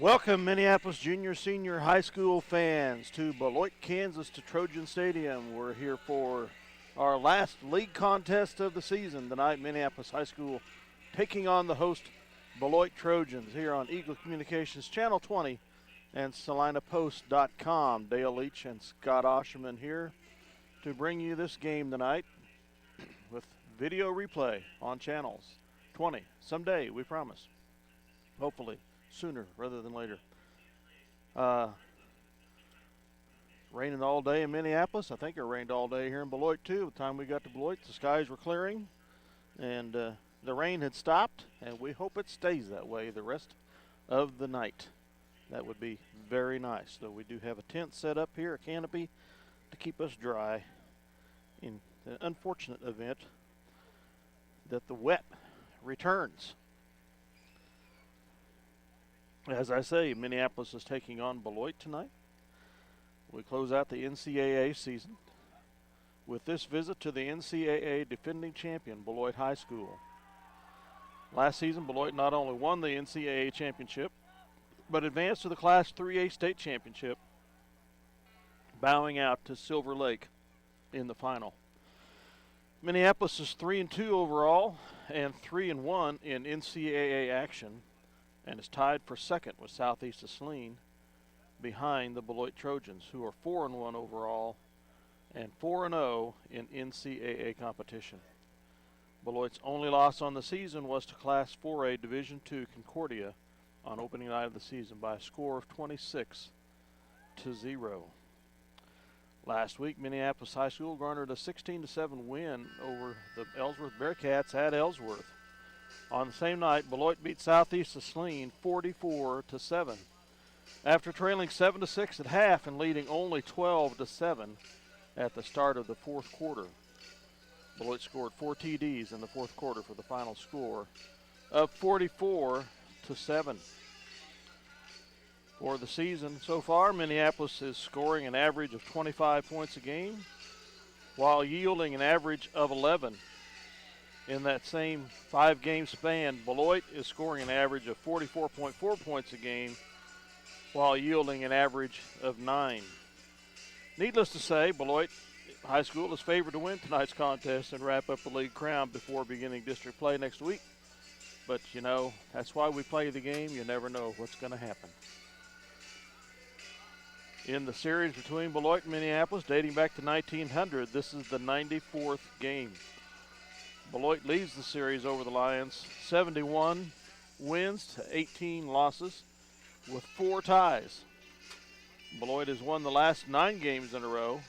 Welcome, Minneapolis junior, senior, high school fans, to Beloit, Kansas, to Trojan Stadium. We're here for our last league contest of the season tonight. Minneapolis High School taking on the host Beloit Trojans here on Eagle Communications Channel 20 and SalinaPost.com. Dale Leach and Scott Osherman here to bring you this game tonight with video replay on channels 20. Someday, we promise. Hopefully sooner rather than later. Raining all day in Minneapolis. I think it rained all day here in Beloit too. By the time we got to Beloit, the skies were clearing and the rain had stopped, and we hope it stays that way the rest of the night. That would be very nice. So we do have a tent set up here, a canopy, to keep us dry in the unfortunate event that the wet returns. As I say, Minneapolis is taking on Beloit tonight. We close out the NCAA season with this visit to the NCAA defending champion, Beloit High School. Last season, Beloit not only won the NCAA championship, but advanced to the Class 3A state championship, bowing out to Silver Lake in the final. Minneapolis is 3-2 overall and 3-1 in NCAA action, and is tied for second with Southeast of Saline, behind the Beloit Trojans, who are 4-1 overall and 4-0 in NCAA competition. Beloit's only loss on the season was to Class 4A Division II Concordia on opening night of the season by a score of 26-0. Last week, Minneapolis High School garnered a 16-7 win over the Ellsworth Bearcats at Ellsworth. On the same night, Beloit beat Southeast of Saline 44-7. After trailing 7-6 at half and leading only 12-7 at the start of the fourth quarter. Beloit scored 4 TDs in the fourth quarter for the final score of 44-7. For the season so far, Minneapolis is scoring an average of 25 points a game, while yielding an average of 11. In that same 5-game span, Beloit is scoring an average of 44.4 points a game, while yielding an average of 9. Needless to say, Beloit High School is favored to win tonight's contest and wrap up the league crown before beginning district play next week. But, you know, that's why we play the game. You never know what's going to happen. In the series between Beloit and Minneapolis, dating back to 1900, this is the 94th game. Beloit leads the series over the Lions 71 wins to 18 losses with 4 ties. Beloit has won the last 9 games in a row.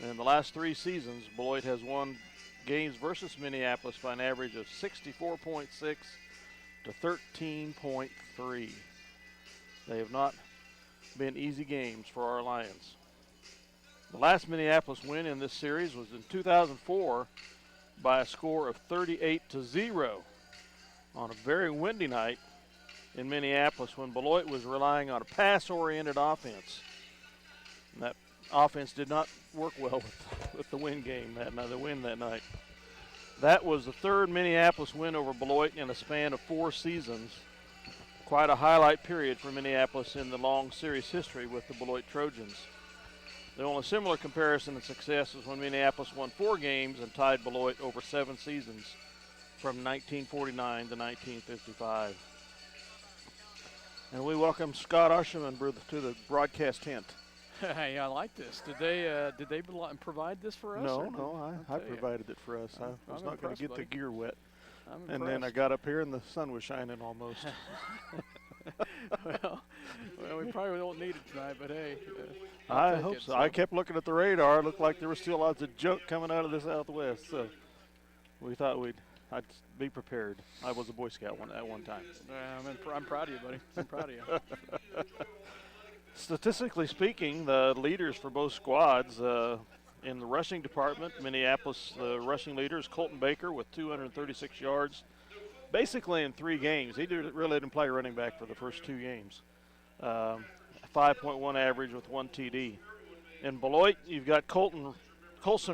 And in the last 3 seasons, Beloit has won games versus Minneapolis by an average of 64.6 to 13.3. They have not been easy games for our Lions. The last Minneapolis win in this series was in 2004 by a score of 38-0 on a very windy night in Minneapolis when Beloit was relying on a pass-oriented offense. And that offense did not work well with the win that night. That was the 3rd Minneapolis win over Beloit in a span of 4 seasons. Quite a highlight period for Minneapolis in the long series history with the Beloit Trojans. The only similar comparison in success is when Minneapolis won 4 games and tied Beloit over 7 seasons from 1949 to 1955. And we welcome Scott Osherman to the broadcast tent. Hey, I like this. Did they provide this for us? No, I provided it for us. I was not going to get the gear wet. And then I got up here and the sun was shining almost. well, we probably don't need it tonight, but hey. I hope so. I kept looking at the radar. It looked like there was still lots of junk coming out of the southwest. So we thought I'd be prepared. I was a Boy Scout at one time. I'm proud of you, buddy. I'm proud of you. Statistically speaking, the leaders for both squads in the rushing department, Minneapolis, the rushing leader is Colton Baker with 236 yards, basically in 3 games. He really didn't play running back for the first 2 games. 5.1 average with 1 TD. In Beloit, you've got Colson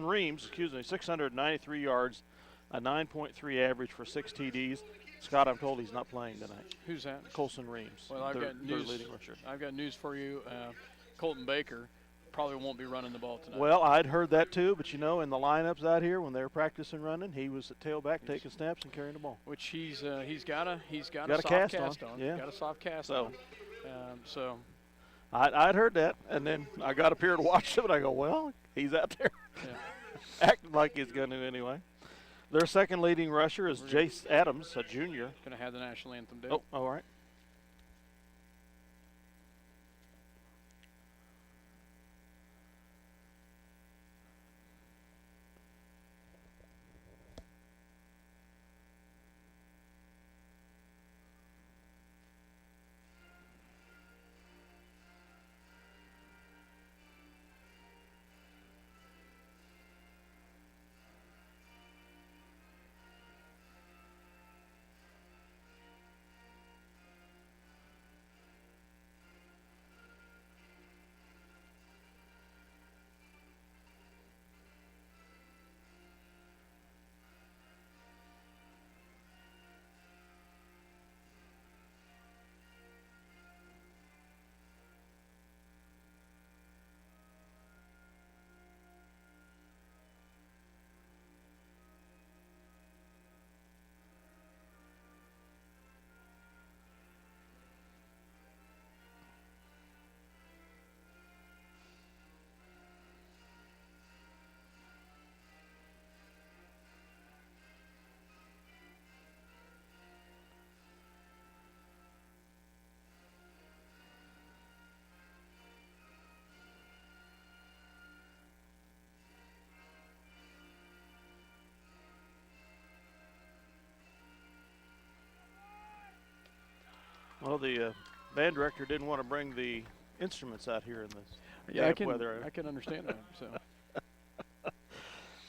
Reams, 693 yards, a 9.3 average for 6 TDs. Scott, I'm told he's not playing tonight. Who's that? Colson Reams. Well, I've got news. Third leading rusher. I've got news for you. Colton Baker probably won't be running the ball tonight. Well, I'd heard that too, but in the lineups out here when they were practicing running, he was at tailback taking snaps and carrying the ball. Which he's got a soft cast on. Yeah. Got a soft cast on. So I'd heard that, and then I got up here to watch him, and I go, well, he's out there acting like he's going to anyway. Their second leading rusher is Jace Adams, a junior. Going to have the national anthem, Dave. Oh, all right. Well, the band director didn't want to bring the instruments out here in this weather. I can understand that.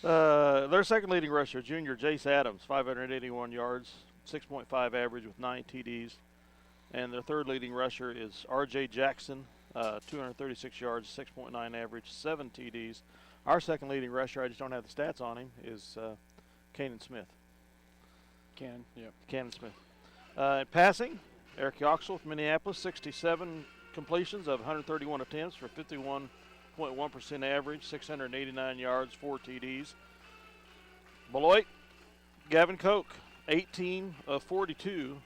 So. Their second leading rusher, junior Jace Adams, 581 yards, 6.5 average with 9 TDs. And their third leading rusher is R.J. Jackson, 236 yards, 6.9 average, 7 TDs. Our second leading rusher, I just don't have the stats on him, is Kanan Smith. Cannon Smith. Passing, Eric Yoxel from Minneapolis, 67 completions of 131 attempts for 51.1% average, 689 yards, 4 TDs. Beloit, Gavin Koch, 18 of 42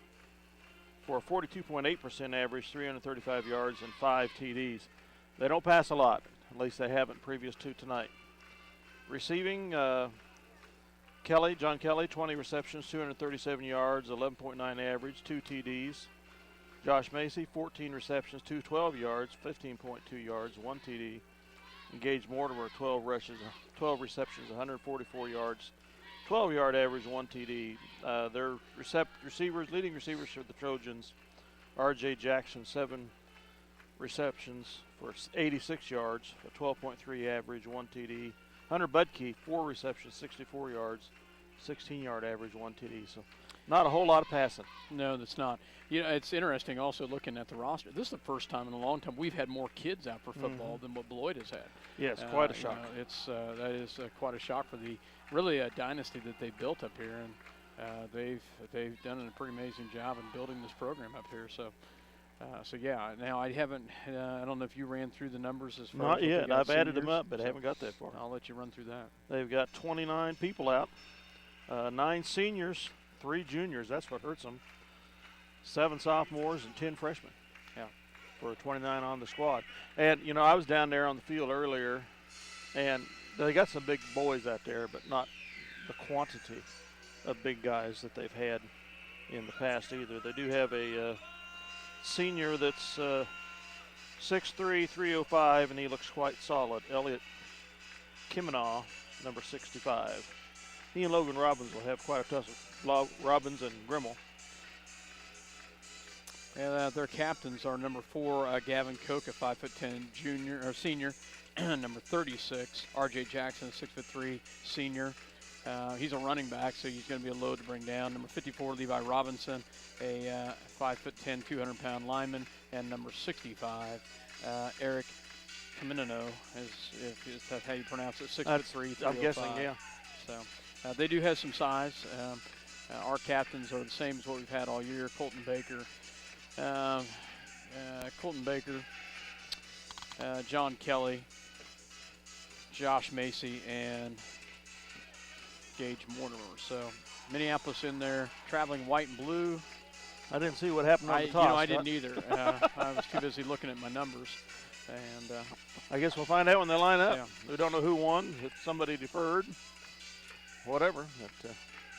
for a 42.8% average, 335 yards, and 5 TDs. They don't pass a lot, at least they haven't previous to tonight. Receiving, John Kelly, 20 receptions, 237 yards, 11.9 average, 2 TDs. Josh Macy, 14 receptions, 212 yards, 15.2 yards, 1 TD. And Gage Mortimer, 12 receptions, 144 yards, 12-yard average, 1 TD. Their leading receivers for the Trojans, R.J. Jackson, 7 receptions for 86 yards, a 12.3 average, 1 TD. Hunter Budke, 4 receptions, 64 yards, 16-yard average, 1 TD. So not a whole lot of passing. No, that's not. It's interesting also looking at the roster. This is the first time in a long time we've had more kids out for football than what Beloit has had. Yes, quite a shock. That is quite a shock for the really a dynasty that they built up here, and they've done a pretty amazing job in building this program up here. So yeah. Now I haven't. I don't know if you ran through the numbers as far. Not as yet. I've added them up, but so haven't got that far. I'll let you run through that. They've got 29 people out, 9 seniors, 3 juniors. That's what hurts them. 7 sophomores and 10 freshmen. Yeah, for 29 on the squad. And I was down there on the field earlier, and they got some big boys out there, but not the quantity of big guys that they've had in the past either. They do have a senior that's 6'3", 305, and he looks quite solid. Elliot Kimmenaugh, number 65. He and Logan Robbins will have quite a tussle. Robbins and Grimmel. And their captains are number 4, Gavin Koch, a 5'10" senior. Number 36, R.J. Jackson, 6'3", senior. He's a running back, so he's going to be a load to bring down. Number 54, Levi Robinson, a 5'10", 200-pound lineman. And number 65, Eric Caminano, is that how you pronounce it? 6'3", 305. I'm guessing, yeah. So they do have some size. Our captains are the same as what we've had all year. Colton Baker, John Kelly, Josh Macy, and Gage Mortimer. So Minneapolis in there, traveling white and blue. I didn't see what happened on the toss. I didn't either. I was too busy looking at my numbers. And I guess we'll find out when they line up. Yeah. We don't know who won. If somebody deferred, whatever. But,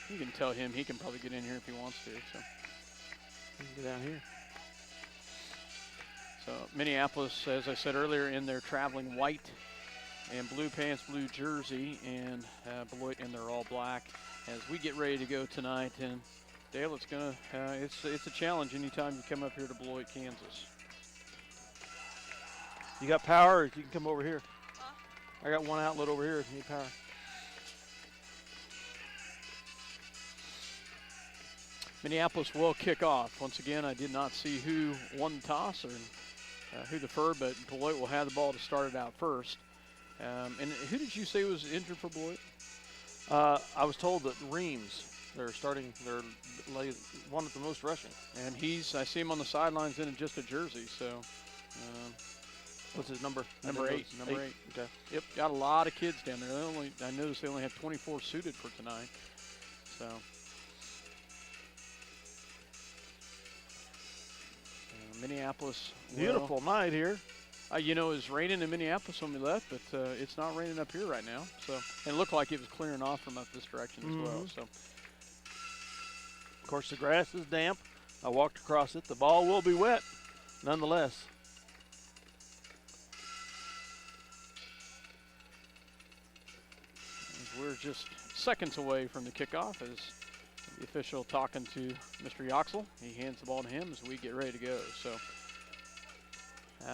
you can tell him he can probably get in here if he wants to. So we can get down here. So Minneapolis, as I said earlier, in their traveling white and blue pants, blue jersey, and Beloit in their all black. As we get ready to go tonight, and Dale, it's a challenge anytime you come up here to Beloit, Kansas. You got power? Or you can come over here. I got one outlet over here if you need power. Minneapolis will kick off. Once again, I did not see who won the toss or who deferred, but Beloit will have the ball to start it out first. And who did you say was injured for Beloit? I was told that Reams, they're one of the most rushing. And I see him on the sidelines in just a jersey, so. What's his number? Number 8. Number 8. Okay. Yep, got a lot of kids down there. I noticed they only have 24 suited for tonight. So. Minneapolis. Beautiful night here. It was raining in Minneapolis when we left, but it's not raining up here right now. So, and it looked like it was clearing off from up this direction as well. So, of course, the grass is damp. I walked across it. The ball will be wet, nonetheless. We're just seconds away from the kickoff as the official talking to Mr. Yoxel. He hands the ball to him as we get ready to go. So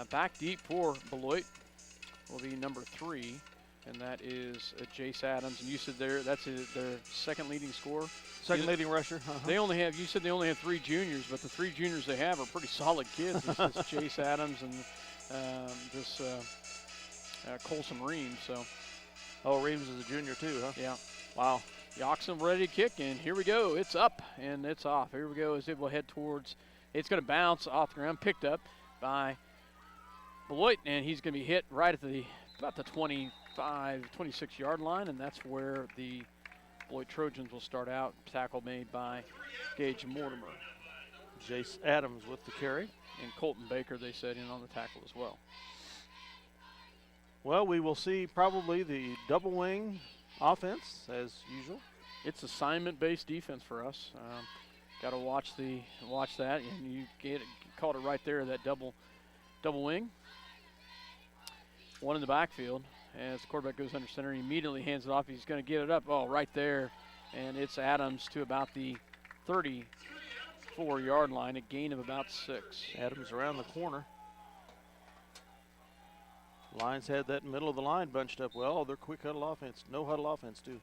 back deep for Beloit will be number 3, and that is Jace Adams. And you said that's their second leading scorer. Second leading rusher. They only have. You said they only have 3 juniors, but the 3 juniors they have are pretty solid kids. It's Jace Adams and this Colson Reams. So. Oh, Reams is a junior too, huh? Yeah. Wow. Yoxel ready to kick, and here we go. It's up, and it's off. Here we go as it will head towards. It's going to bounce off the ground, picked up by Beloit, and he's going to be hit right at about the 25, 26-yard line, and that's where the Beloit Trojans will start out. Tackle made by Gage Mortimer. Jace Adams with the carry. And Colton Baker, they said, in on the tackle as well. Well, we will see probably the double wing offense as usual. It's assignment-based defense for us. Got to watch that, and you called it right there. That double wing. One in the backfield as the quarterback goes under center. He immediately hands it off. He's going to get it up. Oh, right there, and it's Adams to about the 34-yard line. A gain of about 6. Adams around the corner. Lions had that middle of the line bunched up well. Their quick huddle offense, no huddle offense too.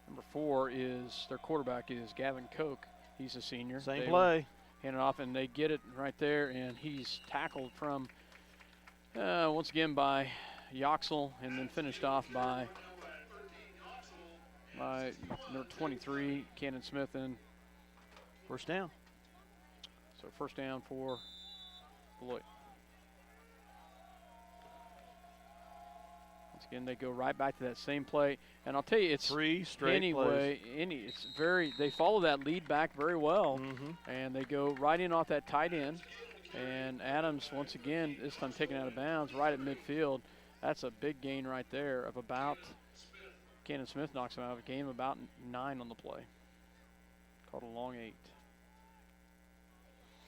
Number 4 is their quarterback is Gavin Koch. He's a senior. Same play. Hand it off, and they get it right there, and he's tackled from once again by Yoxel, and then finished off by number 23, Cannon Smith, and first down. So first down for Beloit. Again, they go right back to that same play, and I'll tell you, it's 3 straight plays. They follow that lead back very well, and they go right in off that tight end, and Adams once again this time taken out of bounds right at midfield. That's a big gain right there of about. Cannon Smith knocks him out of a gain of about 9 on the play. Called a long 8.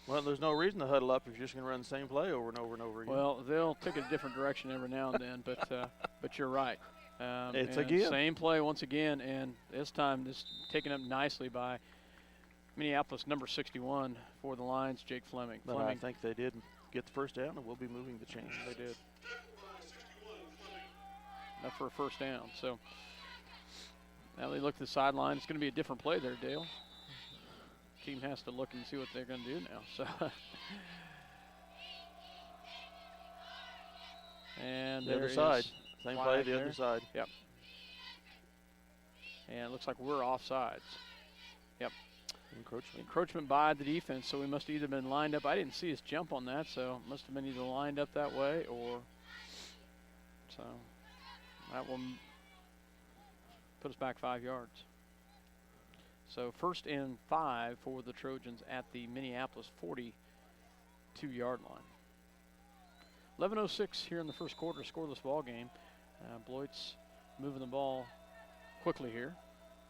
Well, there's no reason to huddle up if you're just going to run the same play over and over and over again. Well, they'll take a different direction every now and then, but you're right. It's again. Same play once again, and this time this taken up nicely by Minneapolis, number 61 for the Lions, Jake Fleming. But I think they did get the first down, and we'll be moving the chains. They did. Enough for a first down. So now they look at the sideline. It's going to be a different play there, Dale. Team has to look and see what they're going to do now. So, and the other side, same play, the other side. Yep. And it looks like we're offsides. Yep. Encroachment by the defense, so we must have either been lined up. I didn't see us jump on that, so it must have been either lined up that way or so that will put us back 5 yards. So 1st and 5 for the Trojans at the Minneapolis 42-yard line. 11:06 here in the first quarter, scoreless ball game. Beloit's moving the ball quickly here.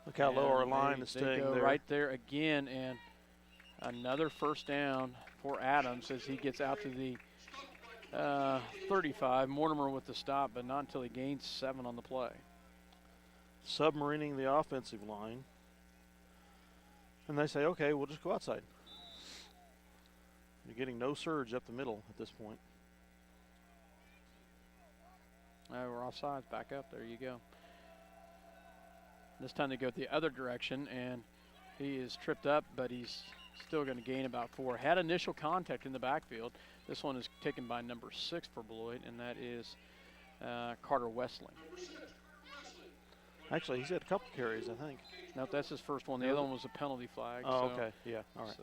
Look how low our line is staying there. There. Right there again, and another first down for Adams as he gets out to the 35. Mortimer with the stop, but not until he gains 7 on the play. Submarining the offensive line. And they say, okay, we'll just go outside. You're getting no surge up the middle at this point. We're offsides, back up, there you go. This time they go the other direction, and he is tripped up, but he's still going to gain about 4. Had initial contact in the backfield. This one is taken by number 6 for Beloit, and that is Carter Westling. Actually, he's had a couple carries, I think. Nope, that's his first one. The other one was a penalty flag. Oh, so, okay, yeah, all right.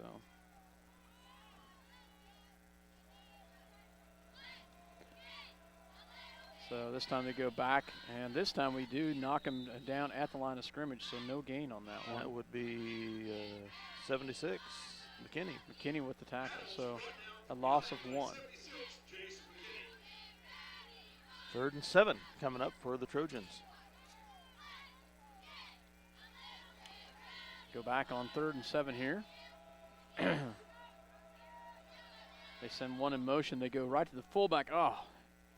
So this time they go back, and this time we do knock him down at the line of scrimmage, so no gain on that one. That would be 76, McKinney. McKinney with the tackle, so a loss of 1. 3rd and 7 coming up for the Trojans. Go back on 3rd and 7 here. They send one in motion. They go right to the fullback. Oh,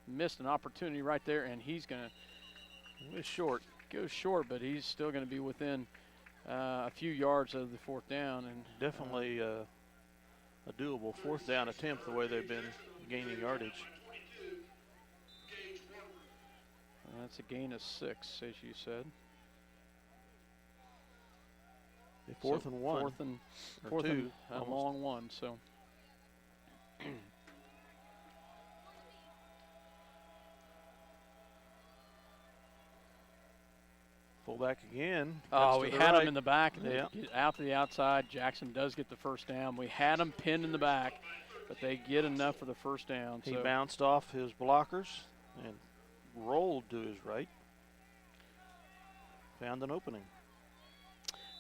missed an opportunity right there, and he's going to go short, but he's still going to be within a few yards of the 4th down. And definitely a doable 4th down attempt the way they've been gaining yardage. That's a gain of 6, as you said. 4th and 1. 4th 2, and a long one, so. Fullback again. Oh, we had him in the back. They Yeah. get out to the outside. Jackson does get the first down. We had him pinned in the back, but they get enough for the first down. He bounced off his blockers and rolled to his right. Found an opening.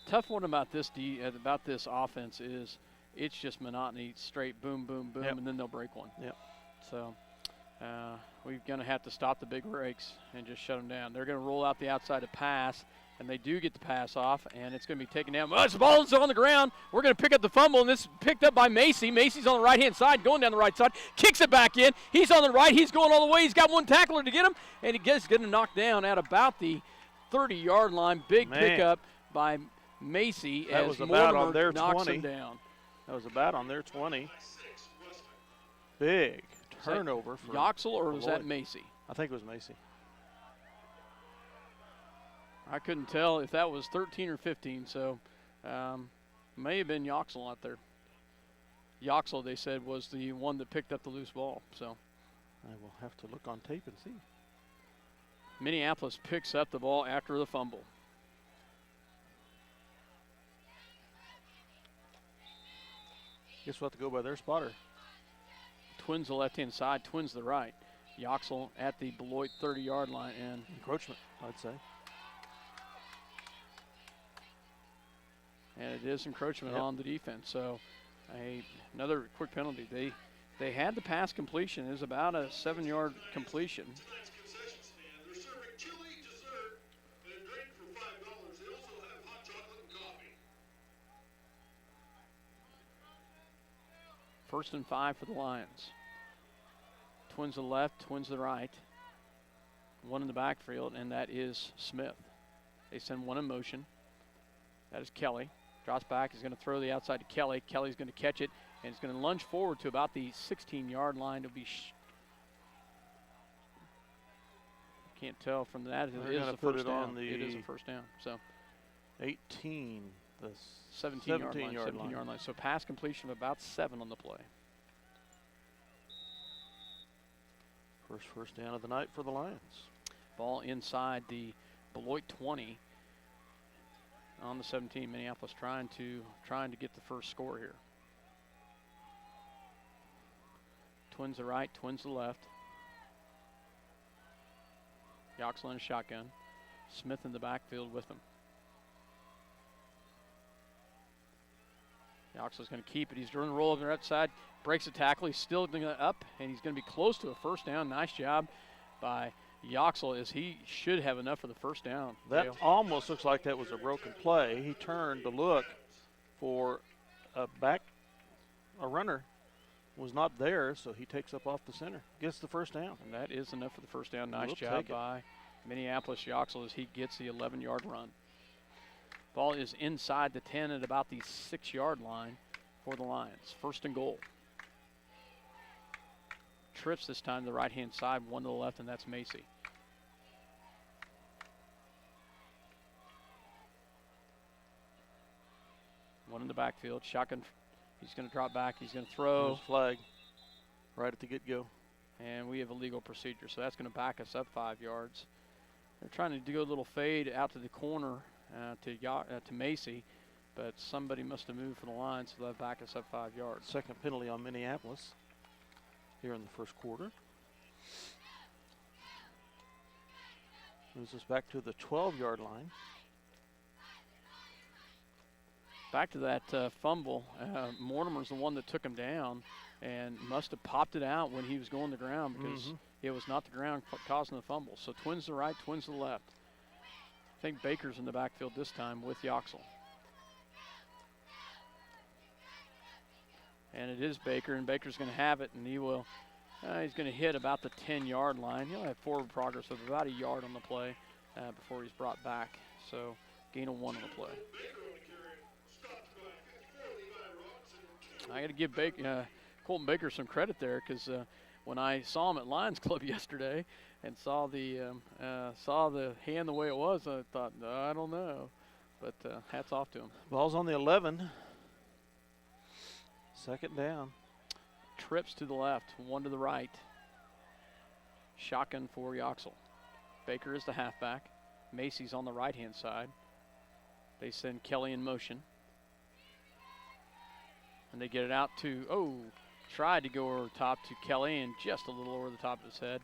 Tough one about this offense is it's just monotony, straight boom, boom, boom, and then they'll break one. Yep. So we're going to have to stop the big breaks and just shut them down. They're going to roll out the outside to pass, and they do get the pass off, and it's going to be taken down. Oh, the ball's on the ground. We're going to pick up the fumble, and this is picked up by Macy. Macy's on the right-hand side, going down the right side, kicks it back in. He's on the right. He's going all the way. He's got one tackler to get him, and he gets getting knocked down at about the 30-yard line. Big pickup by Macy that as was about Mortimer on their knocks 20. him down. That was about on their 20. Big turnover for Yoxel, or was that Beloit. Macy? I think it was Macy. I couldn't tell if that was 13 or 15, so may have been Yoxel out there. Yoxel, they said, was the one that picked up the loose ball. So I will have to look on tape and see. Minneapolis picks up the ball after the fumble. Guess we'll have to go by their spotter. Twins the left-hand side, Twins the right. Yoxel at the Beloit 30-yard line, and Encroachment, I'd say. And it is encroachment on the defense. So another quick penalty. They had the pass completion. It was about a 7-yard completion. First and 5 for the Lions. Twins to the left, Twins to the right. One in the backfield, and that is Smith. They send one in motion. That is Kelly. Drops back, is going to throw the outside to Kelly. Kelly's going to catch it, and it's going to lunge forward to about the 16-yard line. It'll be can't tell from that. It is a first down. It is a first down. So 18, the 17-yard line. So pass completion of about 7 on the play. First down of the night for the Lions. Ball inside the Beloit 20. on the 17. Minneapolis trying to get the first score here. Twins the right, twins the left. Yoxel in a shotgun. Smith in the backfield with him. Yoxel's going to keep it. He's doing the roll over the right side. Breaks the tackle. He's still going up, and he's going to be close to a first down. Nice job by Yoxel, as he should have enough for the first down. That Dale. almost looks like that was a broken play. He turned to look for a runner. Was not there, so he takes up off the center. Gets the first down. And that is enough for the first down. Nice We'll job take it. by Minneapolis Yoxel as he gets the 11-yard run. Ball is inside the 10 at about the 6-yard line for the Lions. First and goal. Trips this time to the right-hand side, one to the left, and that's Macy. One in the backfield. Shotgun. He's going to drop back. He's going to throw. There's a flag right at the get-go. And we have a legal procedure, so that's going to back us up 5 yards. They're trying to do a little fade out to the corner to Macy, but somebody must have moved for the line, so they'll back us up 5 yards. Second penalty on Minneapolis here in the first quarter. Moves us back to the 12-yard line. Back to that fumble. Mortimer's the one that took him down and must have popped it out when he was going to the ground, because it was not the ground causing the fumble. So twins to the right, twins to the left. I think Baker's in the backfield this time with Yoxel. And it is Baker, and Baker's going to have it, and he will. He's going to hit about the 10-yard line. He'll have forward progress of about a yard on the play before he's brought back. So gain of 1 on the play. I got to give Colton Baker some credit there, because when I saw him at Lions Club yesterday and saw the hand the way it was, I thought, no, I don't know. But hats off to him. Ball's on the 11. Second down. Trips to the left, one to the right. Shotgun for Yoxel. Baker is the halfback. Macy's on the right-hand side. They send Kelly in motion. And they get it out to, tried to go over the top to Kelly, and just a little over the top of his head.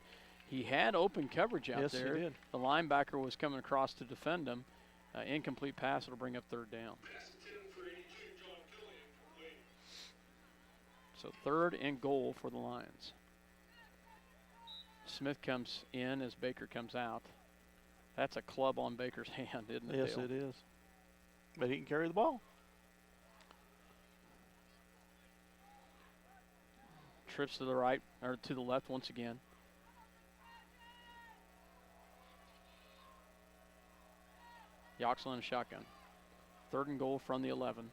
He had open coverage out there. Yes, he did. The linebacker was coming across to defend him. Incomplete pass, it'll bring up third down. So third and goal for the Lions. Smith comes in as Baker comes out. That's a club on Baker's hand, isn't it, Yes, Dale? it is. But he can carry the ball. Trips to the right, or to the left once again. Yoxel in a shotgun. Third and goal from the 11.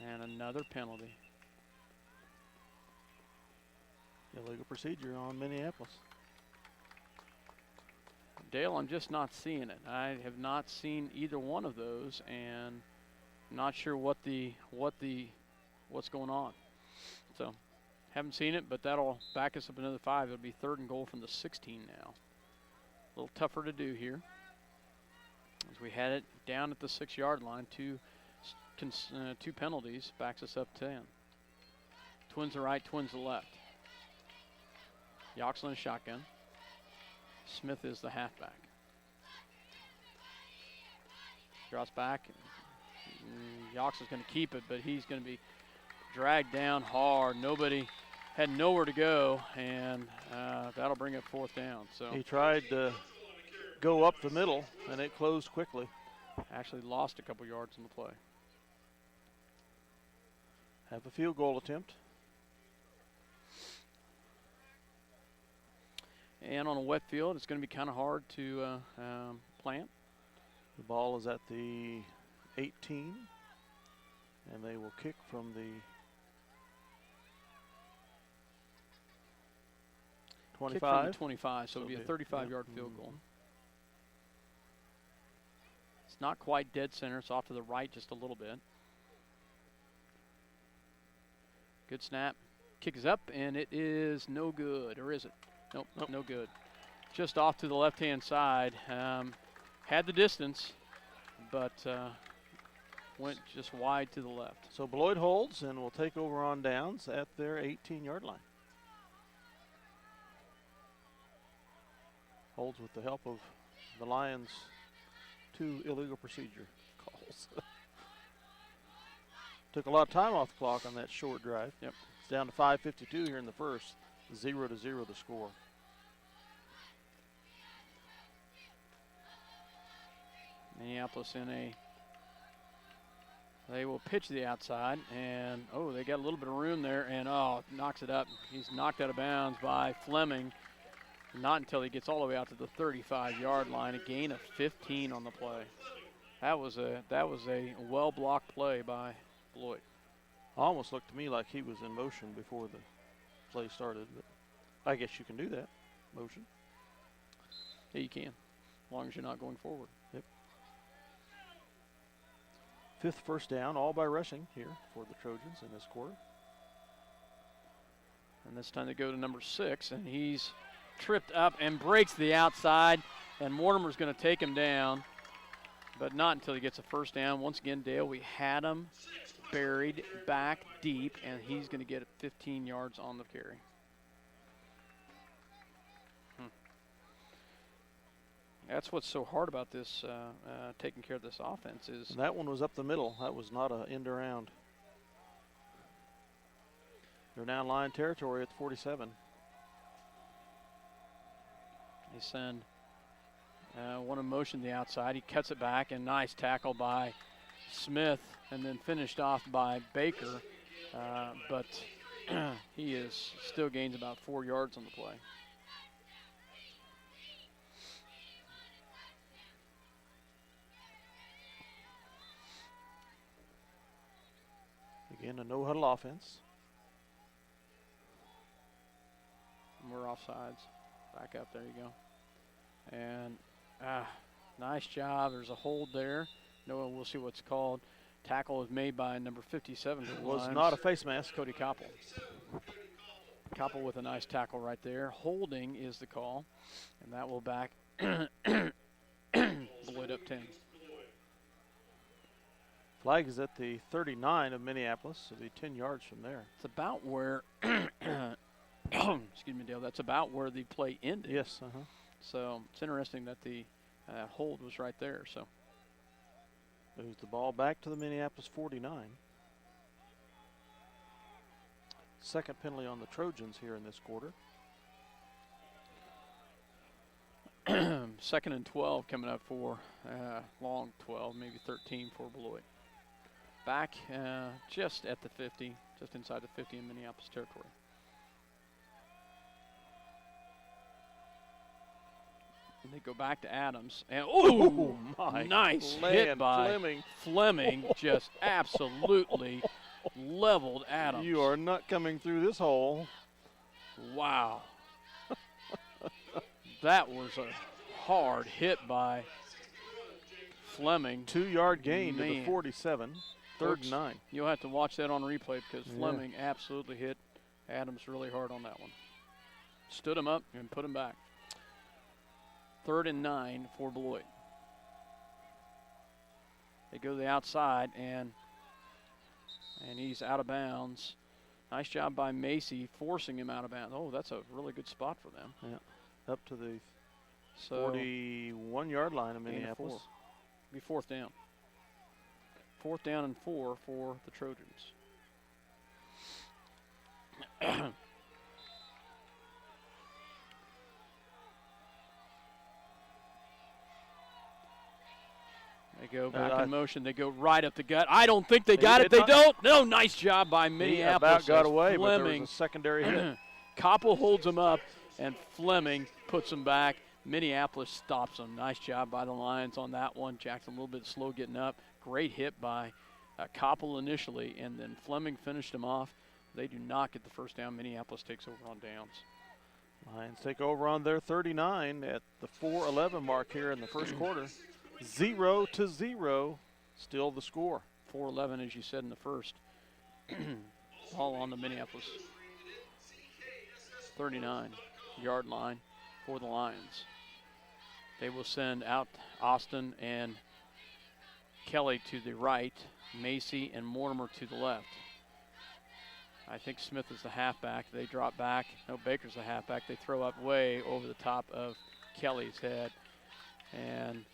And another penalty. Illegal procedure on Minneapolis. Dale, I'm just not seeing it. I have not seen either one of those, and not sure what's going on. So, haven't seen it, but that'll back us up another 5. It'll be third and goal from the 16 now. A little tougher to do here, as we had it down at the 6-yard line. Two penalties backs us up 10. Twins to the right, twins to the left. Yoxel in a shotgun. Smith is the halfback. Drops back. Yoxel's going to keep it, but he's going to be dragged down hard. Nobody had nowhere to go, and that'll bring up fourth down. So he tried to go up the middle, and it closed quickly. Actually lost a couple yards in the play. Have a field goal attempt. And on a wet field, it's going to be kind of hard to plant. The ball is at the 18, and they will kick from the 25. Kick from the 25, so it'll be a 35-yard field goal. It's not quite dead center. It's off to the right just a little bit. Good snap. Kick is up, and it is no good, or is it? Nope, no good. Just off to the left-hand side. Had the distance, but went just wide to the left. So Beloit holds and will take over on downs at their 18-yard line. Holds with the help of the Lions' 2 illegal procedure calls. Took a lot of time off the clock on that short drive. Yep. It's down to 5:52 here in the first. 0-0 the score. Minneapolis they will pitch the outside, and they got a little bit of room there, and knocks it up. He's knocked out of bounds by Fleming. Not until he gets all the way out to the 35-yard line. A gain of 15 on the play. That was a well-blocked play by Beloit. Almost looked to me like he was in motion before the play started, but I guess you can do that. Motion. Yeah, you can, as long as you're not going forward. Yep. 5th first down, all by rushing here for the Trojans in this quarter. And this time they go to number 6, and he's tripped up and breaks the outside, and Mortimer's going to take him down, but not until he gets a first down. Once again, Dale, we had him buried back deep, and he's going to get 15 yards on the carry. That's what's so hard about this, taking care of this offense is. And that one was up the middle. That was not an end around. They're now in line territory at the 47. They send one in motion to the outside. He cuts it back, and nice tackle by Smith, and then finished off by Baker. But he still gains about 4 yards on the play. Again, a no-huddle offense. And we're offsides. Back up, there you go. And nice job. There's a hold there. No, we'll see what's called. Tackle is made by number 57. It was not a face mask. Cody Koppel. Koppel with a nice tackle right there. Holding is the call, and that will back Beloit up 10. Flag is at the 39 of Minneapolis. It'll be 10 yards from there. It's about where, excuse me, Dale, that's about where the play ended. Yes. So it's interesting that the hold was right there. So moves the ball back to the Minneapolis 49. Second penalty on the Trojans here in this quarter. 2nd and 12 coming up for long 12, maybe 13 for Beloit. Back just at the 50, just inside the 50 in Minneapolis territory. And they go back to Adams, and nice hit by Fleming. Just absolutely leveled Adams. You are not coming through this hole. Wow. That was a hard hit by Fleming. 2-yard gain to the 47. 3rd and 9. You'll have to watch that on replay because Fleming absolutely hit Adams really hard on that one. Stood him up and put him back. 3rd and 9 for Beloit. They go to the outside, and he's out of bounds. Nice job by Macy forcing him out of bounds. Oh, that's a really good spot for them. Yeah, up to the 41-yard line of Minneapolis. Be 4th down. 4th down and 4 for the Trojans. They go back in motion. They go right up the gut. I don't think they got it. They don't. No, nice job by Minneapolis. He about got away, Fleming, but there was a secondary hit. Koppel holds him up, and Fleming puts him back. Minneapolis stops him. Nice job by the Lions on that one. Jackson a little bit slow getting up. Great hit by Koppel initially, and then Fleming finished him off. They do not get the first down. Minneapolis takes over on downs. Lions take over on their 39 at the 4:11 mark here in the first quarter. 0-0, still the score. 4:11, as you said in the first. All on the Minneapolis 39-yard line for the Lions. They will send out Austin and Kelly to the right, Macy and Mortimer to the left. I think Smith is the halfback. They drop back. No, Baker's the halfback. They throw up way over the top of Kelly's head. And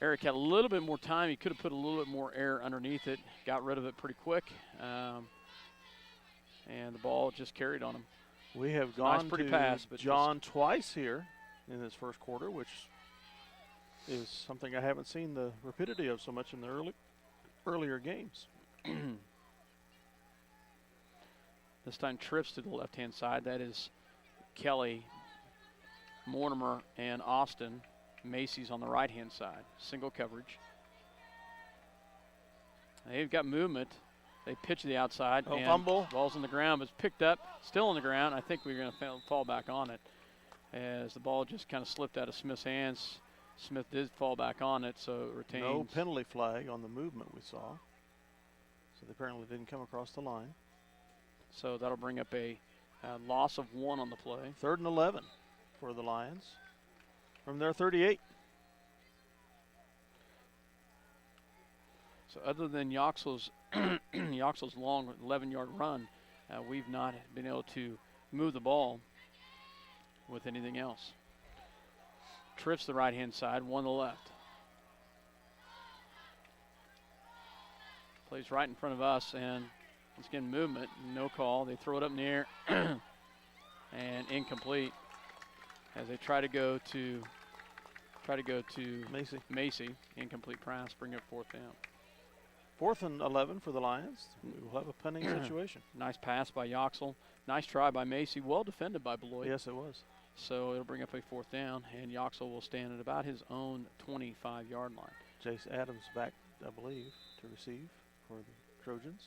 Eric had a little bit more time. He could have put a little bit more air underneath it. Got rid of it pretty quick. And the ball just carried on him. We have gone pretty to pass, but John twice here in this first quarter, which is something I haven't seen the rapidity of so much in the earlier games. This time trips to the left-hand side. That is Kelly, Mortimer, and Austin. Macy's on the right-hand side. Single coverage. They've got movement. They pitch to the outside. Oh, and fumble. Ball's on the ground, but it's picked up. Still on the ground. I think we're going to fall back on it as the ball just kind of slipped out of Smith's hands. Smith did fall back on it, so it retains. No penalty flag on the movement we saw. So they apparently didn't come across the line. So that'll bring up a loss of 1 on the play. 3rd and 11 for the Lions from their 38. So other than Yoxel's long 11-yard run, we've not been able to move the ball with anything else. Trips the right-hand side, 1 to the left. Plays right in front of us, and it's getting movement, no call. They throw it up in the air, and incomplete as they try to go to Macy. Incomplete pass, bring up 4th down. 4th and 11 for the Lions. We'll have a punting situation. Nice pass by Yoxel. Nice try by Macy. Well defended by Beloit. Yes, it was. So it'll bring up a 4th down, and Yoxel will stand at about his own 25-yard line. Jace Adams back, I believe, to receive for the Trojans.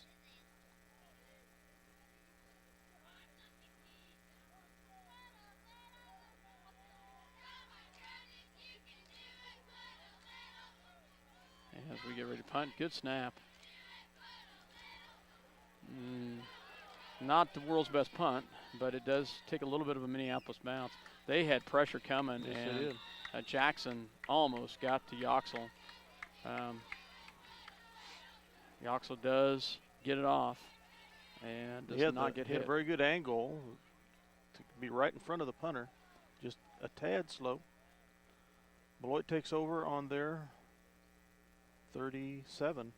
As we get ready to punt, good snap. Not the world's best punt, but it does take a little bit of a Minneapolis bounce. They had pressure coming, yes, and Jackson almost got to Yoxel. Yoxel does get it off and does not get hit. He had a very good angle to be right in front of the punter, just a tad slow. Beloit takes over on their 37.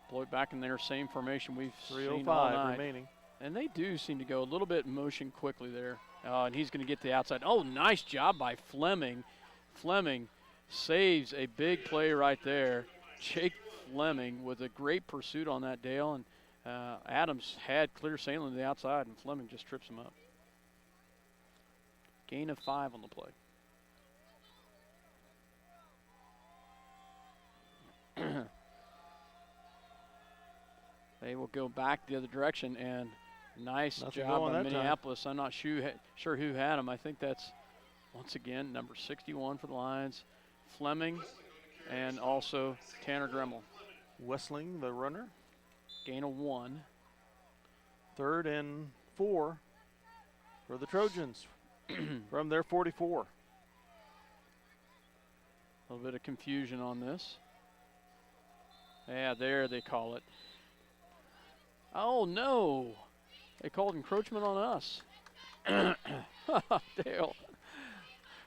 Beloit back in their same formation we've seen all 3:05 night. remaining. And they do seem to go a little bit motion quickly there. And he's going to get to the outside. Oh, nice job by Fleming. Fleming saves a big play right there. Jake Fleming with a great pursuit on that, Dale. And Adams had clear sailing to the outside, and Fleming just trips him up. Gain of 5 on the play. They will go back the other direction, and nice Nothing job going by that time. Minneapolis. I'm not sure who had him. I think that's, once again, number 61 for the Lions, Fleming, and also Tanner Gremmel. Wessling, the runner. Gain of 1. 3rd and 4 for the Trojans from their 44. A little bit of confusion on this. Yeah, there they call it. Oh, no. They called encroachment on us. Dale.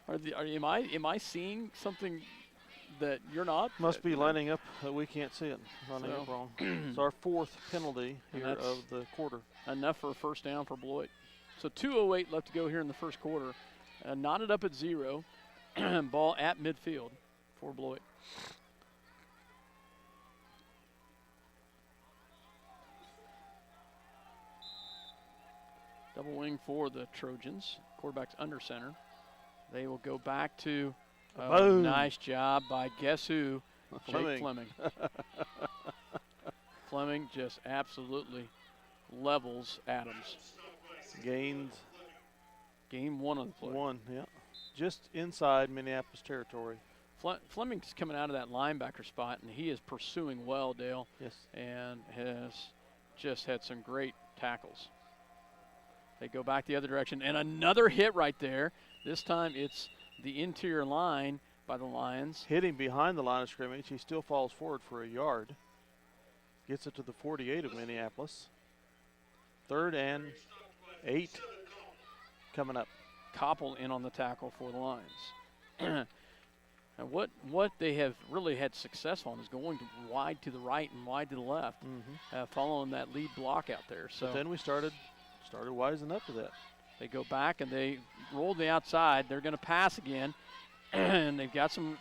Am I seeing something that you're not? Must be lining up that we can't see it. Lining up wrong. It's our 4th penalty here of the quarter. Enough for a 1st down for Beloit. So 2:08 left to go here in the first quarter. Knotted up at 0. Ball at midfield for Beloit. Double wing for the Trojans. Quarterback's under center. They will go back to nice job by guess who? Jake Fleming. Fleming just absolutely levels Adams. Gained. Gain 1 on the play. 1, yeah. Just inside Minneapolis territory. Fleming's coming out of that linebacker spot, and he is pursuing well, Dale. Yes. And has just had some great tackles. They go back the other direction, and another hit right there. This time it's the interior line by the Lions. Hitting behind the line of scrimmage. He still falls forward for a yard. Gets it to the 48 of Minneapolis. 3rd and 8 coming up. Koppel in on the tackle for the Lions. And what they have really had success on is going wide to the right and wide to the left, following that lead block out there. So but then we started wising up to that. They go back and they roll the outside. They're going to pass again, and they've got some.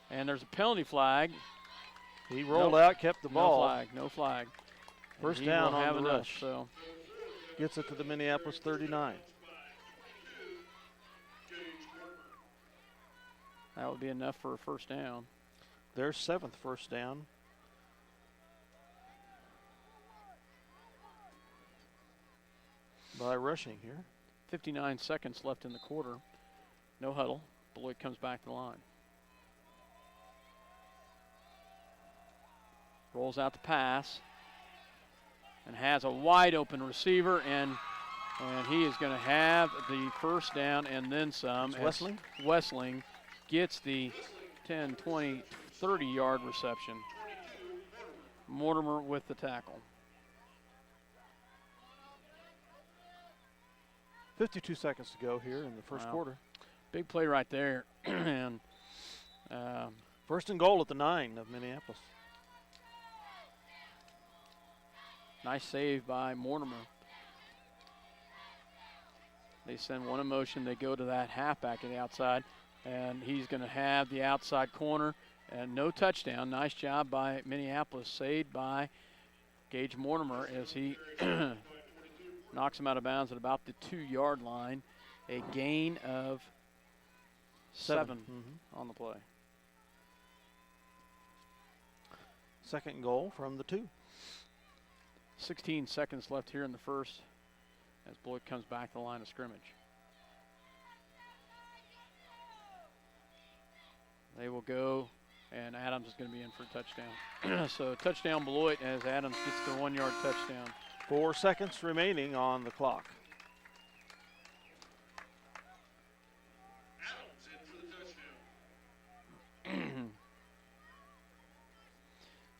And there's a penalty flag. He rolled out, kept the ball. No flag. First down on the enough, rush. so gets it to the Minneapolis 39. That would be enough for a first down. Their 7th first down. By rushing here. 59 seconds left in the quarter. No huddle. Beloit comes back to the line. Rolls out the pass. And has a wide open receiver, and he is going to have the first down and then some. Wessling? Wessling gets the 10, 20, 30-yard reception. Mortimer with the tackle. 52 seconds to go here in the first quarter. Big play right there. And first and goal at the 9 of Minneapolis. Nice save by Mortimer. They send one in motion. They go to that halfback at the outside, and he's going to have the outside corner and no touchdown. Nice job by Minneapolis, saved by Gage Mortimer as he knocks him out of bounds at about the 2-yard line. A gain of 7 on the play. Second goal from the 2. 16 seconds left here in the first as Beloit comes back to the line of scrimmage. They will go, and Adams is going to be in for a touchdown. So touchdown Beloit as Adams gets the 1-yard touchdown. 4 seconds remaining on the clock.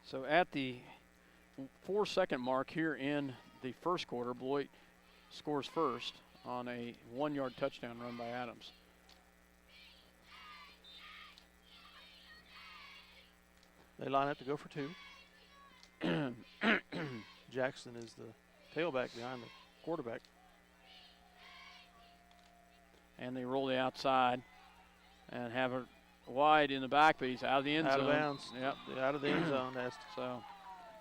So at the 4-second mark here in the first quarter, Beloit scores first on a 1-yard touchdown run by Adams. They line up to go for 2. Jackson is the tailback behind the quarterback. And they roll the outside and have it wide in the back, but he's out of the end zone. Out of bounds. Yep. Out of the end zone. So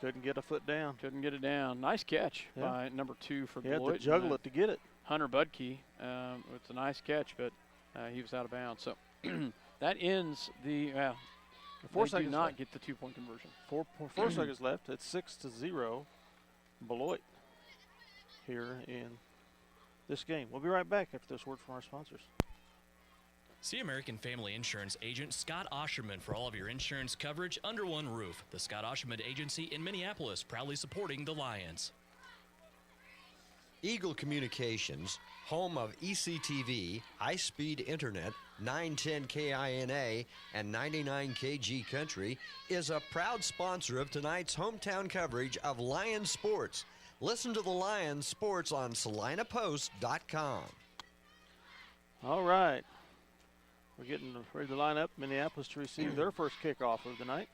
couldn't get a foot down. Couldn't get it down. Nice catch by number 2 for Beloit. He had to juggle it to get it. Hunter Budke. It's a nice catch, but he was out of bounds. So that ends the. The 4 they seconds do not left. get the 2-point conversion. 4 seconds left. It's 6-0 Beloit here in this game. We'll be right back after this word from our sponsors. See American Family Insurance agent Scott Osherman for all of your insurance coverage under one roof. The Scott Osherman Agency in Minneapolis, proudly supporting the Lions. Eagle Communications, home of ECTV, high-speed internet, 910 KINA, and 99 KG Country, is a proud sponsor of tonight's hometown coverage of Lions sports. Listen to the Lions sports on SalinaPost.com. All right. We're getting ready to line up Minneapolis to receive their first kickoff of the night.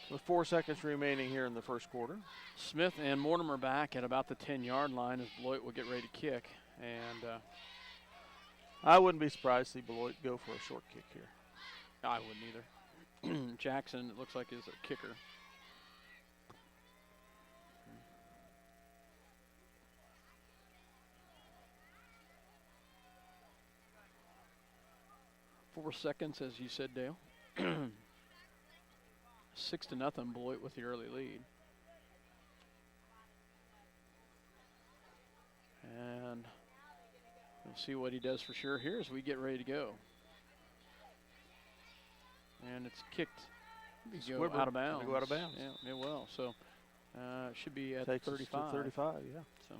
With 4 seconds remaining here in the first quarter. Smith and Mortimer back at about the 10-yard line as Beloit will get ready to kick. And I wouldn't be surprised to see Beloit go for a short kick here. I wouldn't either. Jackson, it looks like, is a kicker. Four seconds, as you said, Dale. 6-0, Beloit with the early lead. And we'll see what he does for sure here as we get ready to go. And it's kicked. Go out of bounds. Go out of bounds. Yeah, it will. So it should be at Takes 35. us to 35, yeah. So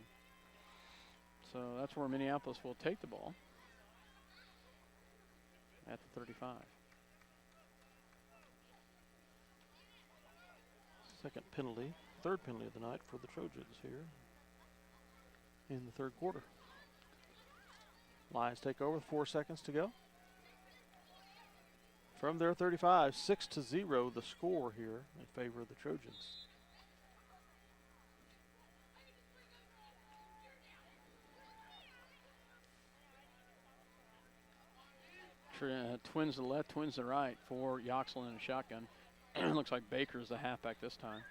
So that's where Minneapolis will take the ball at the 35. Second penalty, third penalty of the night for the Trojans here in the third quarter. Lions take over with 4 seconds to go. From their 35, 6-0 the score here in favor of the Trojans. Twins to the left, twins to the right for Yoxel in a shotgun. Looks like Baker's the halfback this time.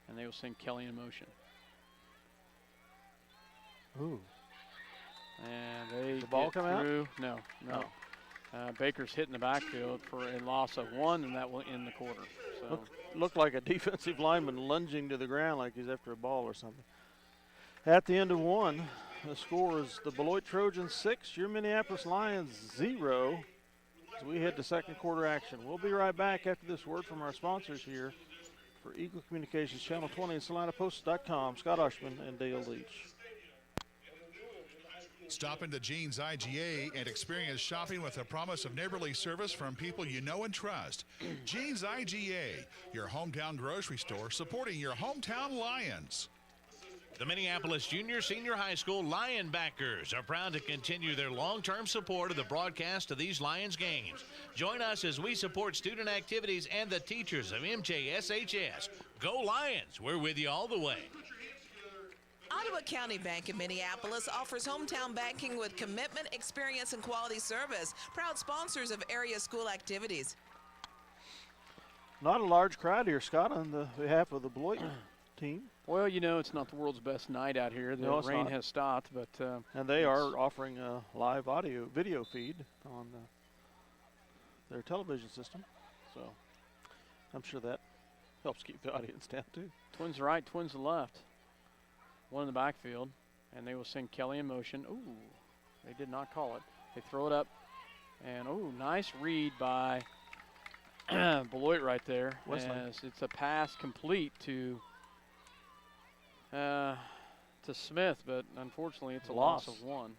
And they will send Kelly in motion. Ooh. And they the ball come out? No. Baker's hitting the backfield for a loss of 1, and that will end the quarter. So Looked like a defensive lineman lunging to the ground like he's after a ball or something. At the end of 1, the score is the Beloit Trojans 6, your Minneapolis Lions 0. As we head to second quarter action. We'll be right back after this word from our sponsors here for Eagle Communications Channel 20 and SalinaPost.com. Scott Ushman and Dale Leach. Stop into Jean's IGA and experience shopping with a promise of neighborly service from people you know and trust. Jean's IGA, your hometown grocery store supporting your hometown Lions. The Minneapolis Junior Senior High School Lion backers are proud to continue their long-term support of the broadcast of these Lions games. Join us as we support student activities and the teachers of MJSHS. Go Lions! We're with you all the way. Ottawa County Bank in Minneapolis offers hometown banking with commitment, experience, and quality service. Proud sponsors of area school activities. Not a large crowd here, Scott, on the behalf of the Beloit team. well, it's not the world's best night out here. The No, it's rain not. has stopped, but And they are offering a live video feed on their television system. So I'm sure that helps keep the audience down too. twins right, twins to left. One in the backfield, and they will send Kelly in motion. Ooh, they did not call it. They throw it up, and nice read by Beloit right there. Westland. As it's a pass complete to Smith, but unfortunately it's a loss of 1.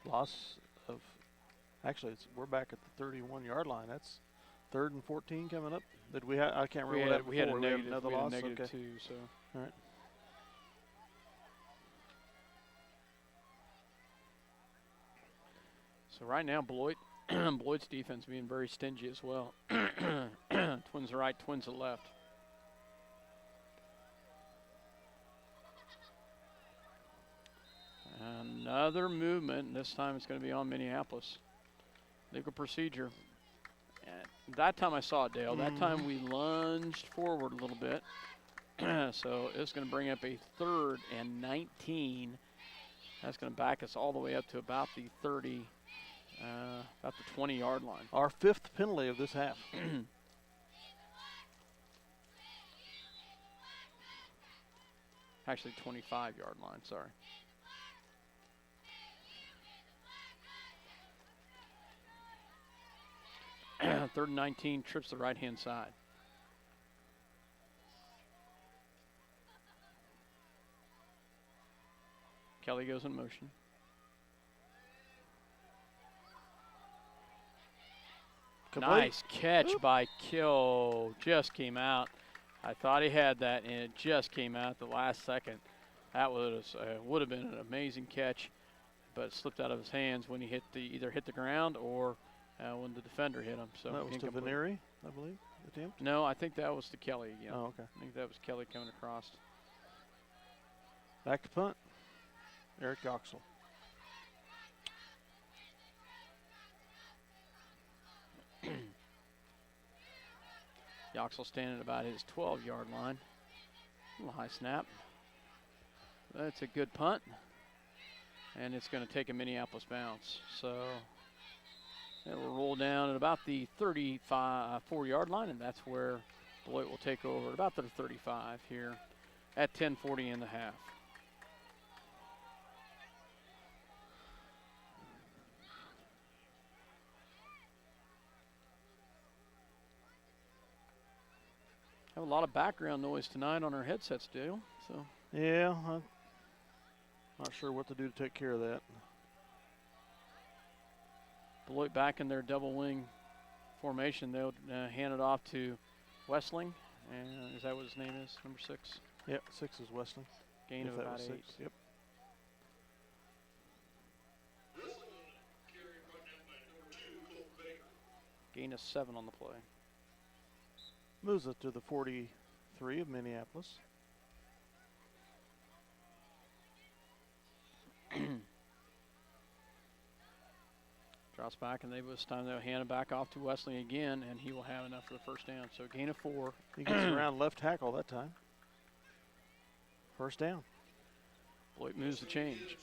Loss of, actually, we're back at the 31-yard line. That's 3rd and 14 coming up. Did we? I can't remember what We had a before. negative, another we had a loss. negative Okay. 2, so. All right. So right now, Beloit's defense being very stingy as well. Twins to right, twins to left. Another movement. This time it's going to be on Minneapolis. Legal procedure. And that time I saw it, Dale. That time we lunged forward a little bit. So it's going to bring up a 3rd and 19. That's going to back us all the way up to about the 30, about the 20-yard line. Our 5th penalty of this half. Actually, 25-yard line, sorry. Third and 19, trips the right-hand side. Kelly goes in motion. Complete. Nice catch by Kill. Just came out. I thought he had that, and it just came out at the last second. That was would have been an amazing catch, but it slipped out of his hands when he either hit the ground or when the defender hit him. So That was to incomplete. Veneri, I believe, attempt. No, I think that was to Kelly. Yeah. Oh, okay. I think that was Kelly coming across. Back to punt. Eric Yoxel. Yoxel standing about his 12-yard line. A little high snap. That's a good punt. And it's going to take a Minneapolis bounce. So it will roll down at about the 34-yard line, and that's where Beloit will take over at about the 35 here at 10:40 in the half. Have a lot of background noise tonight on our headsets, Dale. So Yeah, I'm not sure what to do to take care of that. Beloit back in their double wing formation. They'll hand it off to Westling. And is that what his name is? Number 6? Yep, 6 is Westling. Gain If of that about was 8. 6. Yep. Gain of 7 on the play. Moves it to the 43 of Minneapolis. Drops back, and this time they'll hand it back off to Westling again, and he will have enough for the first down. So gain of 4. He gets around left tackle that time. First down. Beloit moves the change.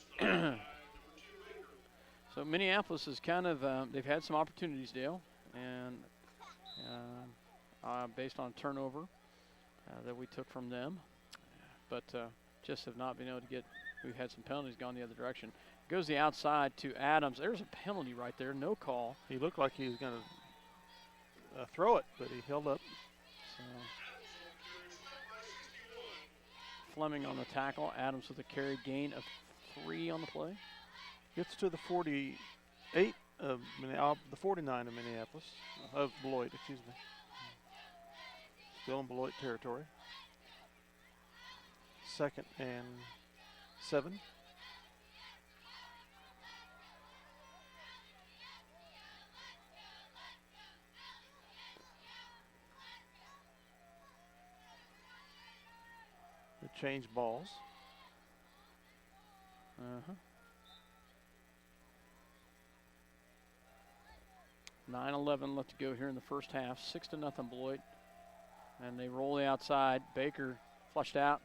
So Minneapolis is kind of, they've had some opportunities, Dale, and based on turnover that we took from them, but just have not been able to get, we've had some penalties gone the other direction. Goes the outside to Adams. There's a penalty right there, no call. He looked like he was going to throw it, but he held up. So Fleming on the tackle. Adams with a carry, gain of 3 on the play. Gets to the 48 of the 49 of Minneapolis, of Beloit, excuse me. Still in Beloit territory. 2nd and 7. They change balls. 9:11 left to go here in the first half. 6-0 Beloit. And they roll the outside. Baker flushed out.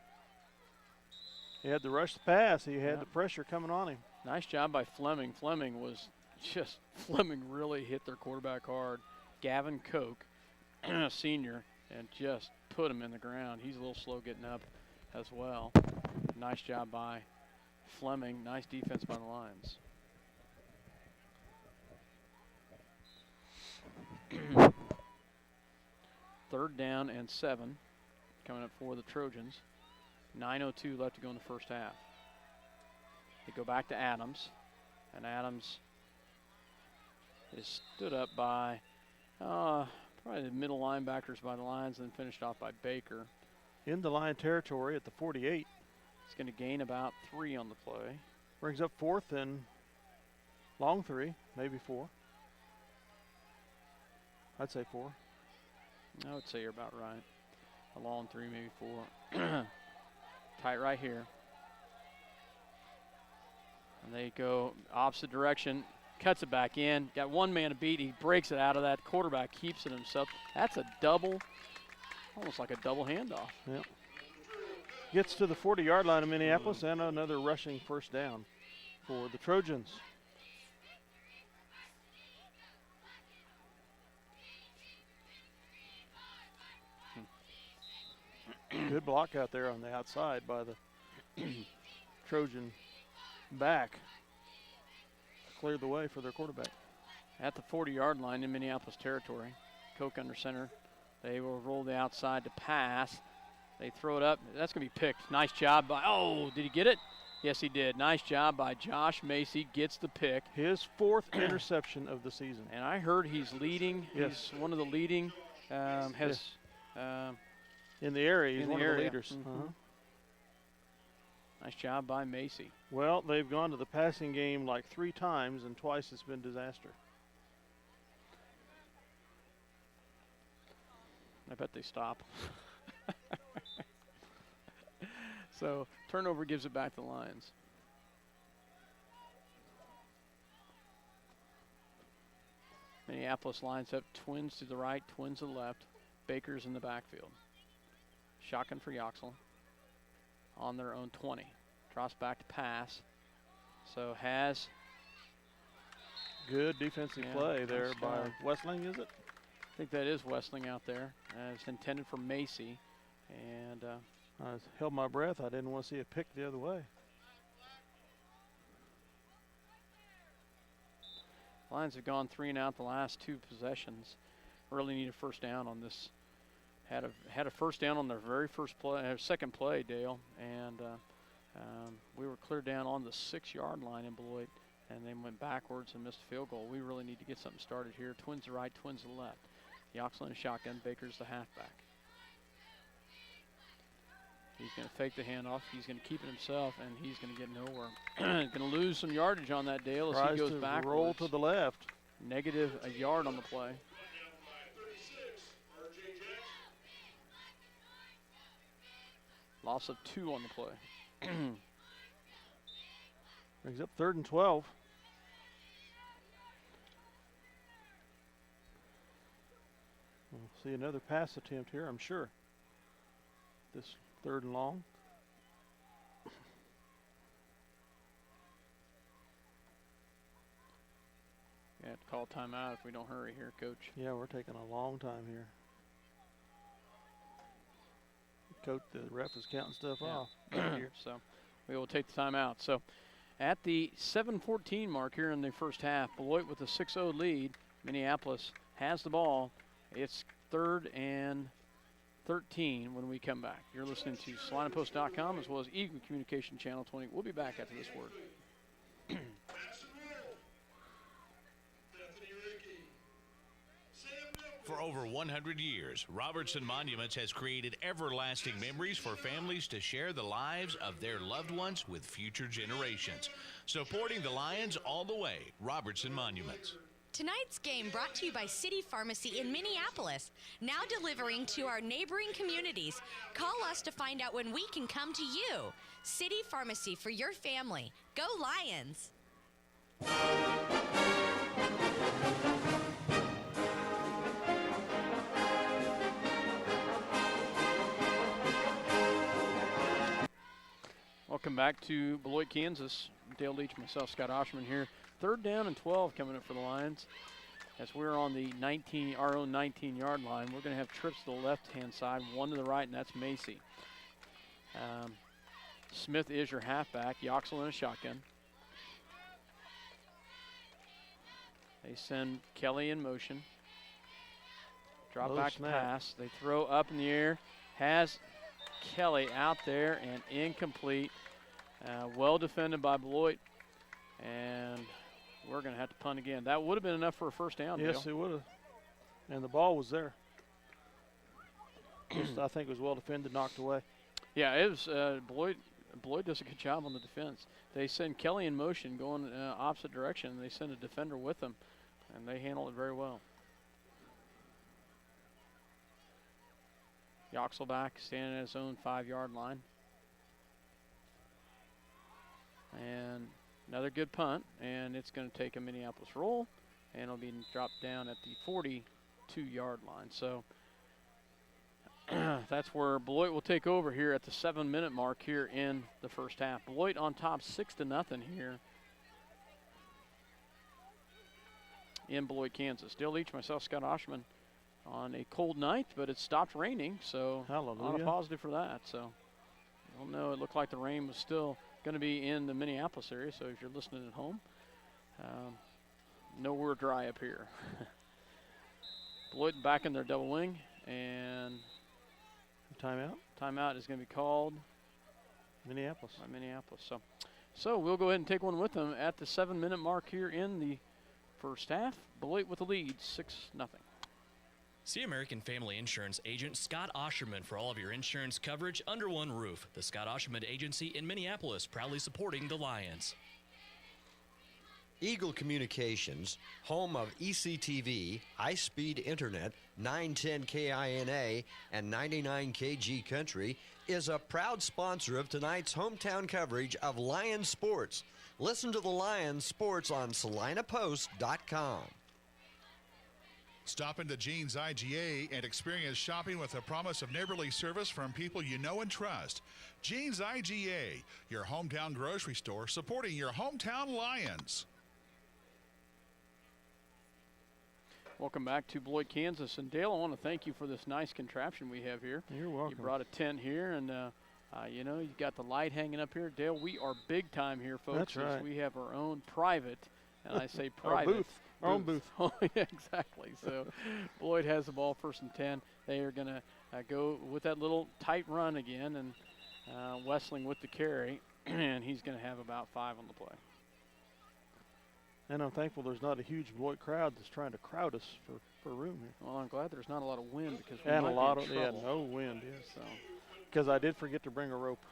He had to rush the pass. He had the pressure coming on him. Nice job by Fleming. Fleming really hit their quarterback hard. Gavin Koch, senior, and just put him in the ground. He's a little slow getting up as well. Nice job by Fleming. Nice defense by the Lions. Third down and 7 coming up for the Trojans. 9:02 left to go in the first half. They go back to Adams, and Adams is stood up by probably the middle linebackers by the Lions, and then finished off by Baker. In the Lion territory at the 48. He's going to gain about 3 on the play. Brings up 4th and long 3, maybe 4. I'd say 4. I would say you're about right. A long 3, maybe 4. Tight right here. And they go opposite direction, cuts it back in. Got one man to beat. He breaks it out of that. Quarterback keeps it himself. That's a double, almost like a double handoff. Yep. Gets to the 40-yard line of Minneapolis, and another rushing first down for the Trojans. Good block out there on the outside by the Trojan back. Cleared the way for their quarterback. At the 40-yard line in Minneapolis territory, Koch under center. They will roll the outside to pass. They throw it up. That's going to be picked. Nice job by, did he get it? Yes, he did. Nice job by Josh Macy. Gets the pick. His 4th interception of the season. And I heard he's leading. Yes. He's one of the leading. In the area, he's one of the leaders. Nice job by Macy. Well, they've gone to the passing game like 3 times, and twice it's been disaster. I bet they stop. So turnover gives it back to the Lions. Minneapolis lines up twins to the right, twins to the left. Baker's in the backfield. Shotgun for Yoxel on their own 20. Drops back to pass. So has good defensive play there nice by job. Westling, is it? I think that is Westling out there. It's intended for Macy. And I held my breath. I didn't want to see a pick the other way. Lions have gone 3 and out the last 2 possessions. Really need a first down on this had a first down on their very first play, second play, Dale, and we were clear down on the 6-yard line in Beloit, and they went backwards and missed a field goal. We really need to get something started here. Twins to right, twins to left. Yoxel in a shotgun. Baker's the halfback. He's going to fake the handoff. He's going to keep it himself, and he's going to get nowhere. Going to lose some yardage on that, Dale, as he goes backwards. Roll to the left. Negative a yard on the play. Loss of 2 on the play. Brings up 3rd and 12. We'll see another pass attempt here, I'm sure. This 3rd and long. You have to call timeout if we don't hurry here, Coach. Yeah, we're taking a long time here. Coach, the ref is counting stuff off back here. So we will take the timeout. So at the 7:14 mark here in the first half, Beloit with a 6-0 lead. Minneapolis has the ball. It's 3rd and 13 when we come back. You're listening to SalinaPost.com as well as Eagle Communication Channel 20. We'll be back after this word. For over 100 years, Robertson Monuments has created everlasting memories for families to share the lives of their loved ones with future generations. Supporting the Lions all the way, Robertson Monuments. Tonight's game brought to you by City Pharmacy in Minneapolis, now delivering to our neighboring communities. Call us to find out when we can come to you. City Pharmacy for your family. Go Lions! Welcome back to Beloit, Kansas. Dale Leach, myself, Scott Oshman here. 3rd down and 12 coming up for the Lions. As we're on the our own 19-yard line, we're going to have trips to the left-hand side, 1 to the right, and that's Macy. Smith is your halfback. Yoxel in a shotgun. They send Kelly in motion. Drop back pass. They throw up in the air. Has Kelly out there and incomplete. Well defended by Beloit, and we're going to have to punt again. That would have been enough for a first down. Yes, Dale. it would have. And the ball was there. Just, I think it was well defended, knocked away. Yeah, it was. Beloit does a good job on the defense. They send Kelly in motion, going opposite direction. They send a defender with them, and they handle it very well. Yoxel back, standing at his own 5-yard line. And another good punt, and it's going to take a Minneapolis roll, and it'll be dropped down at the 42-yard line. So that's where Beloit will take over here at the 7-minute mark here in the first half. Beloit on top 6-0 here in Beloit, Kansas. Dale Leach, myself, Scott Oshman, on a cold night, but it stopped raining, so hallelujah. On a positive for that. So I don't know, it looked like the rain was still going to be in the Minneapolis area, so if you're listening at home, nowhere dry up here. Beloit back in their double wing, and timeout. Timeout is going to be called Minneapolis. By Minneapolis. So we'll go ahead and take one with them at the 7-minute mark here in the first half. Beloit with the lead, 6-0. See American Family Insurance agent Scott Osherman for all of your insurance coverage under one roof. The Scott Osherman Agency in Minneapolis, proudly supporting the Lions. Eagle Communications, home of ECTV, high-speed internet, 910 KINA, and 99KG Country, is a proud sponsor of tonight's hometown coverage of Lions sports. Listen to the Lions sports on SalinaPost.com. Stop into Jean's IGA and experience shopping with a promise of neighborly service from people you know and trust. Jean's IGA, your hometown grocery store supporting your hometown Lions. Welcome back to Beloit, Kansas. And Dale, I want to thank you for this nice contraption we have here. You're welcome. You brought a tent here, and you know, you got the light hanging up here. Dale, we are big time here, folks. That's right. We have our own private, and I say private, Our own booth. Oh, yeah, exactly. So Beloit has the ball, 1st and 10. They are going to go with that little tight run again, and Wessling with the carry, and he's going to have about 5 on the play. And I'm thankful there's not a huge Beloit crowd that's trying to crowd us for room here. Well, I'm glad there's not a lot of wind because we And might a lot be of in trouble. no wind, yes. So Because I did forget to bring a rope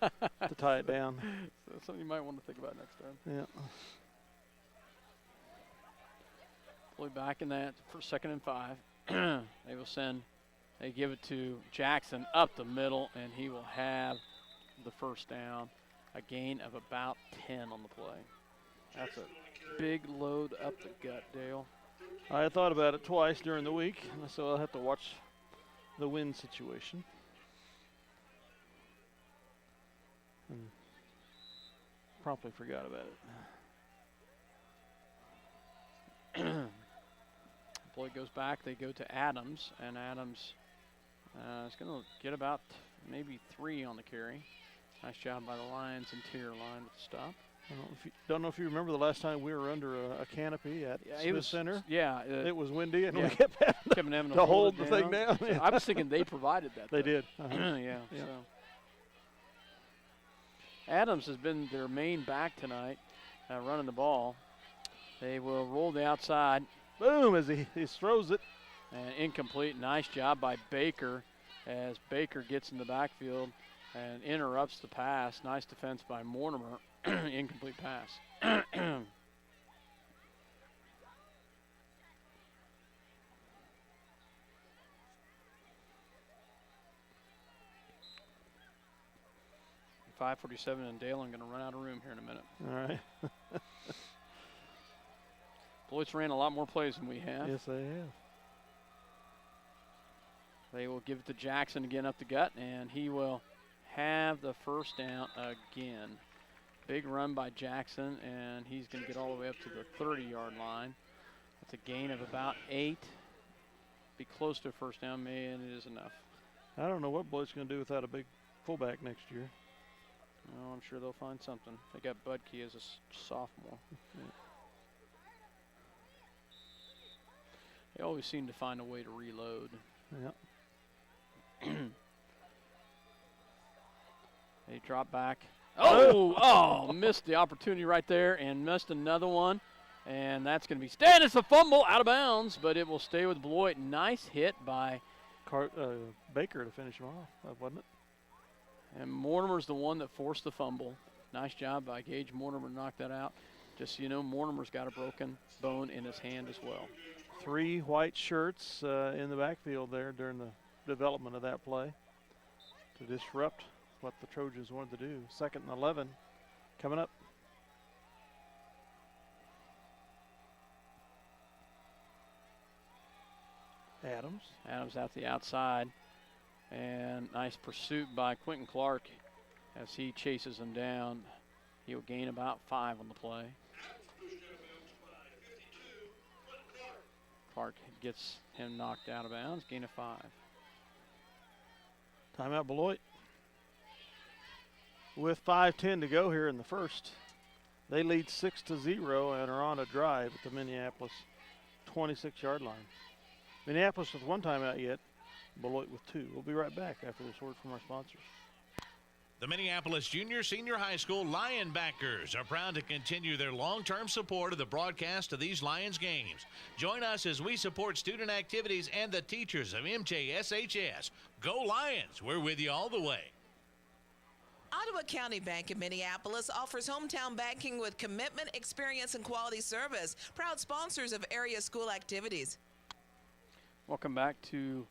to tie it down. so that's something you might want to think about next time. Yeah. Beloit back in that for 2nd and 5. They give it to Jackson up the middle, and he will have the 1st down. A gain of about 10 on the play. That's a big load up the gut, Dale. I had thought about it twice during the week, so I'll have to watch the wind situation. And promptly forgot about it. Beloit goes back. They go to Adams, and Adams is going to get about maybe 3 on the carry. Nice job by the Lions interior line with the stop. Don't know if you remember the last time we were under a canopy at Smith Center. Yeah. It was windy, and yeah. we kept having having to hold the thing down. So I was thinking they provided that. They though. did. Yeah. So Adams has been their main back tonight, running the ball. They will roll the outside. Boom, as he throws it. And incomplete. Nice job by Baker as Baker gets in the backfield and interrupts the pass. Nice defense by Mortimer. Incomplete pass. 5:47, and Dale, I'm going to run out of room here in a minute. All right. Beloit's ran a lot more plays than we have. Yes, they have. They will give it to Jackson again up the gut, and he will have the 1st down again. Big run by Jackson, and he's going to get all the way up to the 30-yard line. That's a gain of about 8. Be close to a 1st down, and it is enough. I don't know what Beloit's going to do without a big fullback next year. Oh, I'm sure they'll find something. They got Budke as a sophomore. Yeah. They always seem to find a way to reload. Yeah. They drop back. Oh, missed the opportunity right there and missed another one. And that's going to be stand. It's a fumble out of bounds, but it will stay with Beloit. Nice hit by Baker to finish him off, wasn't it? And Mortimer's the one that forced the fumble. Nice job by Gage Mortimer to knock that out. Just so you know, Mortimer's got a broken bone in his hand as well. 3 white shirts in the backfield there during the development of that play to disrupt what the Trojans wanted to do. 2nd and 11 coming up. Adams out the outside. And nice pursuit by Quentin Clark as he chases him down. He'll gain about 5 on the play. Clark gets him knocked out of bounds, gain of 5. Timeout Beloit. With 5:10 to go here in the first, they lead 6-0 and are on a drive at the Minneapolis 26-yard line. Minneapolis with 1 timeout yet, Beloit with 2. We'll be right back after this word from our sponsors. The Minneapolis Junior Senior High School Lionbackers are proud to continue their long-term support of the broadcast of these Lions games. Join us as we support student activities and the teachers of MJSHS. Go Lions! We're with you all the way. Ottawa County Bank in Minneapolis offers hometown banking with commitment, experience, and quality service. Proud sponsors of area school activities. Welcome back to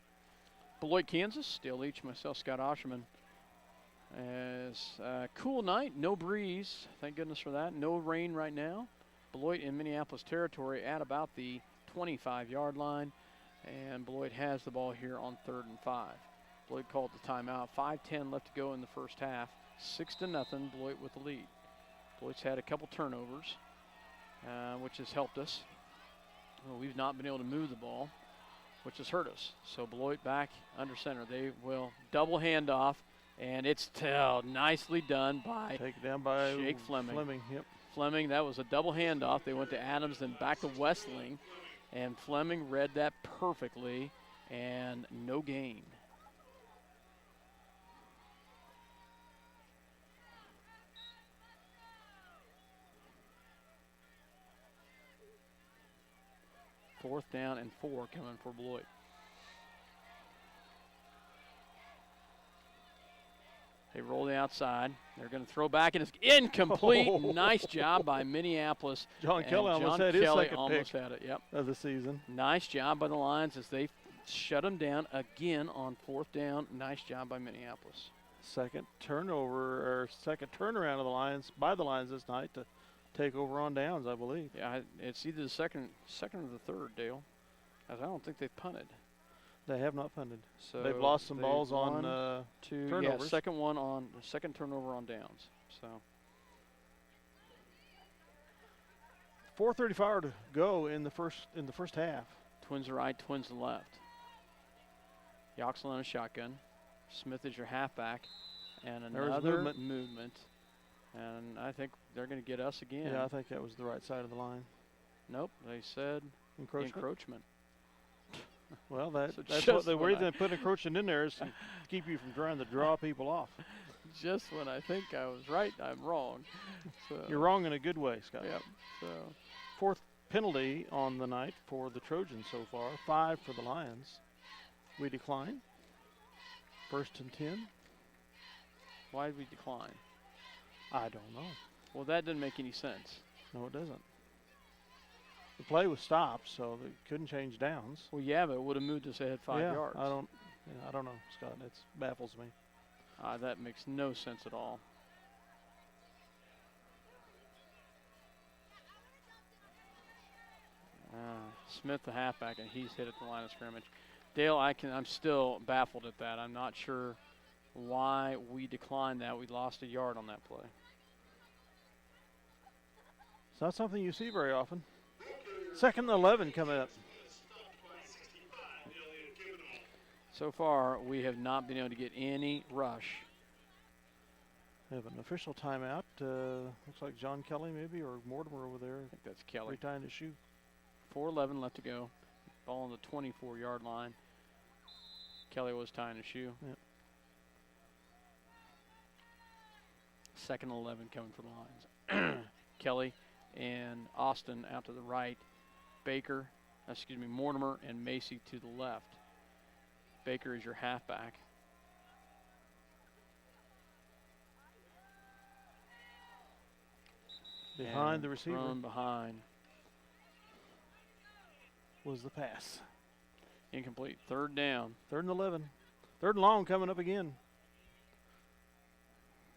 Beloit, Kansas. Dale Leach, myself, Scott Osherman. As a cool night, no breeze. Thank goodness for that. No rain right now. Beloit in Minneapolis territory at about the 25-yard line. And Beloit has the ball here on 3rd and 5. Beloit called the timeout. 5:10 left to go in the first half. 6-0, Beloit with the lead. Beloit's had a couple turnovers, which has helped us. Well, we've not been able to move the ball, which has hurt us. So Beloit back under center. They will double handoff, and it's nicely done by Taken down by Jake Fleming. Yep. Fleming, that was a double handoff. They went to Adams, then back to Westling. And Fleming read that perfectly, and no gain. Fourth down and 4 coming for Beloit. They roll the outside. They're going to throw back, and it's incomplete. Oh. Nice job by Minneapolis. John And Kelly almost John had his Kelly second almost pick had it. Yep. of the season. Nice job by the Lions as they shut them down again on fourth down. Nice job by Minneapolis. Second turnover or second turnaround of the Lions by the Lions this night to take over on downs, I believe. Yeah, it's either the second or the third, Dale. As I don't think they've punted. They have not punted. So They've lost some balls one, on two, turnovers. Yeah, second turnover on downs. So 4:35 to go in the first half. Twins the right, Twins the left. Yoxel on a shotgun. Smith is your halfback, and There was another movement. And I think they're going to get us again. Yeah, I think that was the right side of the line. Nope, they said encroachment. Well, So that's just what the when reason they put encroachment in there is to keep you from trying to draw people off. Just when I think I was right, I'm wrong. So, You're wrong in a good way, Scott. Yep. So Fourth penalty on the night for the Trojans so far. 5 for the Lions. We decline. First and 10. why did we decline? I don't know. Well, that didn't make any sense. No, it doesn't. The play was stopped, so they couldn't change downs. Well, yeah, but it would have moved us ahead 5 yards. I don't know, Scott. It baffles me. That makes no sense at all. Smith, the halfback, and he's hit at the line of scrimmage. Dale, I'm still baffled at that. I'm not sure why we declined that. We lost a yard on that play. It's not something you see very often. Second and 11 coming up. So far, we have not been able to get any rush. We have an official timeout. Looks like John Kelly maybe or Mortimer over there. I think that's Kelly. Retying his shoe. 4:11 left to go. Ball on the 24-yard line. Kelly was tying a shoe. Yep. Second and 11 coming for the Lions. Kelly and Austin out to the right. Mortimer and Macy to the left. Baker is your halfback. Behind And the receiver From behind. was the pass. Incomplete. Third down. Third and 11. Third and long coming up again.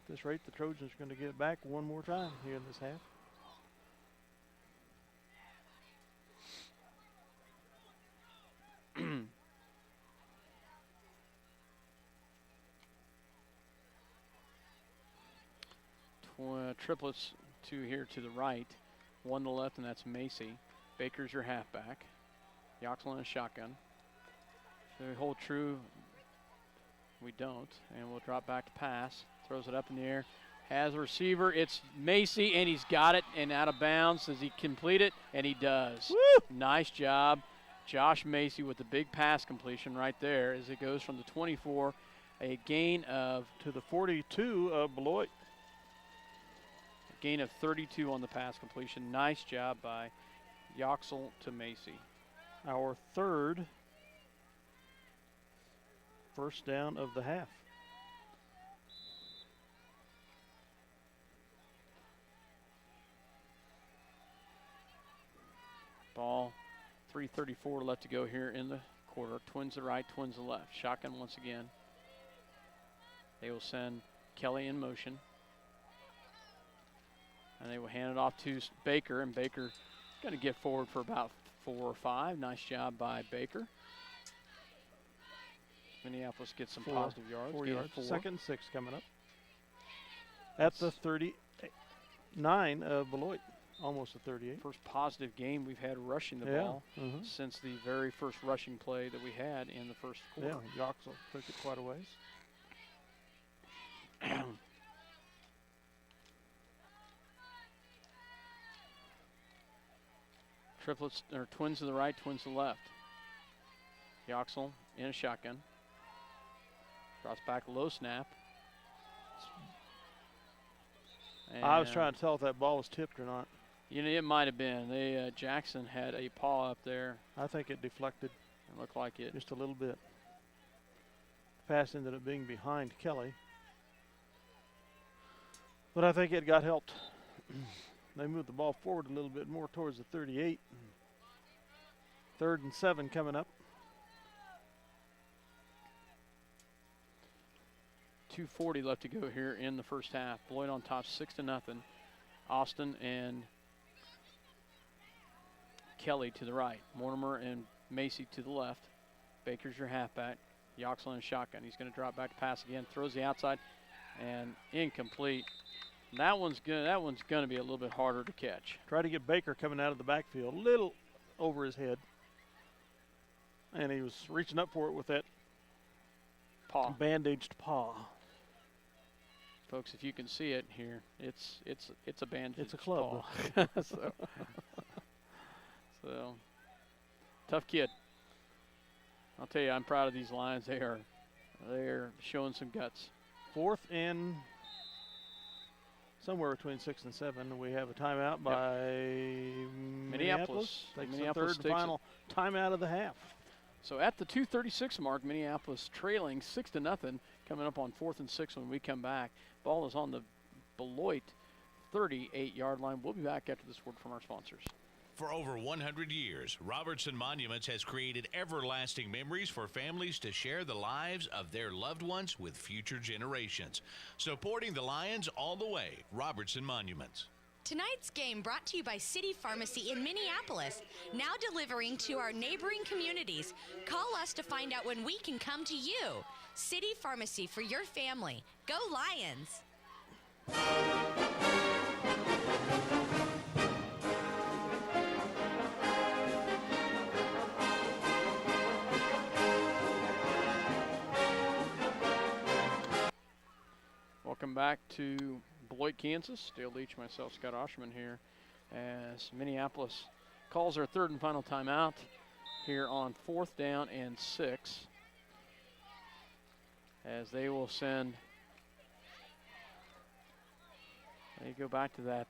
At this rate, the Trojans are going to get it back one more time here in this half. Triplets, 2 here to the right. 1 to the left, and that's Macy. Baker's your halfback. Yoxel on a shotgun. So we hold true. We don't. And we'll drop back to pass. Throws it up in the air. Has a receiver. It's Macy, and he's got it and out of bounds. Does he complete it? And he does. Woo! Nice job. Josh Macy with the big pass completion right there as it goes from the 24. A gain of To the 42 of Beloit. gain of 32 on the pass completion. Nice job by Yoxel to Macy. Our third first down of the half. Ball, 3:34 left to go here in the quarter. Twins to the right, Twins to the left. Shotgun once again. They will send Kelly in motion. And they will hand it off to Baker, and Baker going to get forward for about 4 or 5. Nice job by Baker. Minneapolis gets some positive yards. 4 Gain of yards. 4. Second and 6 coming up. At the 39 of Beloit. Almost a 38. First positive game we've had rushing the ball since the very first rushing play that we had in the first quarter. Yeah, Yoxel took it quite a ways. Triplets or twins to the right, twins to the left. Yoxel in a shotgun. Drops back, low snap. I was And, trying to tell if that ball was tipped or not. You know, it might have been. Jackson had a paw up there. I think it deflected It looked like it. just a little bit. The pass ended up being behind Kelly. But I think it got helped. They moved the ball forward a little bit more towards the 38. 3rd and 7 coming up. 2:40 left to go here in the first half. Beloit on top 6-0. Austin and Kelly to the right. Mortimer and Macy to the left. Baker's your halfback. Yoxel in shotgun. He's going to drop back to pass again. Throws the outside and incomplete. That one's going to be a little bit harder to catch. Try to get Baker coming out of the backfield, a little over his head. And he was reaching up for it with that Paw. bandaged paw. Folks, if you can see it here, it's a bandage. It's a club. paw. so tough kid. I'll tell you, I'm proud of these Lions. They're showing some guts. 4th and somewhere between 6 and 7. We have a timeout by Minneapolis. Takes Minneapolis the third and final timeout of the half. So at the 2:36 mark, Minneapolis trailing 6-0, coming up on 4th and 6 when we come back. Ball is on the Beloit 38-yard line. We'll be back after this word from our sponsors. For over 100 years, Robertson Monuments has created everlasting memories for families to share the lives of their loved ones with future generations. Supporting the Lions all the way, Robertson Monuments. Tonight's game brought to you by City Pharmacy in Minneapolis, now delivering to our neighboring communities. Call us to find out when we can come to you. City Pharmacy for your family. Go Lions! Welcome back to Beloit, Kansas. Dale Leach, myself, Scott Osherman here, as Minneapolis calls their 3rd and final timeout here on 4th down and 6, as they will send. They go back to that.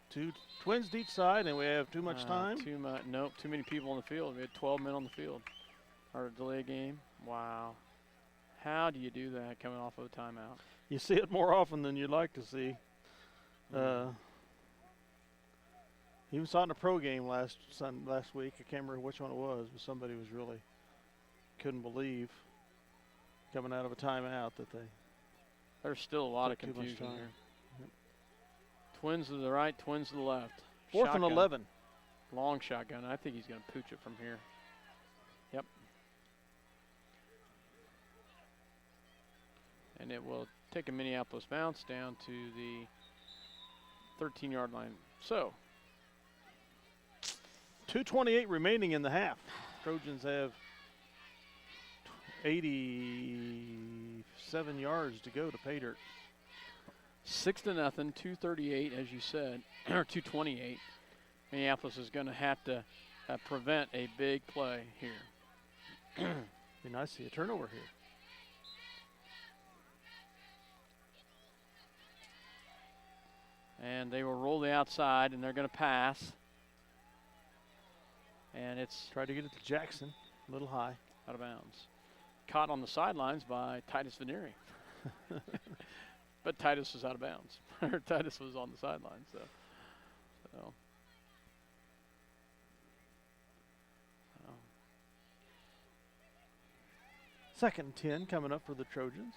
2 twins to each side, and we have too much time. Nope, too many people on the field. We had 12 men on the field. Or delay game. Wow. How do you do that coming off of a timeout? You see it more often than you'd like to see. Even saw it in a pro game last week. I can't remember which one it was, but somebody was really couldn't believe coming out of a timeout that they. There's still a lot of took too much confusion time. here. Twins to the right, twins to the left. 4th Shotgun. and 11. Long shotgun. I think he's going to pooch it from here. Yep. And it will take a Minneapolis bounce down to the 13-yard line. So 2:28 remaining in the half. Trojans have 87 yards to go to pay dirt. 6-0, 2:38, as you said, or 2:28. Minneapolis is going to have to prevent a big play here. Be nice to see a turnover here. And they will roll the outside, and they're going to pass. And it's Tried to get it to Jackson, a little high. out of bounds. Caught on the sidelines by Titus Veneri. But Titus was out of bounds. Titus was on the sidelines. So. 2nd and 10 coming up for the Trojans.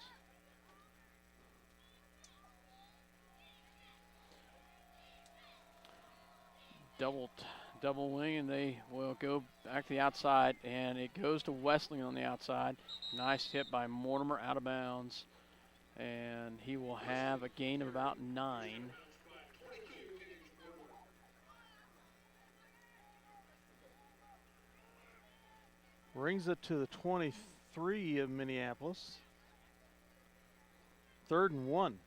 Double wing, and they will go back to the outside, and it goes to Westling on the outside. Nice hit by Mortimer out of bounds, and he will have a gain of about 9. Brings it to the 23 of Minneapolis. 3rd and 1.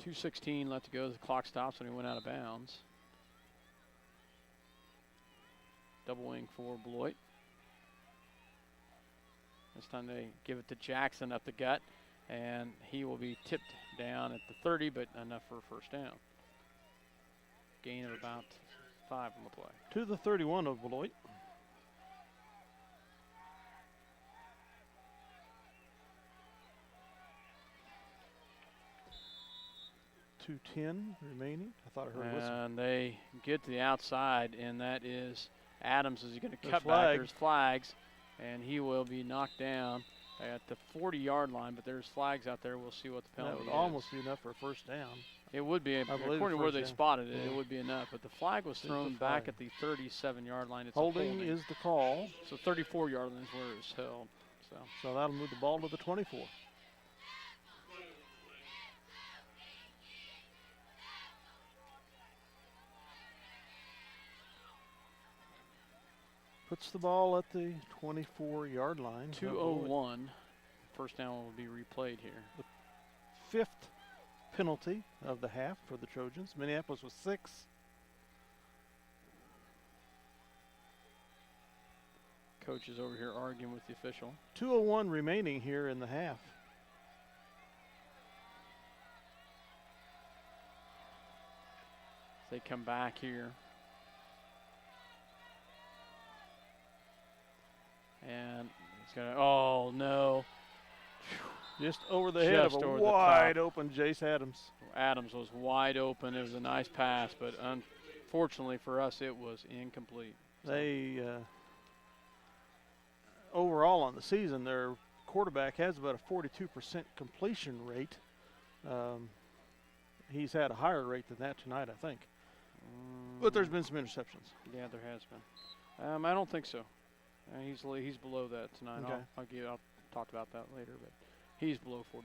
2:16 left to go. The clock stops when he went out of bounds. Double wing for Beloit. This time they give it to Jackson up the gut, and he will be tipped down at the 30, but enough for a first down. Gain of about 5 on the play. To the 31 of Beloit. .210 remaining. I thought I heard a whistle. And they get to the outside, and that is Adams. Is he going to cut back? flag. There's flags, and he will be knocked down at the 40-yard line, but there's flags out there. We'll see what the penalty That would is. almost be enough for a first down. It would be, believe according to where first they down. spotted it, Yeah. it would be enough. But the flag was It's the thrown back flag. at the 37-yard line. It's Holding is the call. So 34-yard line is where it was held. So that'll move the ball to the 24. Puts the ball at the 24-yard line. 2:01. First down will be replayed here. Fifth penalty of the half for the Trojans. Minneapolis was 6. Coach is over here arguing with the official. 2:01 remaining here in the half. They come back here. And he's going to, oh no. Just over the head of Just a over the wide top. open Jace Adams. Adams was wide open. It was a nice pass, but unfortunately for us, it was incomplete. They, overall on the season, their quarterback has about a 42% completion rate. He's had a higher rate than that tonight, I think. But there's been some interceptions. Yeah, there has been. I don't think so. He's below that tonight. Okay. I'll talk about that later, but he's below 42%.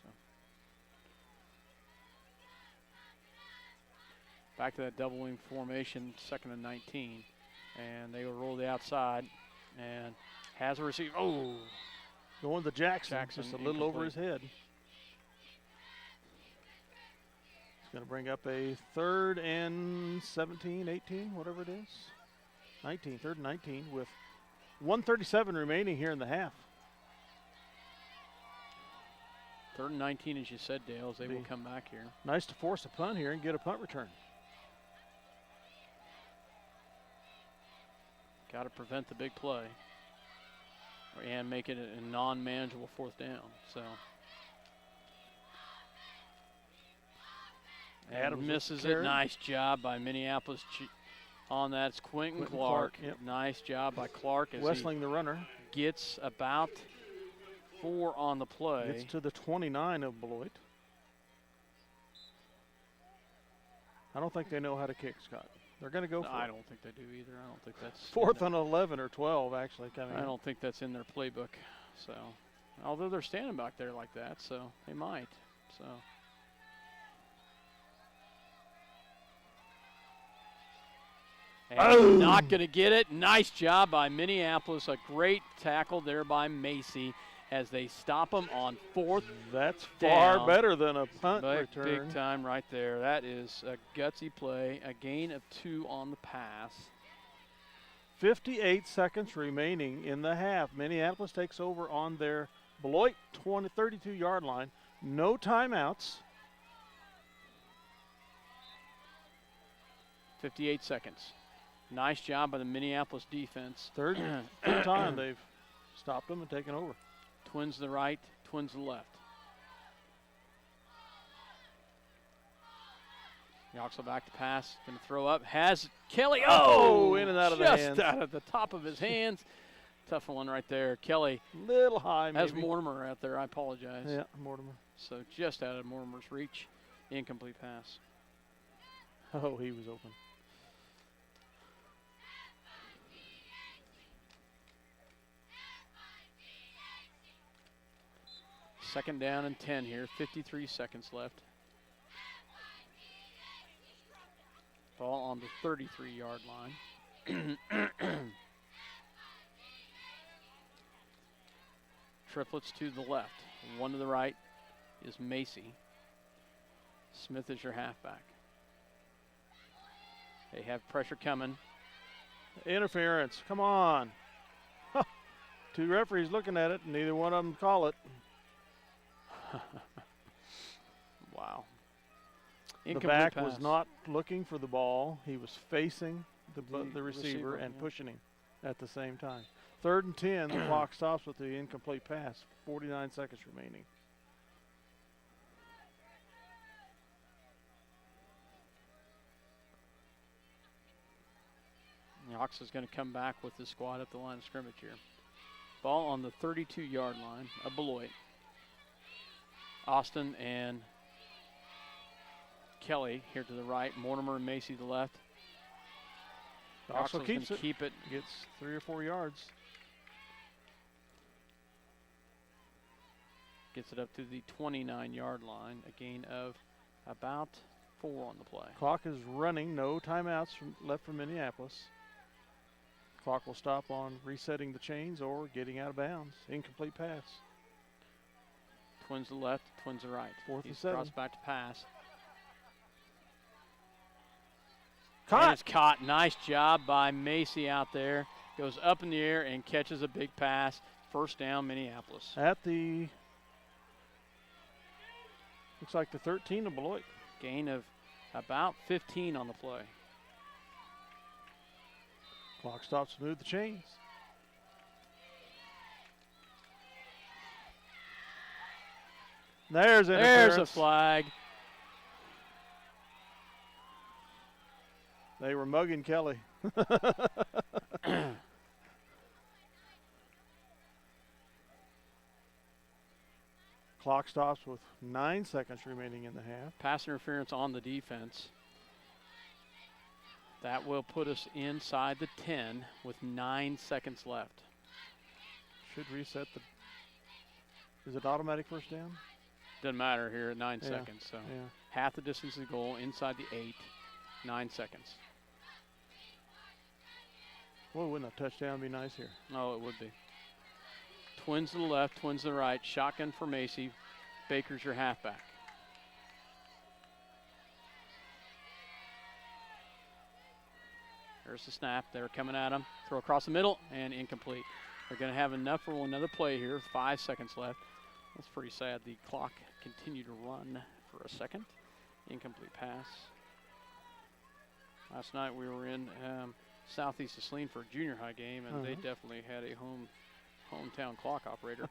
So back to that double wing formation, 2nd and 19, and they will roll the outside, and has a receiver. Oh, going to Jackson, Jackson just a little over incomplete. his head. He's going to bring up a 3rd and 17, 18, whatever it is. 19, 3rd and 19 with 1:37 remaining here in the half. 3rd and 19, as you said, Dale, as they will come back here. Nice to force a punt here and get a punt return. Got to prevent the big play and make it a non-manageable 4th down. So Adams with misses the it. carry. Nice job by Minneapolis on that. It's Quentin Quentin Clark. Clark, yep. Nice job by Clark as Westling the runner. he gets about 4 on the play. Gets to the 29 of Beloit. I don't think they know how to kick, Scott. They're going to go No, for I it. don't think they do either. I don't think that's 4th and 11 or 12, actually, coming I in. don't think that's in their playbook. So, although they're standing back there like that, so they might. So. And not going to get it. Nice job by Minneapolis. A great tackle there by Macy as they stop him on 4th. That's far down. better than a punt return. Big time right there. That is a gutsy play. A gain of 2 on the pass. 58 seconds remaining in the half. Minneapolis takes over on their Beloit 32-yard line. No timeouts. 58 seconds. Nice job by the Minneapolis defense. Third time they've stopped them and taken over. Twins to the right, twins to the left. Yoxel back to pass, going to throw up, has Kelly. Oh, in and out of the just hands. out of the top of his hands. Tough one right there. Kelly Little high, has maybe. Mortimer out there. I apologize. Yeah, Mortimer. So just out of Mortimer's reach. Incomplete pass. Oh, he was open. Second down and 10 here. 53 seconds left. Ball on the 33-yard line. Triplets to the left. One to the right is Macy. Smith is your halfback. They have pressure coming. Interference. Come on. Two referees looking at it, and neither one of them call it. Wow. The Incomplete back pass. was not looking for the ball. He was facing the receiver and yeah. pushing him at the same time. 3rd and 10, the clock stops with the incomplete pass. 49 seconds remaining. Ox is going to come back with the squad at the line of scrimmage here. Ball on the 32-yard line of Beloit. Austin and Kelly here to the right. Mortimer and Macy to the left. Also Oxley's keeps gonna it. keep it. Gets 3 or 4 yards. Gets it up to the 29-yard line. A gain of about 4 on the play. Clock is running. No timeouts left for Minneapolis. Clock will stop on resetting the chains or getting out of bounds. Incomplete pass. Twins to the left, twins to the right. 4th and He's 7. crossed back to pass. Caught. And it's caught. Nice job by Macy out there. Goes up in the air and catches a big pass. First down, Minneapolis. At the, looks like the 13 of Beloit. Gain of about 15 on the play. Clock stops to move the chains. There's interference. There's a flag. They were mugging Kelly. Clock stops with 9 seconds remaining in the half. Pass interference on the defense. That will put us inside the 10 with 9 seconds left. Should reset the, is it automatic first down? Doesn't matter here at 9 Yeah, seconds. So Yeah. half the distance to the goal, inside the 8, 9 seconds. Well, wouldn't a touchdown be nice here? Oh, it would be. Twins to the left, twins to the right. Shotgun for Macy. Baker's your halfback. There's the snap. They're coming at him. Throw across the middle and incomplete. They're going to have enough for another play here. 5 seconds left. That's pretty sad. The clock continued to run for a second. Incomplete pass. Last night we were in southeast of Saline for a junior high game, and they definitely had a hometown clock operator.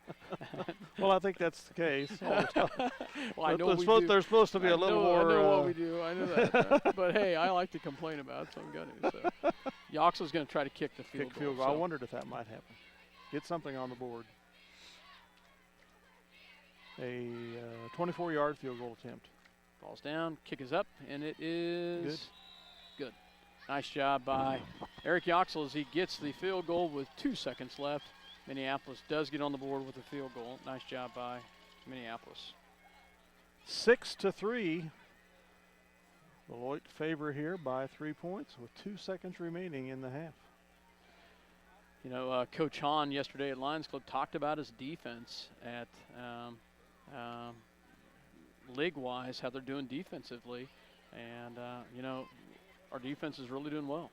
Well, I think that's the case. Well, I know there's, we supposed, do. there's supposed to be a little more. I know what we do. I know that. But hey, I like to complain about it, so I'm going to. So. Yoxel's going to try to kick the field Kick field goal. goal. I wondered if that might happen. Get something on the board. A 24-yard field goal attempt. Ball's down, kick is up, and it is good. Nice job by Eric Yoxel as he gets the field goal with 2 seconds left. Minneapolis does get on the board with a field goal. Nice job by Minneapolis. 6-3. Beloit favor here by 3 points with 2 seconds remaining in the half. You know, Coach Hahn yesterday at Lions Club talked about his defense at league-wise, how they're doing defensively. And, you know, our defense is really doing well.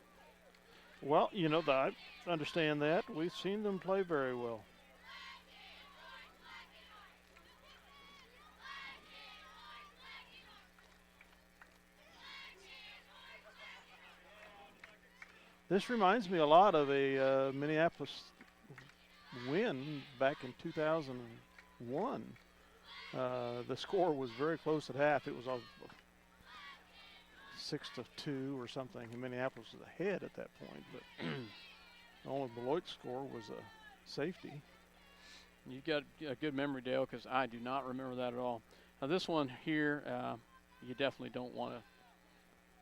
Well, you know, I understand that. We've seen them play very well. This reminds me a lot of a Minneapolis win back in 2001. The score was very close at half. It was 6-2 or something. And Minneapolis was ahead at that point, but the only Beloit score was a safety. You got a good memory, Dale, because I do not remember that at all. Now this one here, you definitely don't want to.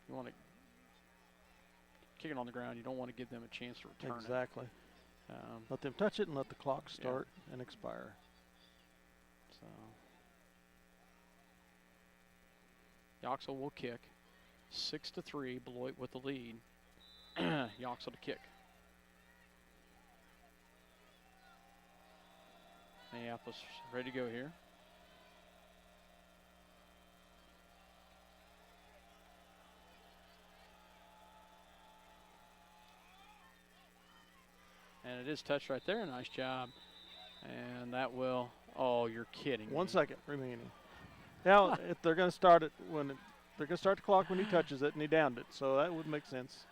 You want to kick it on the ground. You don't want to give them a chance to return it. Exactly. Let them touch it and let the clock start and expire. So Yoxel will kick. 6-3, Beloit with the lead. Yoxel to kick. Minneapolis ready to go here. And it is touched right there. Nice job. And that will, oh, you're kidding. 1 second remaining. Now, if they're going to start it they're going to start the clock when he touches it, and he downed it. So that would make sense.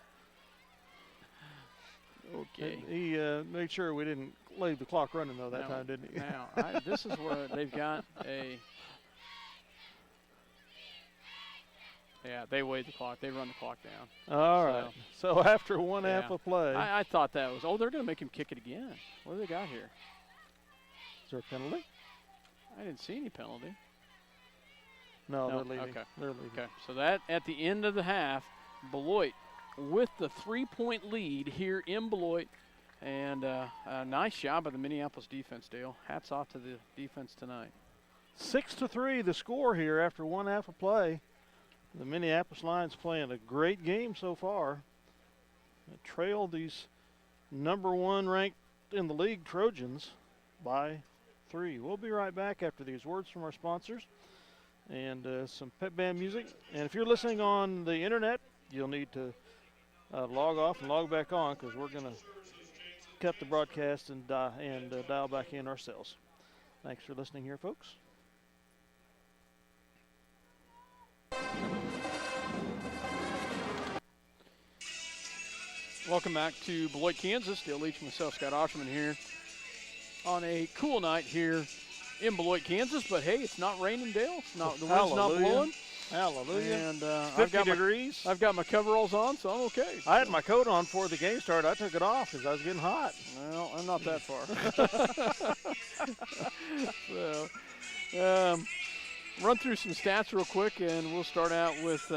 Okay. He made sure we didn't leave the clock running, though, that time, didn't he? Now, this is where they've got a – yeah, they weighed the clock. They run the clock down. All right. So after one half of play. I thought that was – oh, they're going to make him kick it again. What do they got here? Is there a penalty? I didn't see any penalty. No, No, they're leaving. okay. They're leaving. Okay, so that at the end of the half, Beloit with the 3-point lead here in Beloit. And a nice job by the Minneapolis defense, Dale. Hats off to the defense tonight. 6-3 the score here after one half of play. The Minneapolis Lions playing a great game so far. They trailed these #1 ranked in the league Trojans by 3. We'll be right back after these words from our sponsors and some pep band music. And if you're listening on the internet, you'll need to log off and log back on, because we're going to cut the broadcast and dial back in ourselves. Thanks for listening here, folks. Welcome back to Beloit, Kansas. Dale Leach, myself, Scott Osherman here on a cool night here in Beloit, Kansas. But hey, it's not raining, Dale. It's not, the wind's not blowing. Hallelujah. And 50 degrees. I've got my coveralls on, so I'm okay. I had my coat on before the game started. I took it off because I was getting hot. Well, I'm not that far. So, run through some stats real quick, and we'll start out with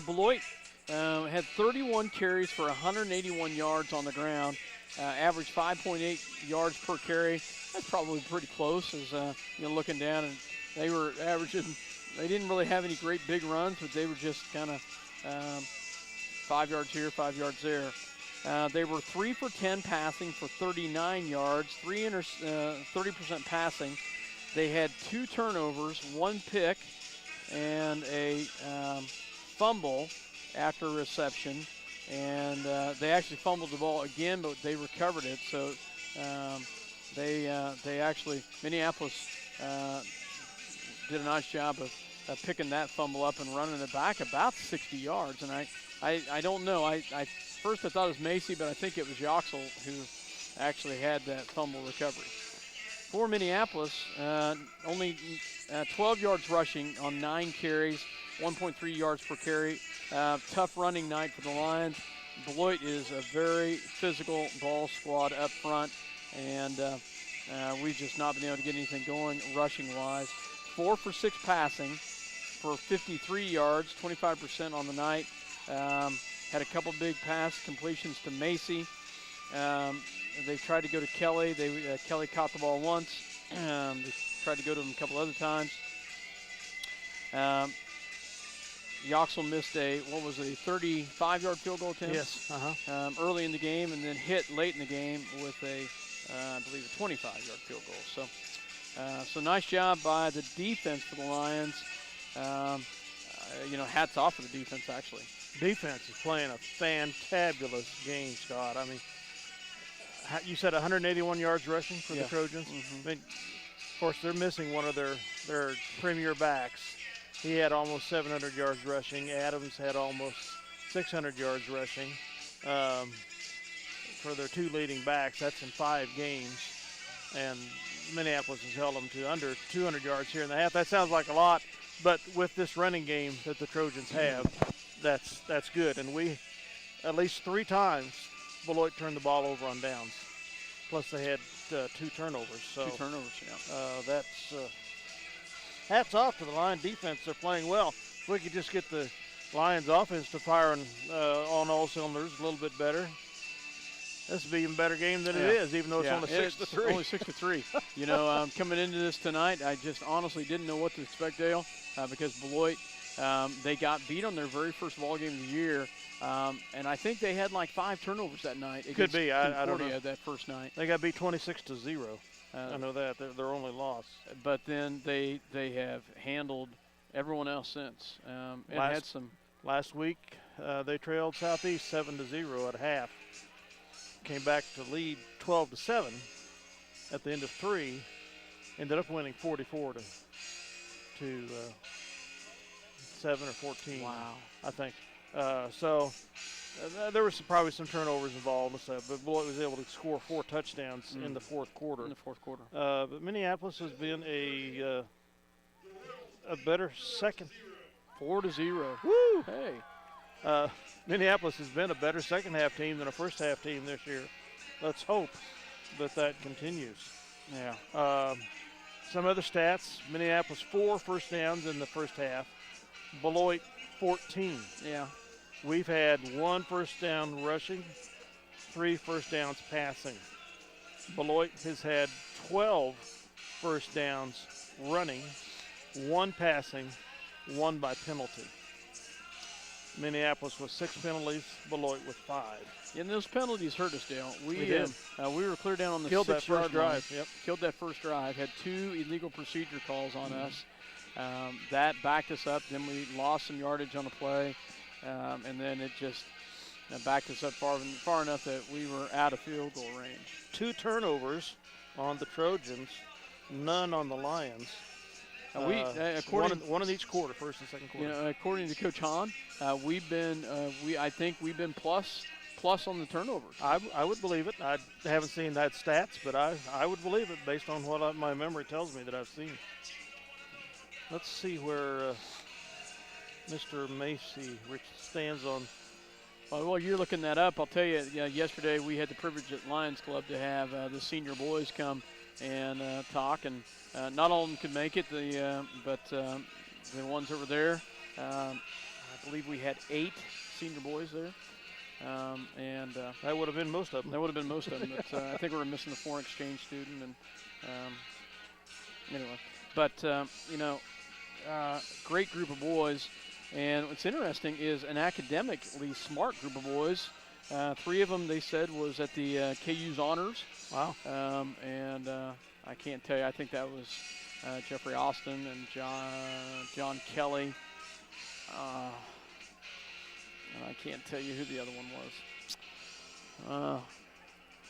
Beloit. Had 31 carries for 181 yards on the ground, averaged 5.8 yards per carry. That's probably pretty close, as looking down, and they were averaging. They didn't really have any great big runs, but they were just kind of 5 yards here, 5 yards there. They were 3 for 10 passing for 39 yards, 30% passing. They had 2 turnovers, 1 pick, and a fumble after reception. And they actually fumbled the ball again, but they recovered it. So they actually, Minneapolis did a nice job of picking that fumble up and running it back about 60 yards. And I don't know. First I thought it was Macy, but I think it was Yoxel who actually had that fumble recovery. For Minneapolis, only 12 yards rushing on 9 carries, 1.3 yards per carry. Tough running night for the Lions. Beloit is a very physical ball squad up front, and we've just not been able to get anything going rushing-wise. 4 for 6 passing for 53 yards, 25% on the night. Had a couple big pass completions to Macy. They tried to go to Kelly. Kelly caught the ball once. They tried to go to him a couple other times. Yoxel missed a 35-yard field goal attempt? Yes. Early in the game, and then hit late in the game with I believe a 25-yard field goal. So nice job by the defense for the Lions. Hats off for the defense, actually. Defense is playing a fantabulous game, Scott. I mean, you said 181 yards rushing for the Trojans. Mm-hmm. I mean, of course, they're missing one of their premier backs. He had almost 700 yards rushing. Adams had almost 600 yards rushing. For their 2 leading backs, that's in 5 games. And Minneapolis has held them to under 200 yards here in the half. That sounds like a lot, but with this running game that the Trojans have, that's good. And we, at least 3 times, Beloit turned the ball over on downs. Plus they had 2 turnovers. So 2 turnovers, yeah. That's hats off to the Lion defense. They're playing well. If we could just get the Lions offense to fire on all cylinders a little bit better, this would be an even better game than it is, even though it's only 6-3. Only 6-3. Coming into this tonight, I just honestly didn't know what to expect, Dale, because Beloit, they got beat on their very first ball game of the year. And I think they had like 5 turnovers that night. Could be. I don't know. That first night. They got beat 26-0. I know that. Their only loss. But then they have handled everyone else since. Last week, they trailed Southeast 7-0 at half. came back to lead 12-7 at the end of 3. Ended up winning 44 to 7 or 14. Wow. I think. There was probably some turnovers involved and stuff, but Beloit was able to score 4 touchdowns in the fourth quarter. In the fourth quarter. But Minneapolis has been a better second. 4-0. Woo! Hey. Minneapolis has been a better second half team than a first half team this year. Let's hope that continues. Yeah. Some other stats: Minneapolis 4 first downs in the first half. Beloit 14. Yeah. We've had 1 first down rushing, 3 first downs passing. Beloit has had 12 first downs running, 1 passing, 1 by penalty. Minneapolis with 6 penalties, Beloit with 5. And those penalties hurt us, Dale. They did. We were clear down on the Killed that 6-yard first drive. line. Yep. Killed that first drive. Had 2 illegal procedure calls on us. That backed us up. Then we lost some yardage on the play. And then it just backed us up far enough that we were out of field goal range. 2 turnovers on the Trojans, none on the Lions. One in each quarter, first and second quarter. According to Coach Hahn, I think we've been plus on the turnovers. I would believe it. I haven't seen that stats, but I would believe it based on what my memory tells me that I've seen. Let's see where Mr. Macy stands on. While you're looking that up, I'll tell you, yesterday we had the privilege at Lions Club to have the senior boys come and talk, and not all of them could make it, but the ones that were there, I believe we had 8 senior boys there. And that would have been most of them. That would have been most of them. But I think we were missing the foreign exchange student. And anyway, but great group of boys. And what's interesting is an academically smart group of boys. 3 of them, they said, was at the KU's honors. Wow. And I can't tell you. I think that was Jeffrey Austin and John Kelly. I can't tell you who the other one was.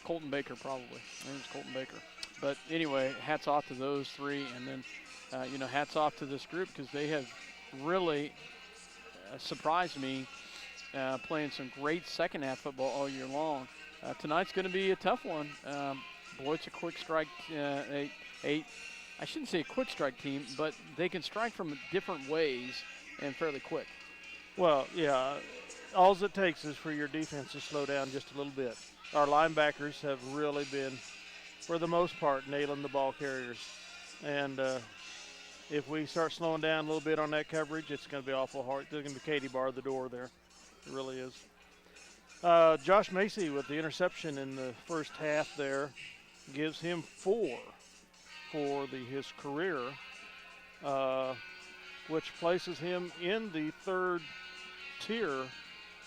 Colton Baker, probably. I think it was Colton Baker. But anyway, hats off to those 3. And then, hats off to this group because they have really surprised me playing some great second half football all year long. Tonight's going to be a tough one. Beloit's a quick strike. I shouldn't say a quick strike team, but they can strike from different ways and fairly quick. Well, yeah. All it takes is for your defense to slow down just a little bit. Our linebackers have really been, for the most part, nailing the ball carriers. And if we start slowing down a little bit on that coverage, it's going to be awful hard. There's going to be Katie bar the door there. It really is. Josh Macy with the interception in the first half there gives him 4 for his career, which places him in the 3rd tier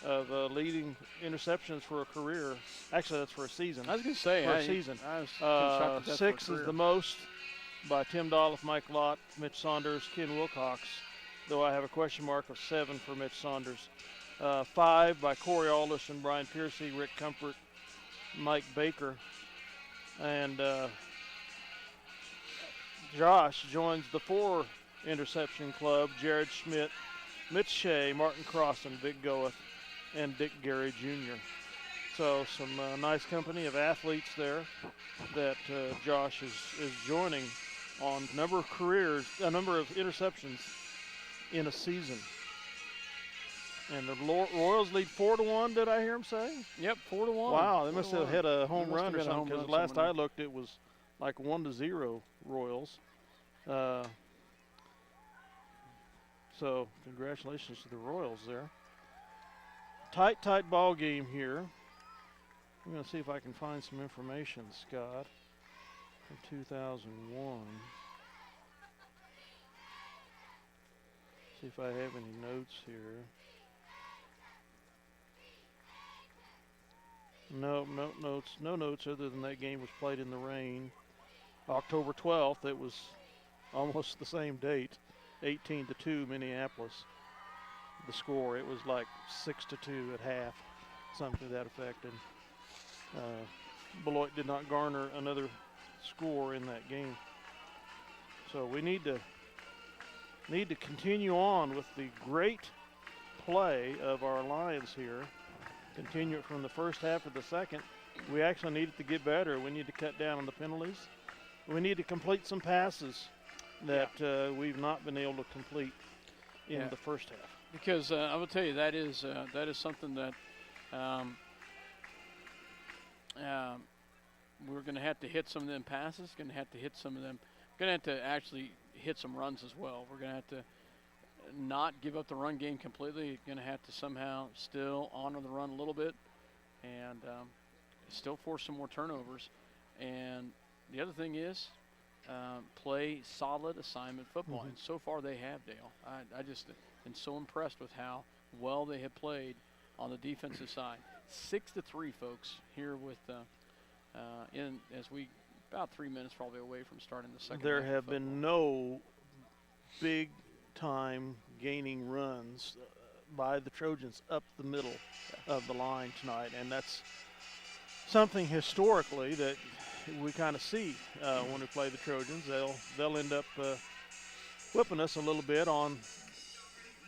of leading interceptions for a career. Actually, that's for a season. I was going to say. For a season. I was shocked that 6 is the most by Tim Dolph, Mike Lott, Mitch Saunders, Ken Wilcox, though I have a question mark of 7 for Mitch Saunders. 5 by Corey Alderson, Brian Piercy, Rick Comfort, Mike Baker. And Josh joins the 4 interception club, Jared Schmidt, Mitch Shea, Martin Crossan, Vic Goeth, and Dick Gary Jr. So some nice company of athletes there that Josh is joining on a number of interceptions in a season. And the Royals lead 4-1. Did I hear him say? Yep, 4-1. Wow, they must have hit a home run or something. Because last I looked, it was like 1-0 Royals. So congratulations to the Royals there. Tight ball game here. I'm going to see if I can find some information, Scott, from 2001. See if I have any notes here. No notes. No notes other than that game was played in the rain. October 12th, it was almost the same date, 18-2 Minneapolis. The score, it was like 6-2 at half, something to that effect. And Beloit did not garner another score in that game. So we need to continue on with the great play of our Lions here. Continue it from the first half of the second. We actually need it to get better. We need to cut down on the penalties. We need to complete some passes that we've not been able to complete in the first half. Because I will tell you, that is something that we're going to have to hit some of them passes. Going to have to hit some of them. Going to have to actually hit some runs as well. We're going to have to not give up the run game completely. Going to have to somehow still honor the run a little bit, and still force some more turnovers. And the other thing is play solid assignment football. And so far they have, Dale. I just been so impressed with how well they have played on the defensive side. 6-3, folks, here with as we about 3 minutes probably away from starting the second. There half have of football. been no big time gaining runs by the Trojans up the middle of the line tonight, and that's something historically that we kind of see when we play the Trojans. They'll end up whipping us a little bit on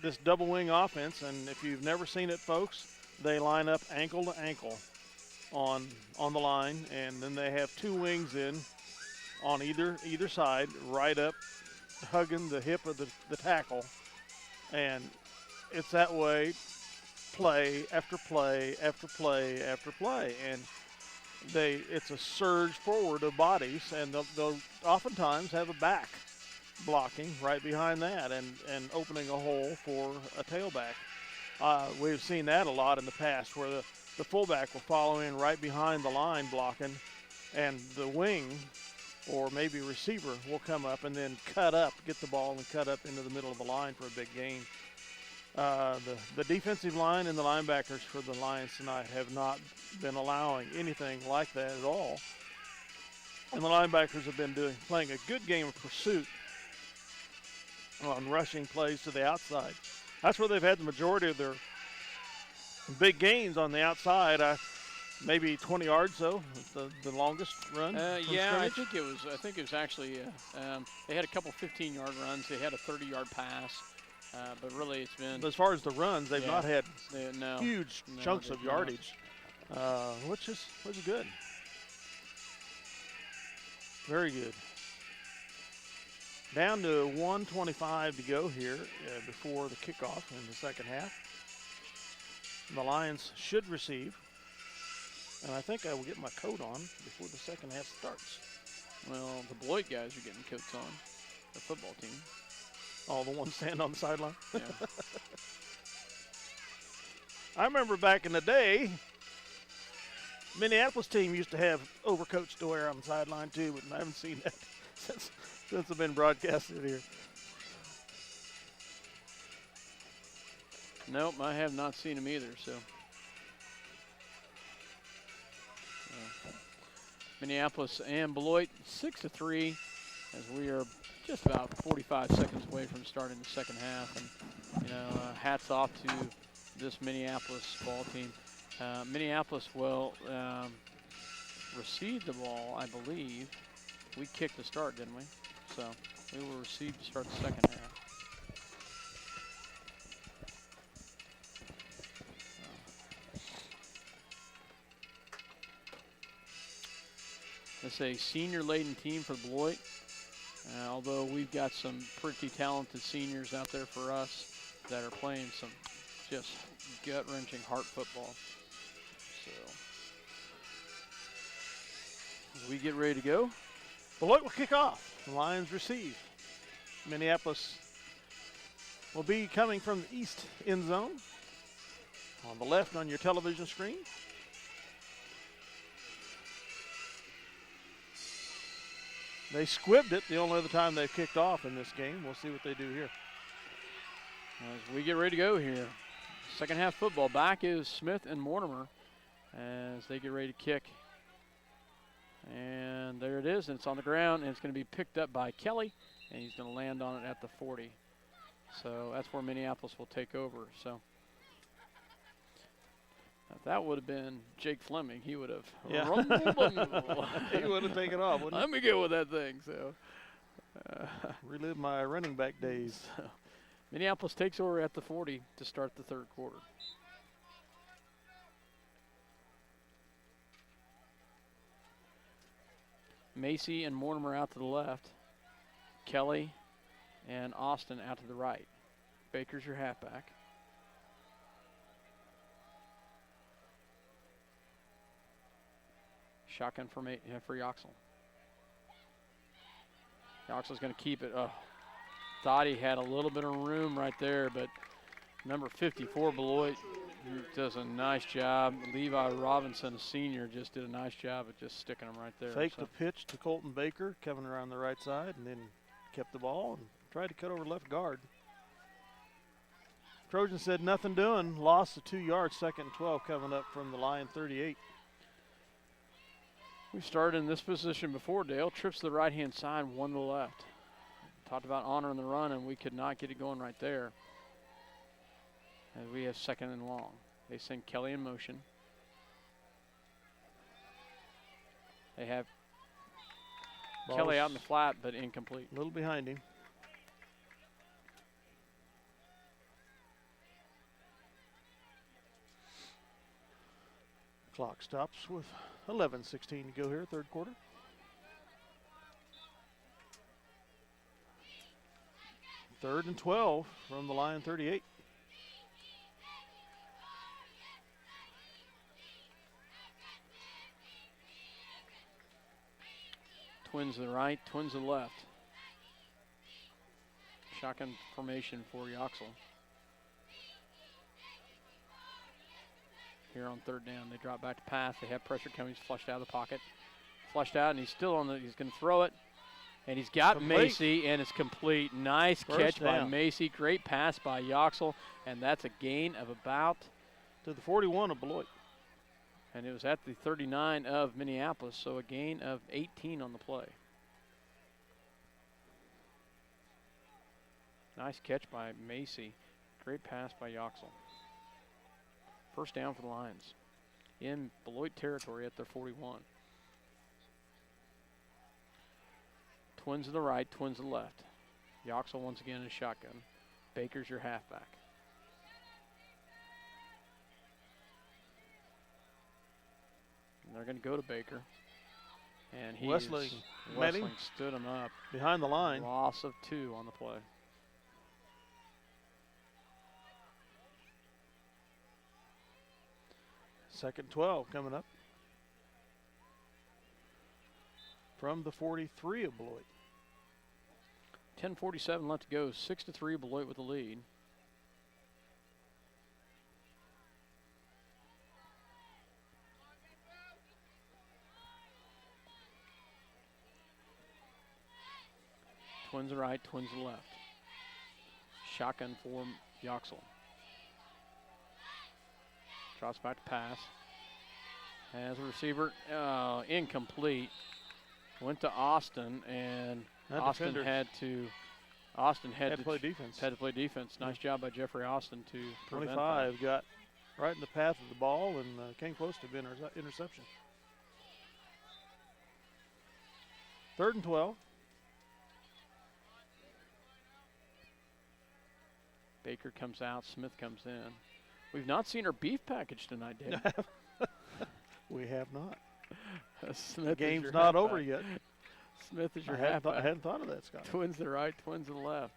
this double wing offense, and if you've never seen it, folks, they line up ankle to ankle on the line, and then they have two wings in on either side, right up hugging the hip of the tackle, and it's that way play after play after play after play, and it's a surge forward of bodies, and they'll oftentimes have a back blocking right behind that and opening a hole for a tailback. We've seen that a lot in the past, where the fullback will follow in right behind the line blocking, and the wing or maybe receiver will come up and then get the ball and cut up into the middle of the line for a big gain. The defensive line and the linebackers for the Lions tonight have not been allowing anything like that at all. And the linebackers have been playing a good game of pursuit on rushing plays to the outside. That's where they've had the majority of their big gains, on the outside. Maybe 20 yards, though, the longest run. Yeah, I think it was actually. They had a couple 15-yard runs. They had a 30-yard pass, but really it's been. But as far as the runs, they've not had huge chunks of yardage, which is good. Very good. Down to 1:25 to go here before the kickoff in the second half. The Lions should receive. And I think I will get my coat on before the second half starts. Well, the Beloit guys are getting coats on, the football team. Oh, the ones standing on the sideline? Yeah. I remember back in the day, Minneapolis team used to have overcoats to wear on the sideline too, but I haven't seen that since it's been broadcasted here. Nope, I have not seen them either, so. Minneapolis and Beloit 6-3, as we are just about 45 seconds away from starting the second half. And hats off to this Minneapolis ball team. Minneapolis will receive the ball, I believe. We kicked the start, didn't we? So we will receive to start the second half. It's a senior-laden team for Beloit, although we've got some pretty talented seniors out there for us that are playing some just gut-wrenching heart football. So, as we get ready to go, Beloit will kick off. The Lions receive. Minneapolis will be coming from the east end zone. On the left on your television screen. They squibbed it the only other time they've kicked off in this game. We'll see what they do here. As we get ready to go here, second half football. Back is Smith and Mortimer as they get ready to kick. And there it is, and it's on the ground, and it's going to be picked up by Kelly, and he's going to land on it at the 40. So that's where Minneapolis will take over. So If that would have been Jake Fleming, he would have. Yeah. He would have taken off, wouldn't Let me go with that thing. So, he? Relive my running back days. Minneapolis takes over at the 40 to start the third quarter. Macy and Mortimer out to the left. Kelly and Austin out to the right. Baker's your halfback. Shotgun for Yoxel. Yoxel's going to keep it. Oh, thought he had a little bit of room right there, but number 54, Beloit, does a nice job. Levi Robinson, a senior, just did a nice job of just sticking him right there. Faked the pitch to Colton Baker, coming around the right side, and then kept the ball and tried to cut over left guard. Trojan said nothing doing. Loss of 2 yards, 2nd and 12 coming up from the Lion 38. We started in this position before. Dale trips to the right-hand side, one to the left. Talked about honoring the run, and we could not get it going right there. And we have 2nd and long. They send Kelly in motion. They have Kelly out in the flat, but incomplete. A little behind him. Clock stops with 11:16 to go here, third quarter. Third and 12 from the Lion 38. Twins to the right, twins to the left. Shotgun formation for Yoxel. Here on third down, they drop back to pass. They have pressure coming. He's flushed out of the pocket. Flushed out, and he's still on the. He's going to throw it, and he's got Complete. Macy, and it's complete. Nice catch by down. Macy. Great pass by Yoxel, and that's a gain of about. To the 41 of Beloit. And it was at the 39 of Minneapolis, so a gain of 18 on the play. Nice catch by Macy. Great pass by Yoxel. First down for the Lions. In Beloit territory at their 41. Twins to the right, twins to the left. Yoxel once again in a shotgun. Baker's your halfback. And they're going to go to Baker. And Westling met him. Westling stood him up. Behind the line. Loss of 2 on the play. Second 12 coming up from the 43 of Beloit. 10:47 left to go. 6-3 Beloit with the lead. Twins to the right, twins to the left. Shotgun for Yoxel. Drops back to pass. Has a receiver. Incomplete. Went to Austin, and That Austin defender had to play defense. Had to play defense. Nice job by Jeffrey Austin to prevent 25 got right in the path of the ball and came close to being an interception. Third and 12. Baker comes out. Smith comes in. We've not seen our beef package tonight, Dave. We have not. Smith The is game's your not halfback. over yet. Smith is your I hadn't halfback. thought of that, Scott. Twins to the right, twins to the left.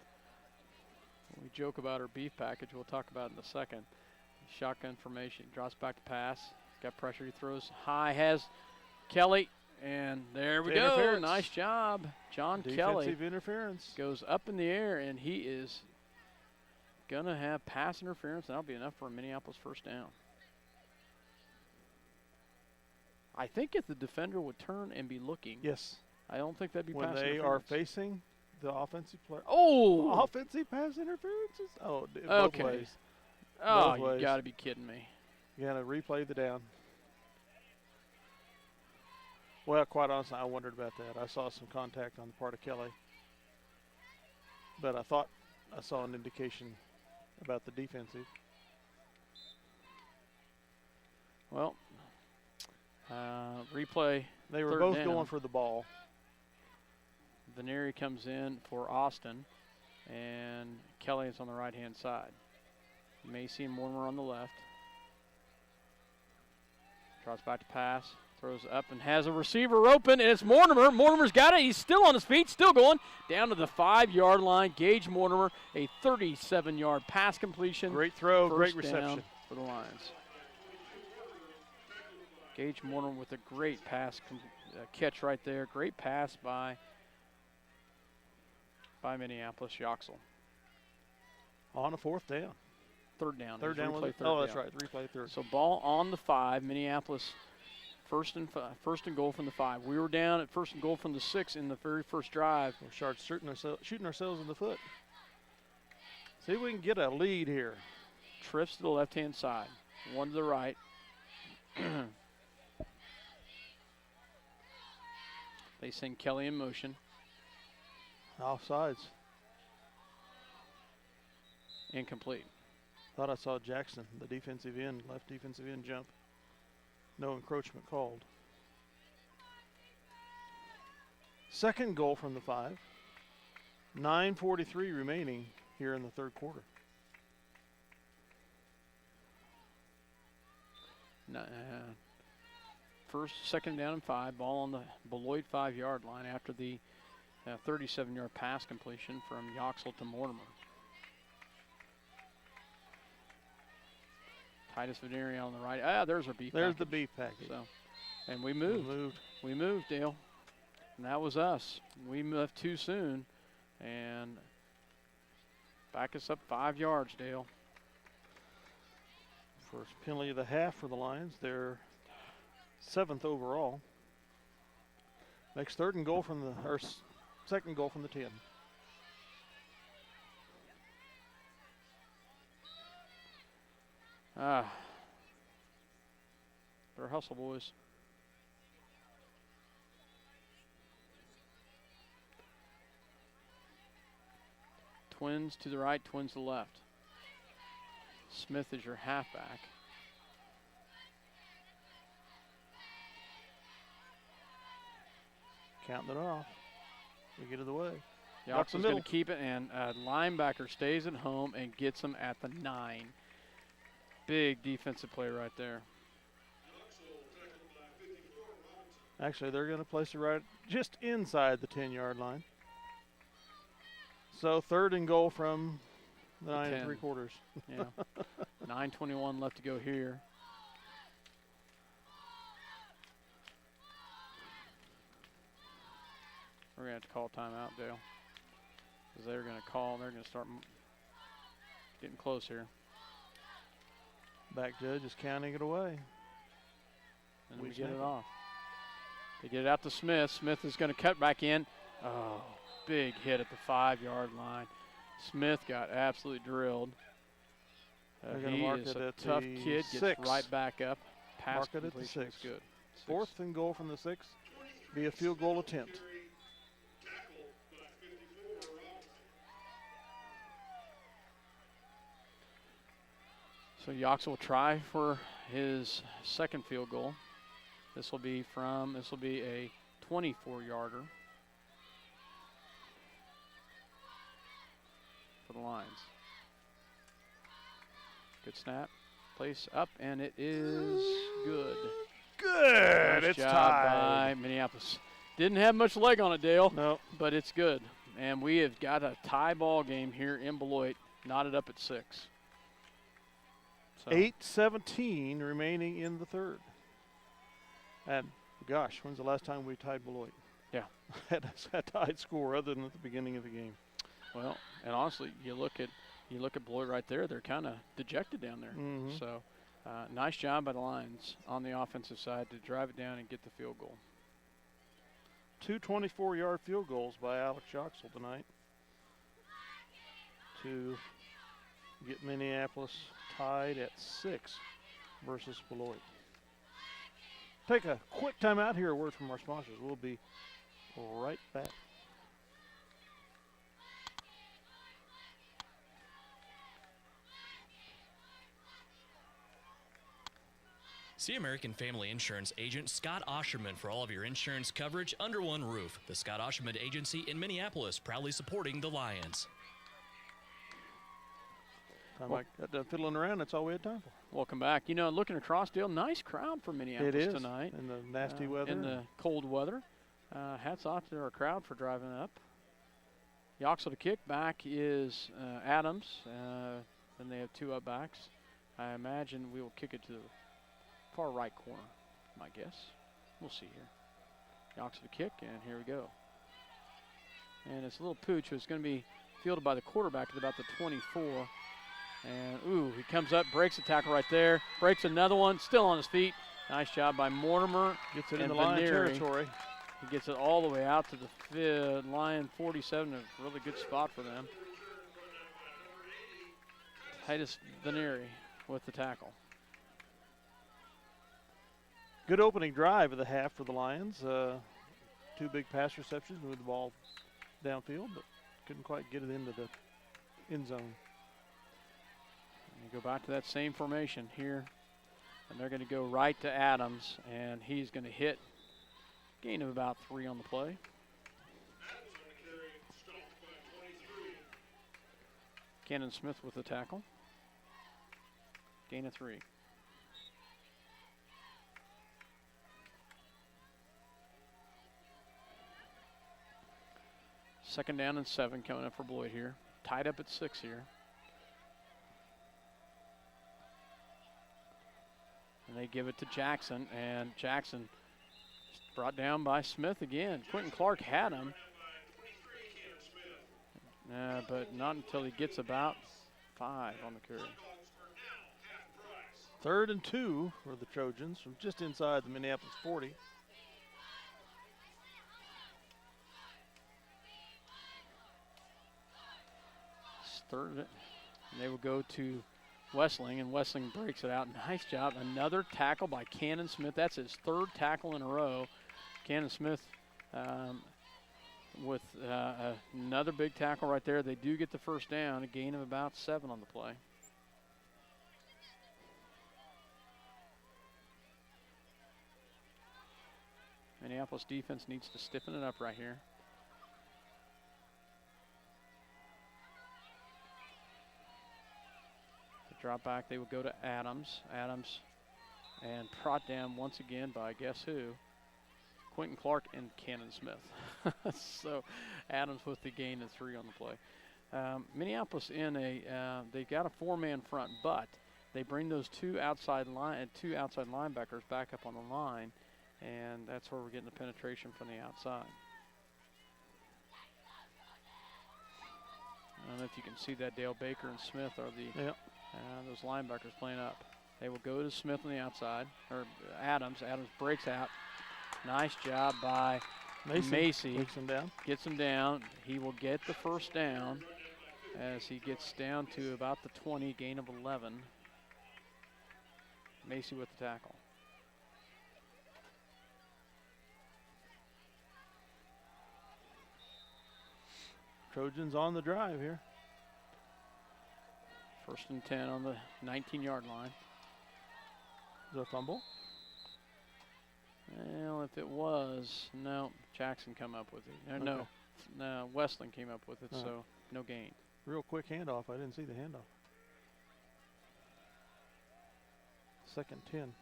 When we joke about our beef package, we'll talk about it in a second. Shotgun formation, drops back to pass. Got pressure, he throws high, has Kelly, and there we go. Interference. Nice job. John Kelly Defensive interference. goes up in the air, and he is going to have pass interference. That'll be enough for a Minneapolis first down. I think if the defender would turn and be looking, Yes. I don't think that'd be When pass they interference. are facing the offensive player. Oh! Offensive pass interferences? Oh, both Okay. ways. Oh, both you ways. got to be kidding me. You got to replay the down. Well, quite honestly, I wondered about that. I saw some contact on the part of Kelly. But I thought I saw an indication about the defensive. Well, replay. They were third both down. going for the ball. Veneri comes in for Austin, and Kelly is on the right-hand side. Macy and Mortimer on the left. Trots back to pass, throws up and has a receiver open, and it's Mortimer. Mortimer's got it. He's still on his feet, still going down to the 5-yard line. Gage Mortimer, a 37-yard pass completion. Great throw, great First down reception. for the Lions. Gage Mortimer with a great pass catch right there. Great pass by Minneapolis. Yoxel. On a 4th down. Third down. Third down. Replay third That's down. right. Replay third. So ball on the 5. Minneapolis first and goal from the 5. We were down at first and goal from the 6 in the very first drive. We're shooting ourselves in the foot. See if we can get a lead here. Trips to the left-hand side. One to the right. They send Kelly in motion. Offsides. Incomplete. Thought I saw Jackson, the defensive end, left defensive end jump. No encroachment called. Second goal from the 5. 9:43 remaining here in the third quarter. Second down and 5. Ball on the Beloit 5-yard line after the 37-yard pass completion from Yoxel to Mortimer. Titus Veneri on the right. There's our beef There's package. the beef package. So, and we moved. We moved, Dale. And that was us. We left too soon. And back us up 5 yards, Dale. First penalty of the half for the Lions. They're 7th overall. Makes second goal from the 10. Better hustle, boys. Twins to the right, twins to the left. Smith is your halfback. Counting it off. We get it away. Yoxel's going to keep it, and linebacker stays at home and gets him at the 9. Big defensive play right there. Actually, they're going to place it right just inside the 10-yard line. So third and goal from the 9 3/4. Yeah. 9:21 left to go here. We're going to have to call timeout, Dale. Because they're going to start getting close here. Back judge is counting it away. And we get it off. They get it out to Smith. Smith is going to cut back in. Oh, big hit at the 5-yard line. Smith got absolutely drilled. He is a tough kid. Gets right back up. Pass mark it at the 6. Is good. 4th and goal from the 6. Be a field goal attempt. So Yoxel will try for his second field goal. This will be a 24-yarder for the Lions. Good snap, place up, and it is good. Good. Nice It's job tied. by Minneapolis. Didn't have much leg on it, Dale. No. But it's good. And we have got a tie ball game here in Beloit, knotted up at 6. So 8:17 remaining in the third. And gosh, when's the last time we tied Beloit? Yeah. Had a tied score other than at the beginning of the game. Well, and honestly, you look at Beloit right there. They're kind of dejected down there. Mhm. So nice job by the Lions on the offensive side to drive it down and get the field goal. 2 24-yard field goals by Alex Yoxel tonight to get Minneapolis tied at 6 versus Beloit. Take a quick time out here. A word from our sponsors. We'll be right back. See American Family Insurance agent Scott Osherman for all of your insurance coverage under one roof. The Scott Osherman Agency in Minneapolis, proudly supporting the Lions. Time I got done fiddling around, that's all we had time for. Welcome back. You know, looking across, Dale, nice crowd for Minneapolis It is, tonight. in the nasty weather. In the cold weather. Hats off to our crowd for driving up. Yoxel to kick back is Adams. Then they have 2 up backs. I imagine we will kick it to the far right corner, my guess. We'll see here. Yoxel to kick, and here we go. And it's a little pooch who's going to be fielded by the quarterback at about the 24. And, ooh, he comes up, breaks a tackle right there, breaks another one, still on his feet. Nice job by Mortimer. Gets it in the Lion territory. He gets it all the way out to the Lion 47, a really good spot for them. Titus Veneri with the tackle. Good opening drive of the half for the Lions. 2 big pass receptions, moved the ball downfield, but couldn't quite get it into the end zone. And you go back to that same formation here, and they're going to go right to Adams, and he's going to hit. Gain of about 3 on the play. Cannon Smith with the tackle. Gain of 3. Second down and 7 coming up for Beloit here. Tied up at 6 here. And they give it to Jackson, and Jackson brought down by Smith again. Quentin Clark had him, but not until he gets about 5 on the carry. 3rd and 2 for the Trojans from just inside the Minneapolis 40. Third, and they will go to Wessling, and Wessling breaks it out. Nice job. Another tackle by Cannon Smith. That's his 3rd tackle in a row. Cannon Smith with another big tackle right there. They do get the first down, a gain of about 7 on the play. Minneapolis defense needs to stiffen it up right here. Drop back, they will go to Adams. Adams and brought down once again by guess who? Quentin Clark and Cannon Smith. So Adams with the gain of 3 on the play. Minneapolis in they got a 4-man front, but they bring those 2 outside linebackers back up on the line, and that's where we're getting the penetration from the outside. I don't know if you can see that. Dale Baker and Smith are the those linebackers playing up. They will go to Smith on the outside, or Adams. Adams breaks out. Nice job by Macy. Gets him down. He will get the first down as he gets down to about the 20, gain of 11. Macy with the tackle. Trojans on the drive here. 1st and 10 on the 19-yard line. Is there a fumble? Well, if it was, no, Jackson come up with it. Okay. No, Westland came up with it, so no gain. Real quick handoff. I didn't see the handoff. 2nd 10.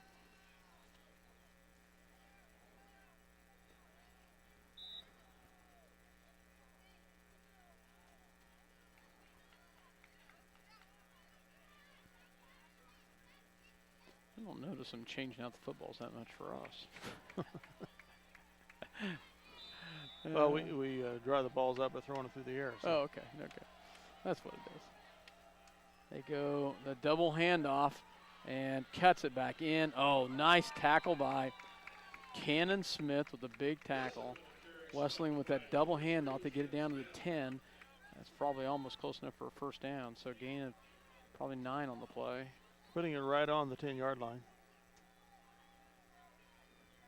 I don't notice them changing out the footballs that much for us. Well, we dry the balls up by throwing them through the air. So. Oh, okay. That's what it is. They go the double handoff and cuts it back in. Oh, nice tackle by Cannon Smith with a big tackle. Wessling with that double handoff. They get it down to the 10. That's probably almost close enough for a first down. So gain of probably 9 on the play. Putting it right on the 10-yard line.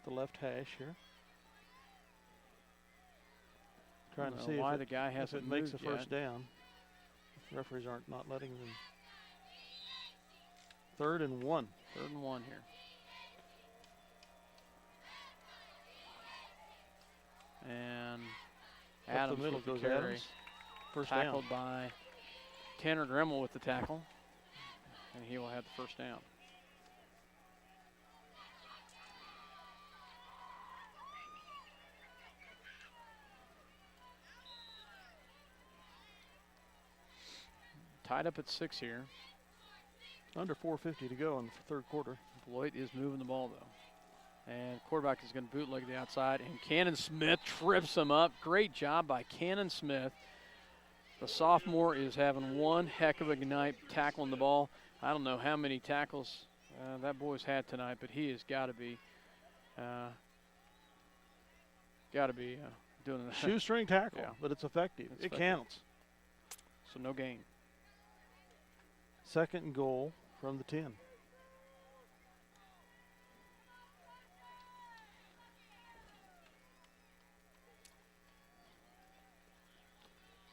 The left hash here. Trying to see why if the guy hasn't moved makes a first yet. down. The referees aren't not letting them. 3rd and 1. 3rd and 1 here. Adams the middle with the goes carry. Adams. First down. Tackled by Tanner Dremel with the tackle, and he will have the first down. Tied up at 6 here. Under 4:50 to go in the third quarter. Beloit is moving the ball, though. And quarterback is going to bootleg the outside, and Cannon Smith trips him up. Great job by Cannon Smith. The sophomore is having one heck of a night tackling the ball. I don't know how many tackles that boy's had tonight, but he has got to be doing a Shoestring tackle, Yeah. but it's effective. It's It effective. counts. So no gain. Second and goal from the 10.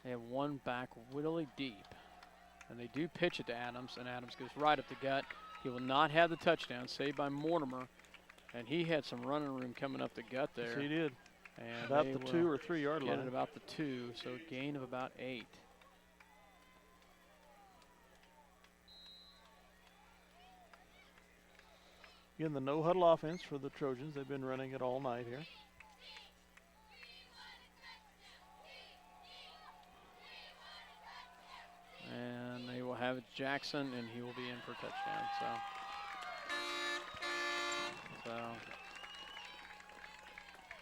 They have one back really deep. And they do pitch it to Adams, and Adams goes right up the gut. He will not have the touchdown, saved by Mortimer. And he had some running room coming up the gut there. Yes, he did. And About they the will 2 or 3 yard get line. it about the 2, so a gain of about 8. Again, the no huddle offense for the Trojans. They've been running it all night here. And they will have it Jackson, and he will be in for a touchdown. So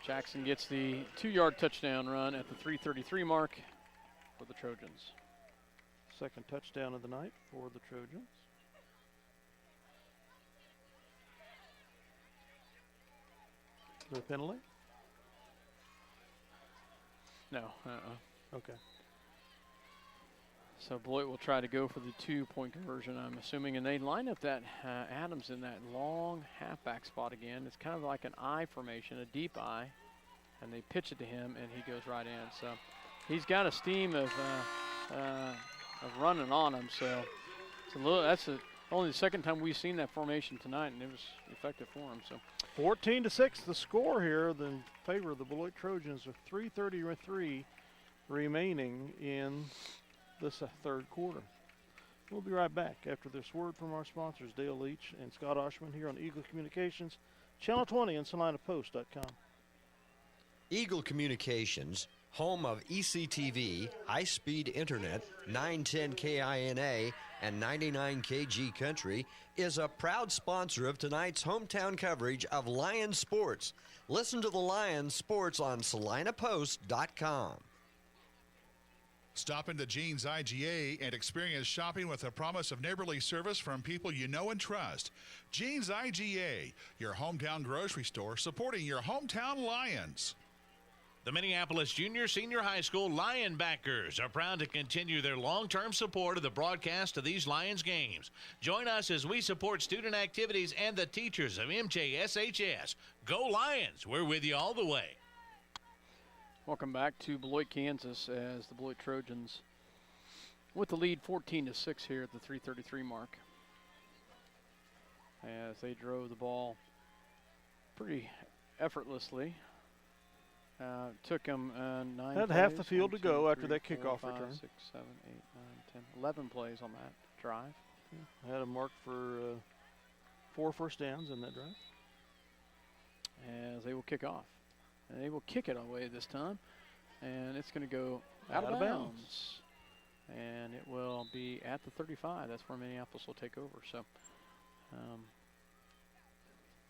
Jackson gets the 2-yard touchdown run at the 3:33 mark for the Trojans. Second touchdown of the night for the Trojans. Is there a penalty? No. Okay. So Beloit will try to go for the 2-point conversion, I'm assuming. And they line up that Adams in that long halfback spot again. It's kind of like an I formation, a deep I. And they pitch it to him, and he goes right in. So he's got a steam of running on him. So it's a little. That's only the second time we've seen that formation tonight, and it was effective for him. So 14-6, the score here in favor of the Beloit Trojans with 3:33 remaining in this third quarter. We'll be right back after this word from our sponsors, Dale Leach and Scott Oshman, here on Eagle Communications, Channel 20 and SalinaPost.com. Eagle Communications, home of ECTV, high-speed internet, 910 KINA, and 99 KG Country, is a proud sponsor of tonight's hometown coverage of Lions sports. Listen to the Lions sports on SalinaPost.com. Stop into Jean's IGA and experience shopping with a promise of neighborly service from people you know and trust. Jean's IGA, your hometown grocery store supporting your hometown Lions. The Minneapolis Junior Senior High School Lion backers are proud to continue their long-term support of the broadcast of these Lions games. Join us as we support student activities and the teachers of MJSHS. Go Lions! We're with you all the way. welcome back to Beloit, Kansas, as the Beloit Trojans with the lead 14-6 here at the 3:33 mark. As they drove the ball pretty effortlessly. Took them 9 Had plays. half the field 1, to go 2, after 3, that 4, kickoff 5, return. 6, 7, 8, 9, 10, 11 plays on that drive. I had a mark for 4 first downs in that drive. As they will kick off. And they will kick it away this time. And it's going to go out of Out of bounds. And it will be at the 35. That's where Minneapolis will take over. So,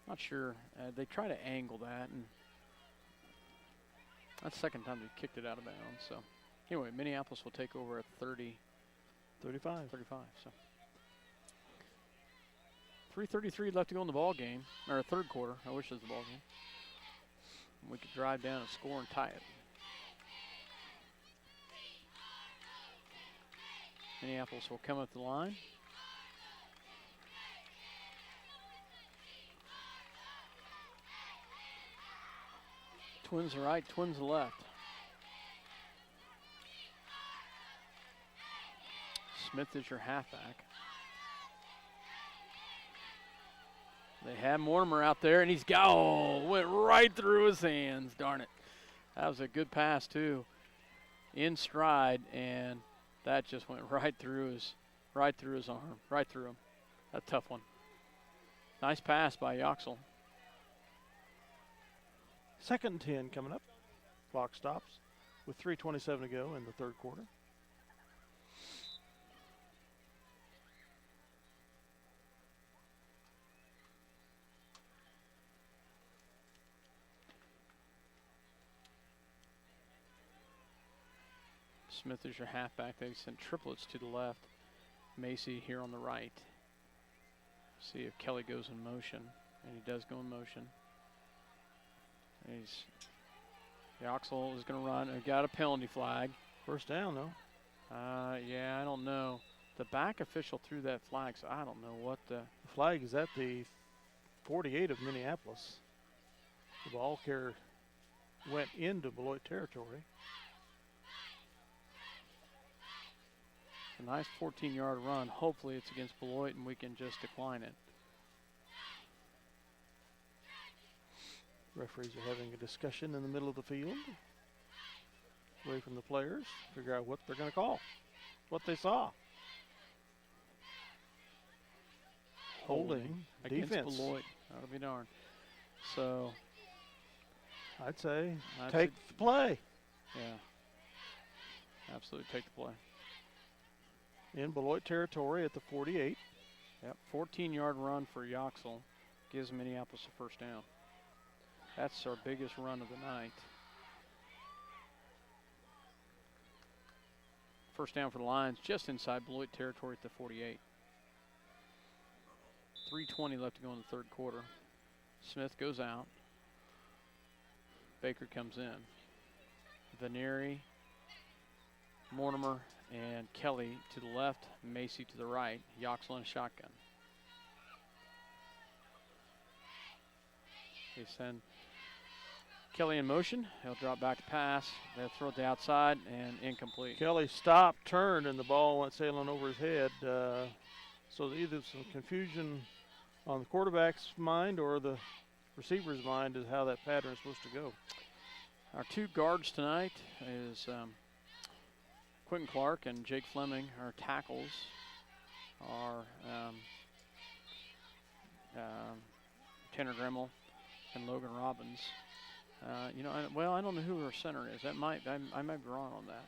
not sure. They try to angle that, and that's the second time they kicked it out of bounds. So, anyway, Minneapolis will take over at 35. 35. So, 3:33 left to go in the ball game, or third quarter. I wish it was the ball game. We could drive down and score and tie it. Minneapolis will come up the line. Twins are right, twins are left. Smith is your halfback. They have Mortimer out there, and he's went right through his hands. Darn it. That was a good pass, too. in stride, and that just went right through his arm, right through him. A tough one. Nice pass by Yoxel. 2nd and 10 coming up. Clock stops with 3:27 to go in the third quarter. Smith is your halfback. They sent triplets to the left. Macy here on the right. See if Kelly goes in motion, and he does go in motion. Yoxel is going to run. Got a penalty flag. First down, though. Yeah, I don't know. The back official threw that flag, so I don't know what the flag is at the 48 of Minneapolis. The ball carrier went into Beloit territory. A nice 14-yard run. Hopefully it's against Beloit and we can just decline it. Referees are having a discussion in the middle of the field, away from the players, figure out what they're going to call, what they saw. Holding against defense. Beloit. That'll be darn. So I'd say take the play. Yeah. Absolutely take the play. In Beloit territory at the 48. Yep, 14-yard run for Yoxel gives Minneapolis a first down. That's our biggest run of the night. First down for the Lions just inside Beloit territory at the 48. 3:20 left to go in the third quarter. Smith goes out. Baker comes in. Veneri, Mortimer, and Kelly to the left, Macy to the right, Yoxel in a shotgun. They send Kelly in motion. He'll drop back to pass. They'll throw it to the outside and incomplete. Kelly stopped, turned, and the ball went sailing over his head. So either some confusion on the quarterback's mind or the receiver's mind is how that pattern is supposed to go. Our two guards tonight is Quentin Clark and Jake Fleming. Our tackles are Tanner Dremel and Logan Robbins. I don't know who our center is. I might be wrong on that.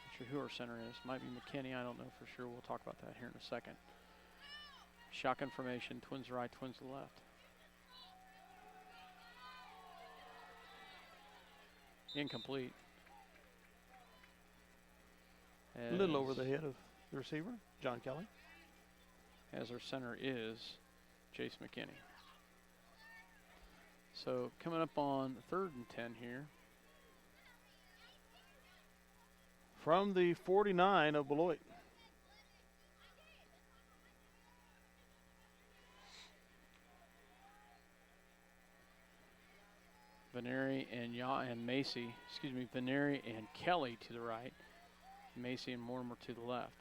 Not sure who our center is. Might be McKinney. I don't know for sure. We'll talk about that here in a second. Shotgun formation, twins right, twins to the left. Incomplete. A little over the head of the receiver, John Kelly. As our center is Jace McKinney. So coming up on 3rd and 10 here. From the 49 of Beloit. Veneri and Macy, Veneri and Kelly to the right. Macy and Mortimer to the left.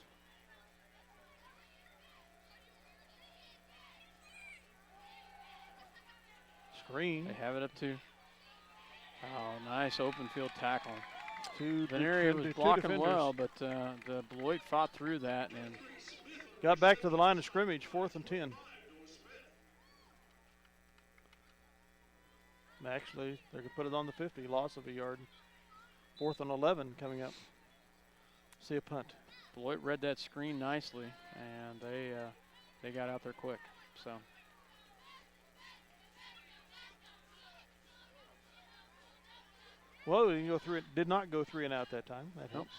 Screen. They have it up to. Oh, nice open field tackle. Veneri was blocking well, but the Beloit fought through that and got back to the line of scrimmage, 4th and 10. Actually, they could put it on the 50, loss of a yard. 4th and 11 coming up. See a punt. Beloit read that screen nicely, and they got out there quick. So. Well, we can go through it. Did not go 3 and out that time. That helps.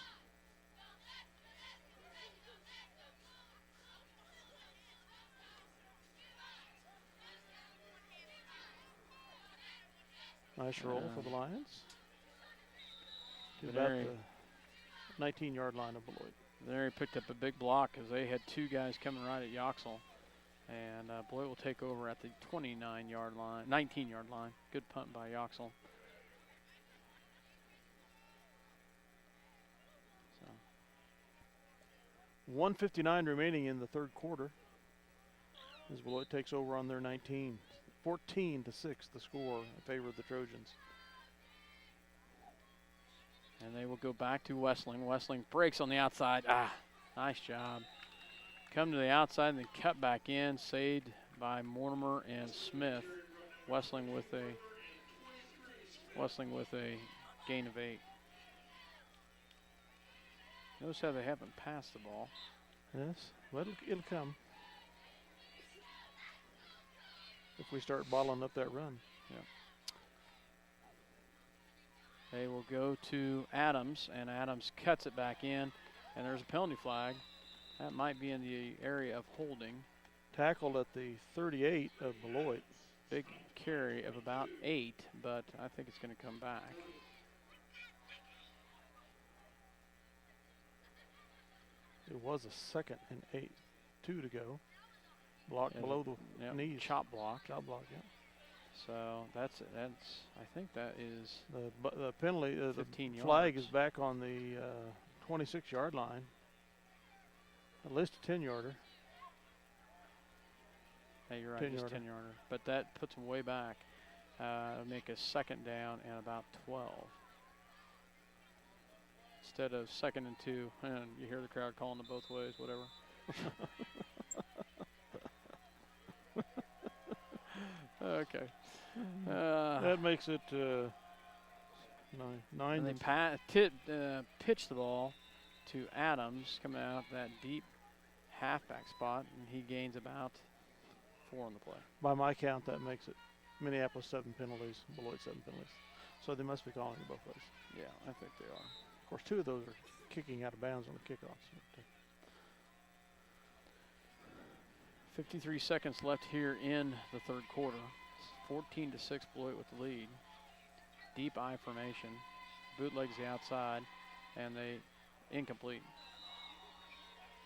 Nice roll for the Lions. To about the 19-yard line of Beloit. There he picked up a big block because they had two guys coming right at Yoxel. And Beloit will take over at the 19-yard line. Good punt by Yoxel. So. 1:59 remaining in the third quarter. As Beloit takes over on their 19. 14-6 the score in favor of the Trojans. And they will go back to Westling. Westling breaks on the outside. Nice job. Come to the outside and then cut back in. Saved by Mortimer and Smith. Westling with a gain of 8. Notice how they haven't passed the ball. Yes, well, it'll come if we start balling up that run. Yeah. They will go to Adams, and Adams cuts it back in, and there's a penalty flag. That might be in the area of holding. Tackled at the 38 of Beloit. Big carry of about 8, but I think it's going to come back. It was a 2nd and 8, 2 to go. Blocked below the knees. Chop block. Chop block, yeah. So that's I think that is the penalty. The 15 flag yards. is back on the 26-yard line. At least a 10-yarder. Hey, you're right, it's 10-yarder. But that puts them way back. It'll make a 2nd down and about 12. Instead of 2nd and 2, and you hear the crowd calling it both ways, whatever. Okay. That makes it 9. And they pitch the ball to Adams coming out that deep halfback spot, and he gains about 4 on the play. By my count, that makes it Minneapolis 7 penalties, Beloit 7 penalties. So they must be calling it both ways. Yeah, I think they are. Of course, 2 of those are kicking out of bounds on the kickoffs. 53 seconds left here in the 3rd quarter. 14-6 Beloit with the lead. Deep I formation. Bootlegs the outside, and they incomplete.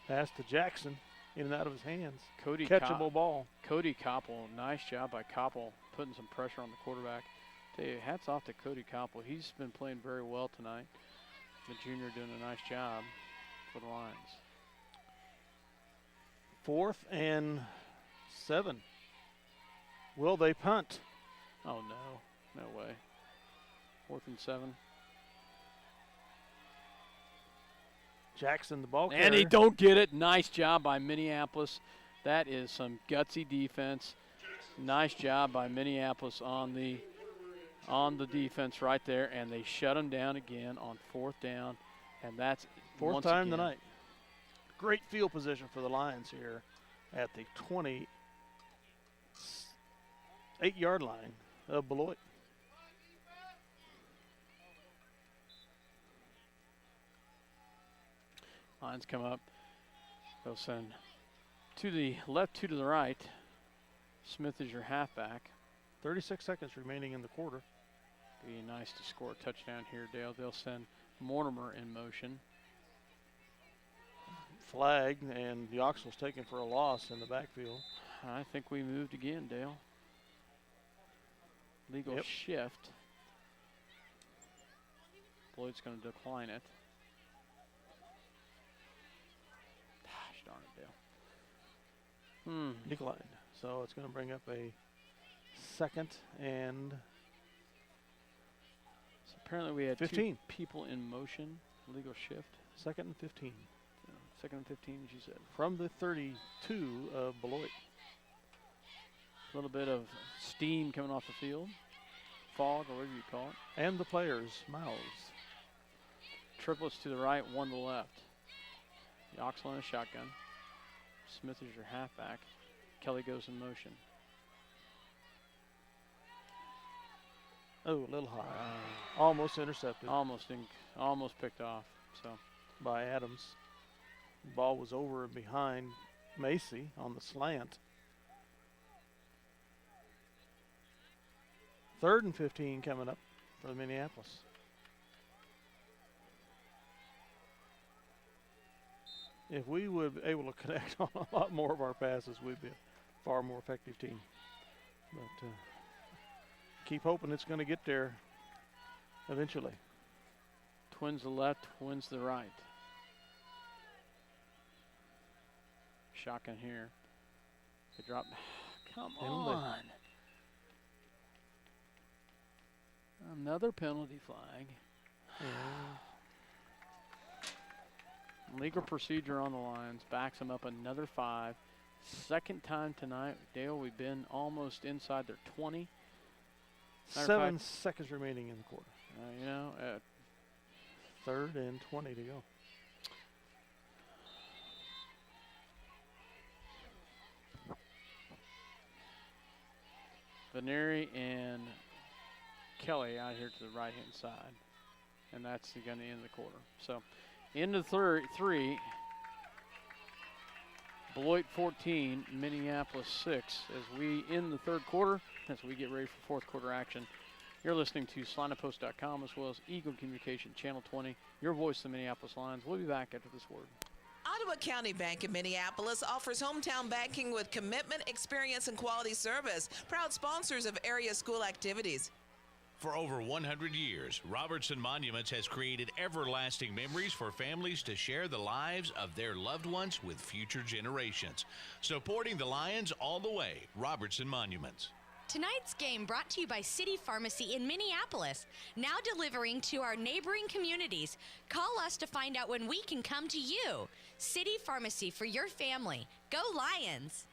Pass to Jackson, in and out of his hands. Cody Catchable ball. Cody Koppel, nice job by Koppel, putting some pressure on the quarterback. Tell you, hats off to Cody Koppel. He's been playing very well tonight. The junior doing a nice job for the Lions. 4th and 7. Will they punt? Oh, no. No way. 4th and 7. Jackson, the ball carrier. And he don't get it. Nice job by Minneapolis. That is some gutsy defense. Nice job by Minneapolis on the defense right there, and they shut him down again on 4th down, and that's 4th time tonight. Great field position for the Lions here at the 28-yard line of Beloit. Lions come up. They'll send to the left, 2 to the right. Smith is your halfback. 36 seconds remaining in the quarter. Be nice to score a touchdown here, Dale. They'll send Mortimer in motion. Flag, and the Oxal's taken for a loss in the backfield. I think we moved again, Dale. Legal shift. Beloit's going to decline it. Gosh darn it, Dale. Declined. So it's going to bring up a 2nd and so apparently we had 15 people in motion. Legal shift. 2nd and 15. 2nd and 15, as you said. From the 32 of Beloit. A little bit of steam coming off the field. Fog, or whatever you call it. And the players' mouths. Triplets to the right, 1 to the left. Yoxel in a shotgun. Smith is your halfback. Kelly goes in motion. Oh, a little high. Almost intercepted. Almost picked off. So by Adams. Ball was over and behind Macy on the slant. 3rd and 15 coming up for Minneapolis. If we would be able to connect on a lot more of our passes, we'd be a far more effective team. But keep hoping it's going to get there eventually. Twins the left, twins the right. Shotgun here. They drop. Come on. Another penalty flag. Legal procedure on the Lions. Backs them up another 5. Second time tonight, Dale, we've been almost inside their 20. 7 seconds remaining in the quarter. You know, 3rd and 20 to go. Veneri and Kelly out here to the right-hand side. And that's going to end the quarter. So, into the 3. Beloit 14, Minneapolis 6. As we end the 3rd quarter, as we get ready for 4th quarter action. You're listening to SalinaPost.com as well as Eagle Communication Channel 20. Your voice, the Minneapolis Lions. We'll be back after this word. Ottawa County Bank in Minneapolis offers hometown banking with commitment, experience, and quality service. Proud sponsors of area school activities. For over 100 years, Robertson Monuments has created everlasting memories for families to share the lives of their loved ones with future generations. Supporting the Lions all the way, Robertson Monuments. Tonight's game brought to you by City Pharmacy in Minneapolis, now delivering to our neighboring communities. Call us to find out when we can come to you. City Pharmacy for your family. Go Lions!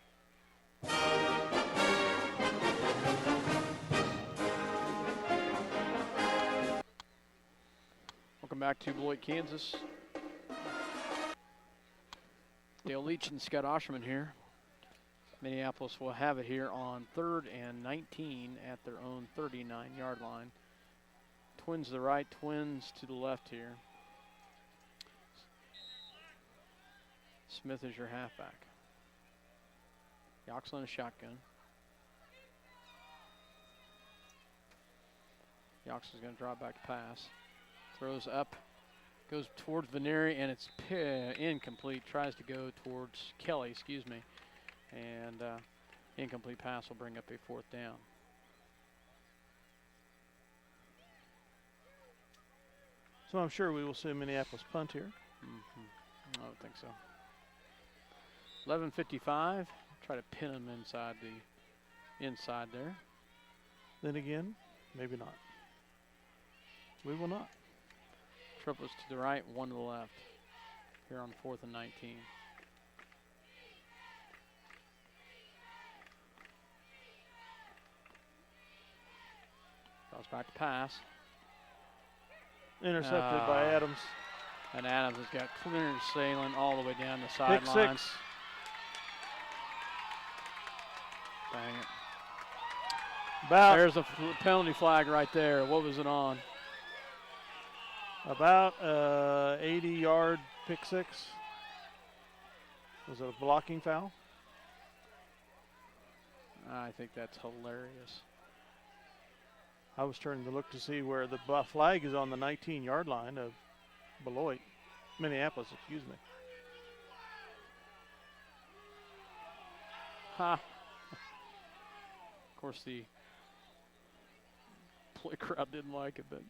Welcome back to Beloit, Kansas. Dale Leach and Scott Osherman here. Minneapolis will have it here on 3rd and 19 at their own 39-yard line. Twins to the right, twins to the left here. Smith is your halfback. Yoxel in a shotgun. Yoxel's going to drop back to pass. Throws up, goes towards Veneri, and it's incomplete. Tries to go towards Kelly, and incomplete pass will bring up a 4th down. So I'm sure we will see a Minneapolis punt here. I don't think so. 11:55. Try to pin him inside there. Then again, maybe not. We will not. Triplets to the right, 1 to the left. Here on 4th and 19. Goes back to pass. Intercepted by Adams. And Adams has got clearance sailing all the way down the Pick sideline. 6. Dang it. About There's a penalty flag right there. What was it on? About 80-yard pick 6. Was it a blocking foul? I think that's hilarious. I was turning to look to see where the flag is on the 19-yard line of Beloit, Minneapolis, excuse me. Ha. Of course, the play crowd didn't like it, but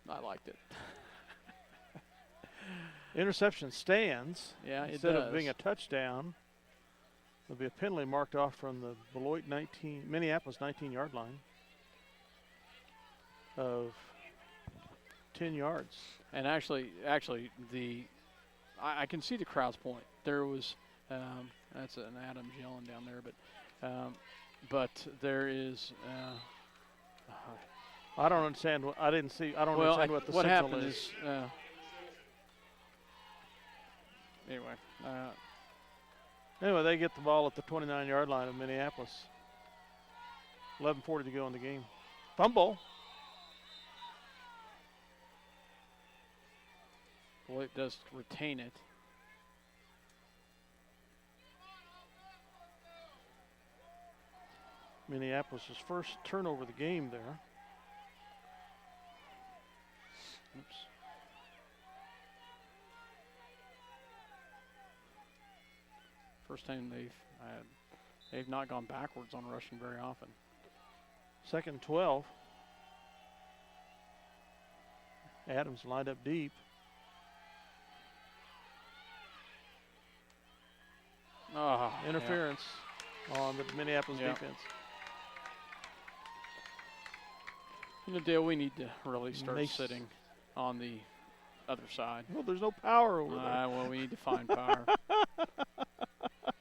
I liked it. Interception stands. Yeah, it Instead does. of being a touchdown, there'll be a penalty marked off from the Beloit Minneapolis 19-yard line of 10 yards. And actually, I can see the crowd's point. There was, that's an Adams yelling down there, but there is. I don't understand. I don't understand what the what signal happened is. Anyway, they get the ball at the 29-yard line of Minneapolis. 11:40 to go in the game. Fumble. Well, it does retain it. Minneapolis' first turnover of the game there. Oops. First time they've not gone backwards on rushing very often. 2nd and 12. Adams lined up deep. Interference on the Minneapolis defense. You know, Dale, we need to really start sitting on the other side. Well, there's no power over there. Well, we need to find power.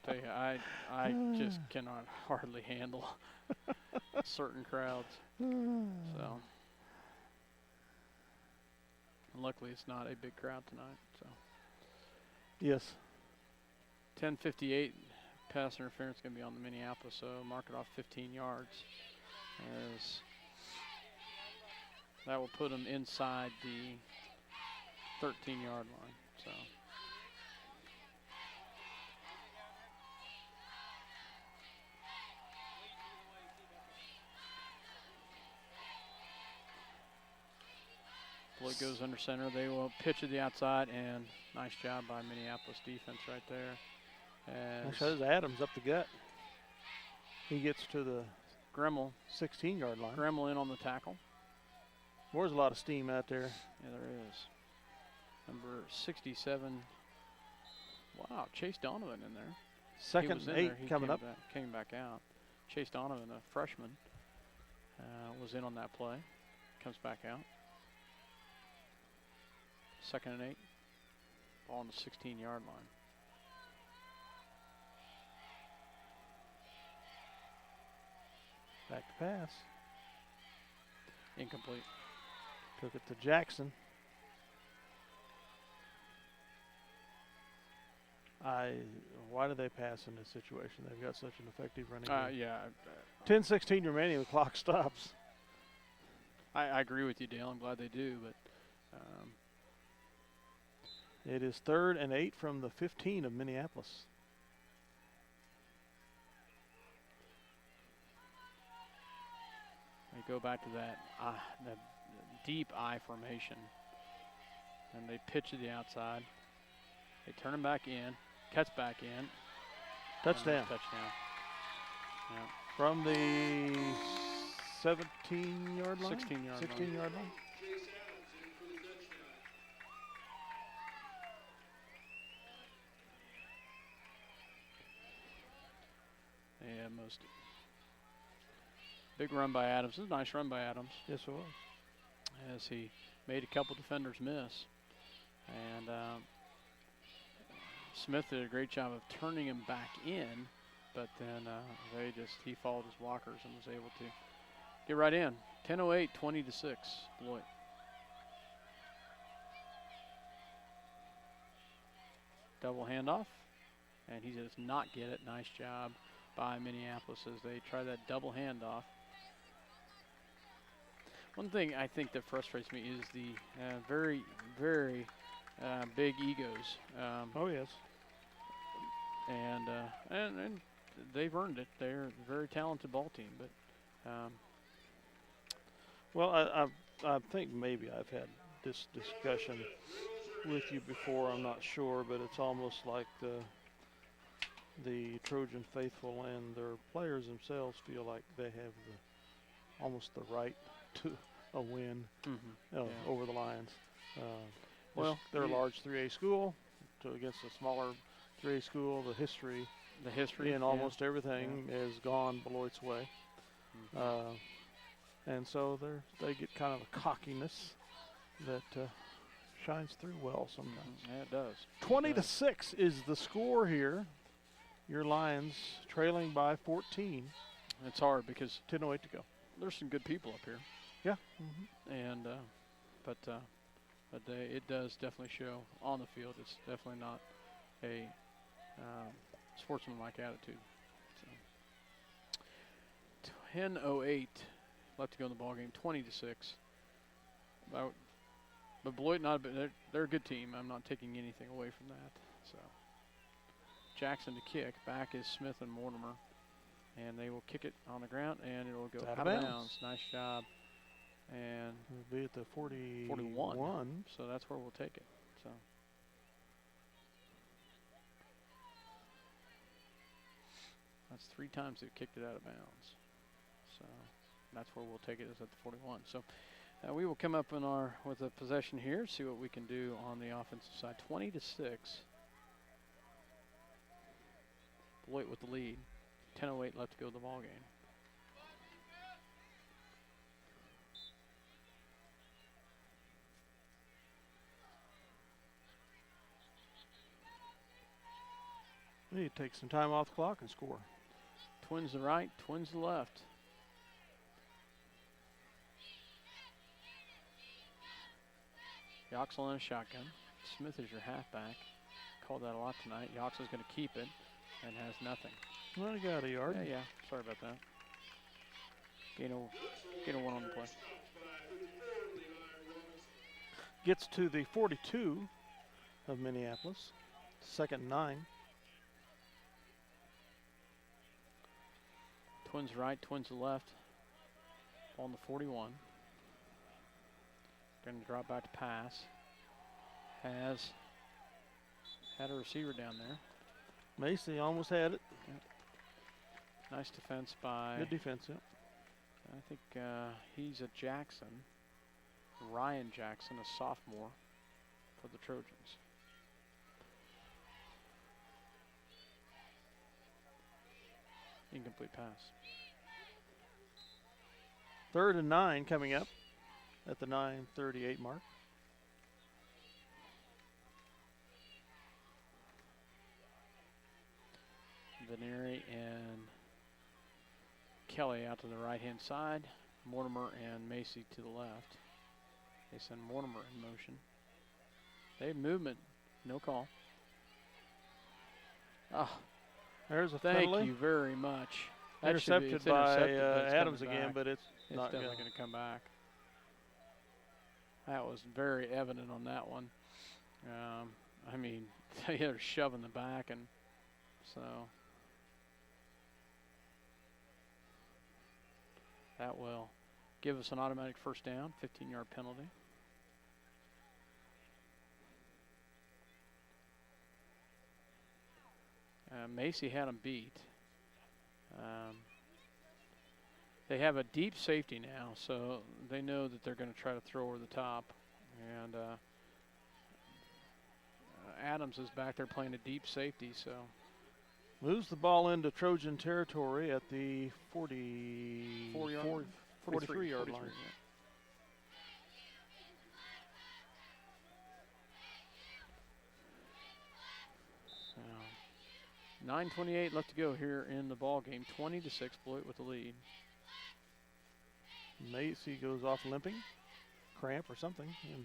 Tell you, I just cannot hardly handle certain crowds. So, luckily, it's not a big crowd tonight. So, Yes. 10:58, pass interference going to be on the Minneapolis. So mark it off 15 yards. As that will put them inside the 13-yard line. So. Beloit goes under center. They will pitch to the outside, and nice job by Minneapolis defense right there. That shows Adams up the gut. He gets to the Gremmel 16-yard line. Gremmel in on the tackle. There's a lot of steam out there. Yeah, there is. Number 67. Wow, Chase Donovan in there. Second and 8 coming up. Came back out. Chase Donovan, a freshman, was in on that play. Comes back out. Second and 8. Ball on the 16-yard line. Back to pass. Incomplete. Took it to Jackson. Why do they pass in this situation? They've got such an effective running game. Yeah. 10-16 remaining. The clock stops. I agree with you, Dale. I'm glad they do, but it is 3rd and 8 from the 15 of Minneapolis. they go back to that deep I formation, and they pitch to the outside. They turn him back in, cuts back in. Touchdown. Touchdown. Yeah. From the 17-yard line? 16-yard line. Yeah, most. Big run by Adams. This is a nice run by Adams. Yes, it was. As he made a couple defenders miss. And Smith did a great job of turning him back in, but then he followed his blockers and was able to get right in. 10:08, 20-6, Beloit. Double handoff, and he does not get it. Nice job by Minneapolis as they try that double handoff. One thing I think that frustrates me is the very, very big egos. Oh, yes. And they've earned it. They're a very talented ball team. But well, I think maybe I've had this discussion with you before. I'm not sure, but it's almost like the Trojan faithful and their players themselves feel like they have almost the right to a win over the Lions. Well, they're a large 3A school against a smaller 3A school. The history in almost everything has gone Beloit's way. And so they get kind of a cockiness that shines through well sometimes. Yeah, it does. 20-6 is the score here. Your Lions trailing by 14. It's hard because 10:08 to go. There's some good people up here. Yeah. And but it does definitely show on the field. It's definitely not a sportsmanlike attitude. So 10:08 left to go in the ball game. 20-6. But Beloit they're a good team. I'm not taking anything away from that. So Jackson to kick. Back is Smith and Mortimer, and they will kick it on the ground, and it will go out of bounds. Nice job. And it'll be at the 41. So that's where we'll take it. So that's 3 times they've kicked it out of bounds. So that's where we'll take it, is at the 41. So we will come up with a possession here, see what we can do on the offensive side. 20-6. Beloit with the lead. 10:08 left to go in the ball game. We need to take some time off the clock and score. Twins to the right, twins to the left. Yoxel in a shotgun. Smith is your halfback. Called that a lot tonight. Yoxel's going to keep it and has nothing. Well, he got a yard. Yeah. Sorry about that. Gain a one on the play. Gets to the 42 of Minneapolis. 2nd and 9. Twins right, twins to the left. On the 41. Going to drop back to pass. Has had a receiver down there. Macy almost had it. Nice defense by. Good defense, yeah. I think he's a Jackson. Ryan Jackson, a sophomore for the Trojans. Incomplete pass. 3rd and 9 coming up at the 9:38 mark. Veneri and Kelly out to the right-hand side. Mortimer and Macy to the left. They send Mortimer in motion. They have movement. No call. Oh, there's a thank penalty. you very much. That Intercepted by Adams again, but it's not definitely going to come back. That was very evident on that one. I mean, they're shoving the back, and so that will give us an automatic first down, 15-yard penalty. Macy had them beat. They have a deep safety now, so they know that they're going to try to throw over the top. And Adams is back there playing a deep safety, so. Moves the ball into Trojan territory at the 43 yard line. Yeah. So 9:28 left to go here in the ball game. 20-6, Beloit with the lead. Macy goes off limping, cramp or something. And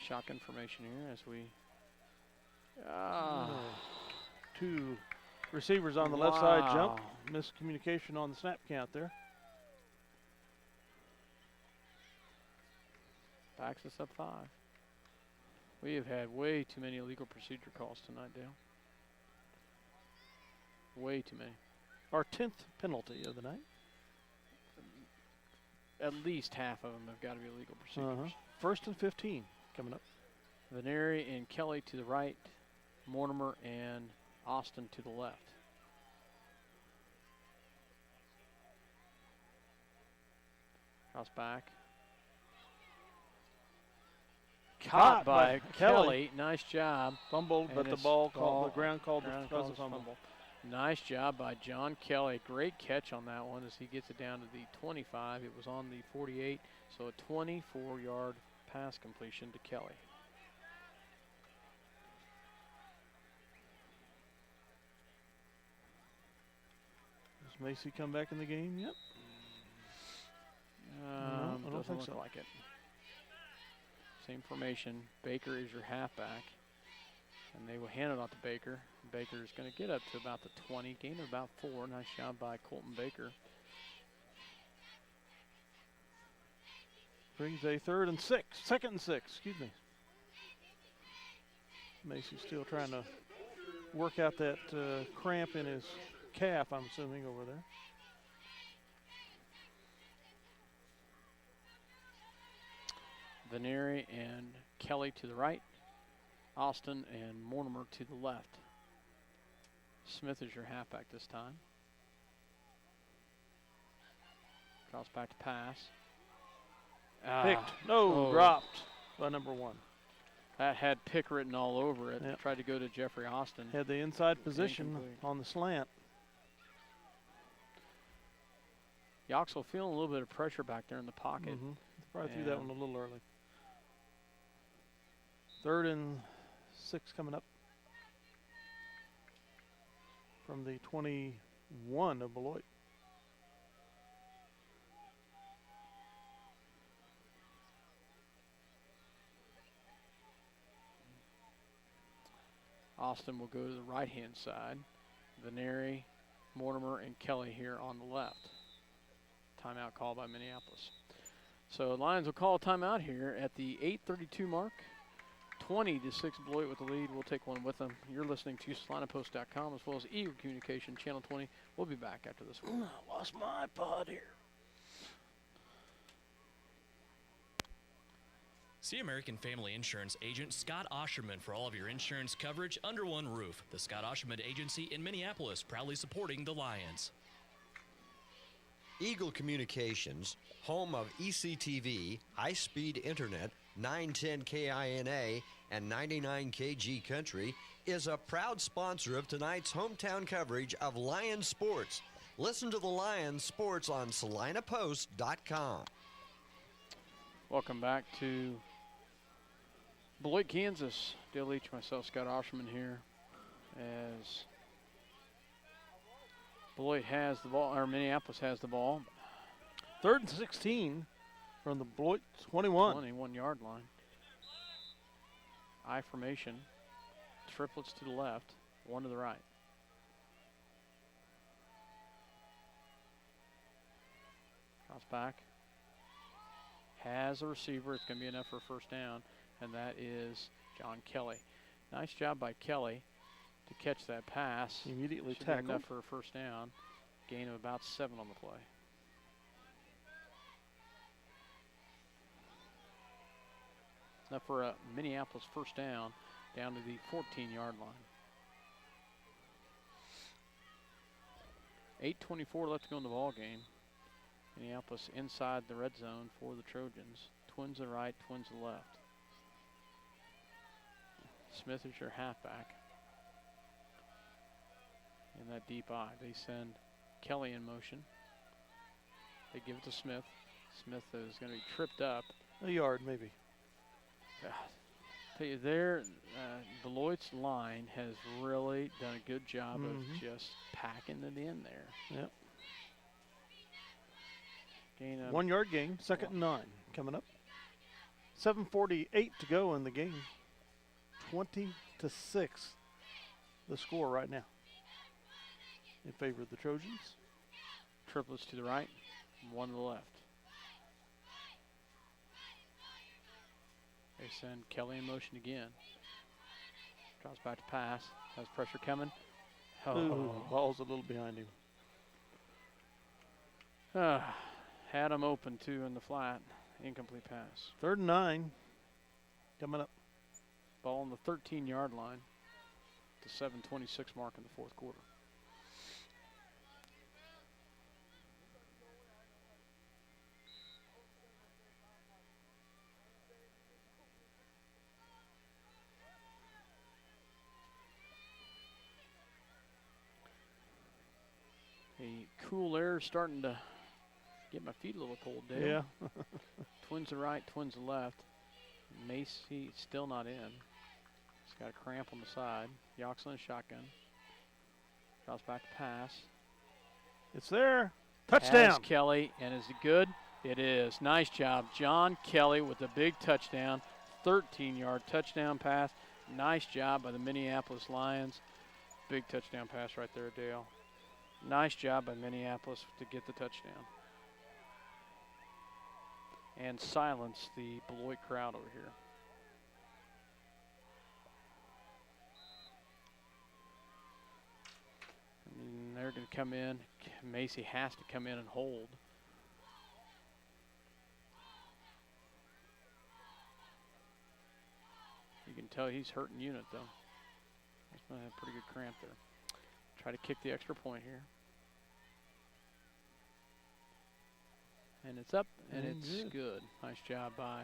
shotgun formation here as we. Two receivers on the left side jump. Miscommunication on the snap count there. Backs us up 5. We have had way too many illegal procedure calls tonight, Dale. Way too many. Our 10th penalty of the night. At least half of them have got to be illegal procedures. 1st and 15 coming up. Veneri and Kelly to the right. Mortimer and Austin to the left. Cross back. Caught by Kelly. Nice job. Fumbled, but the ground called because of fumble. Nice job by John Kelly. Great catch on that one as he gets it down to the 25. It was on the 48, so a 24-yard pass completion to Kelly. Does Macy come back in the game yet? No, I don't think so. Look like it. Same formation. Baker is your halfback. And they will hand it off to Baker. Baker is going to get up to about the 20, gain of about 4. Nice job by Colton Baker. Brings a 2nd and 6, excuse me. Macy's still trying to work out that cramp in his calf, I'm assuming, over there. Veneri and Kelly to the right. Austin and Mortimer to the left. Smith is your halfback this time. Cross back to pass. Picked. Dropped by number 1. That had pick written all over it. Yep. Tried to go to Jeffrey Austin. Had the inside position on the slant. Yoxel feeling a little bit of pressure back there in the pocket. Probably threw that one a little early. 3rd and 6 coming up from the 21 of Beloit. Austin will go to the right-hand side. Veneri, Mortimer, and Kelly here on the left. Timeout called by Minneapolis. So Lions will call a timeout here at the 8:32 mark. 20-6 Beloit with the lead. We'll take one with them. You're listening to SalinaPost.com as well as Eagle Communication Channel 20. We'll be back after this one. I lost my iPod here. See American Family Insurance agent Scott Osherman for all of your insurance coverage under one roof. The Scott Osherman Agency in Minneapolis, proudly supporting the Lions. Eagle Communications, home of ECTV, high-speed internet, 910 KINA, and 99 KG Country, is a proud sponsor of tonight's hometown coverage of Lions sports. Listen to the Lions sports on SalinaPost.com. Welcome back to Beloit, Kansas. Dale Leach, myself, Scott Osherman here, as Beloit has the ball, or Minneapolis has the ball. 3rd and 16 from the Beloit 21. 21-yard line. I formation. Triplets to the left, one to the right. Cross back. Has a receiver. It's going to be enough for a first down, and that is John Kelly. Nice job by Kelly to catch that pass. Immediately Should be tackled. enough for a first down. Gain of about 7 on the play. Enough for a Minneapolis first down to the 14-yard line. 8:24 left to go in the ball game. Minneapolis inside the red zone for the Trojans. Twins to the right, twins to the left. Smith is your halfback. In that deep eye, they send Kelly in motion. They give it to Smith. Smith is going to be tripped up. A yard, maybe. Tell you there, Beloit's line has really done a good job of just packing it in there. Yep. Gain of 1 yard gain, 2nd and 9 coming up. 7:48 to go in the game. 20-6 the score right now in favor of the Trojans. Triplets to the right, one to the left. They send Kelly in motion again. Drops back to pass. Has pressure coming. Ooh, ball's a little behind him. Had him open too in the flat. Incomplete pass. 3rd and 9 coming up. Ball on the 13-yard line. The 7:26 mark in the fourth quarter. The cool air starting to get my feet a little cold, Dale. Yeah. Twins to right, twins to left. Macy still not in. He's got a cramp on the side. Yoxlin shotgun. Drops back to pass. It's there. Touchdown. Has Kelly, and is it good? It is. Nice job. John Kelly with a big touchdown. 13-yard touchdown pass. Nice job by the Minneapolis Lions. Big touchdown pass right there, Dale. Nice job by Minneapolis to get the touchdown. And silence the Beloit crowd over here. And they're going to come in. Macy has to come in and hold. You can tell he's hurting unit, though. He's going to have a pretty good cramp there. Try to kick the extra point here. And it's up, and it's good. Nice job by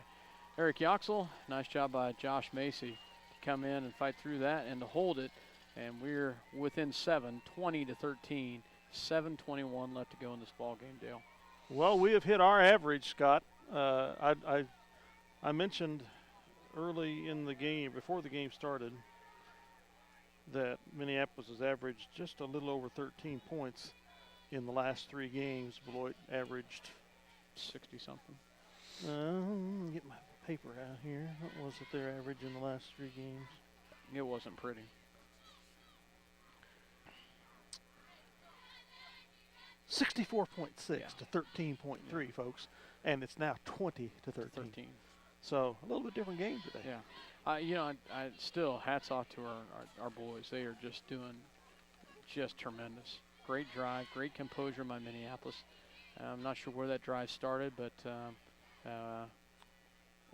Eric Yoxel. Nice job by Josh Macy to come in and fight through that and to hold it. And we're within 7, 20-13, 7:21 left to go in this ball game, Dale. Well, we have hit our average, Scott. I mentioned early in the game, before the game started, that Minneapolis has averaged just a little over 13 points in the last 3 games. Beloit averaged 60-something. Let me get my paper out here. What was it their average in the last 3 games? It wasn't pretty. 64.6 Yeah. to 13.3, folks, and it's now 20 to 13. 13. So a little bit different game today. Yeah. You know, I still hats off to our boys. They are just doing just tremendous. Great drive, great composure by Minneapolis. I'm not sure where that drive started, but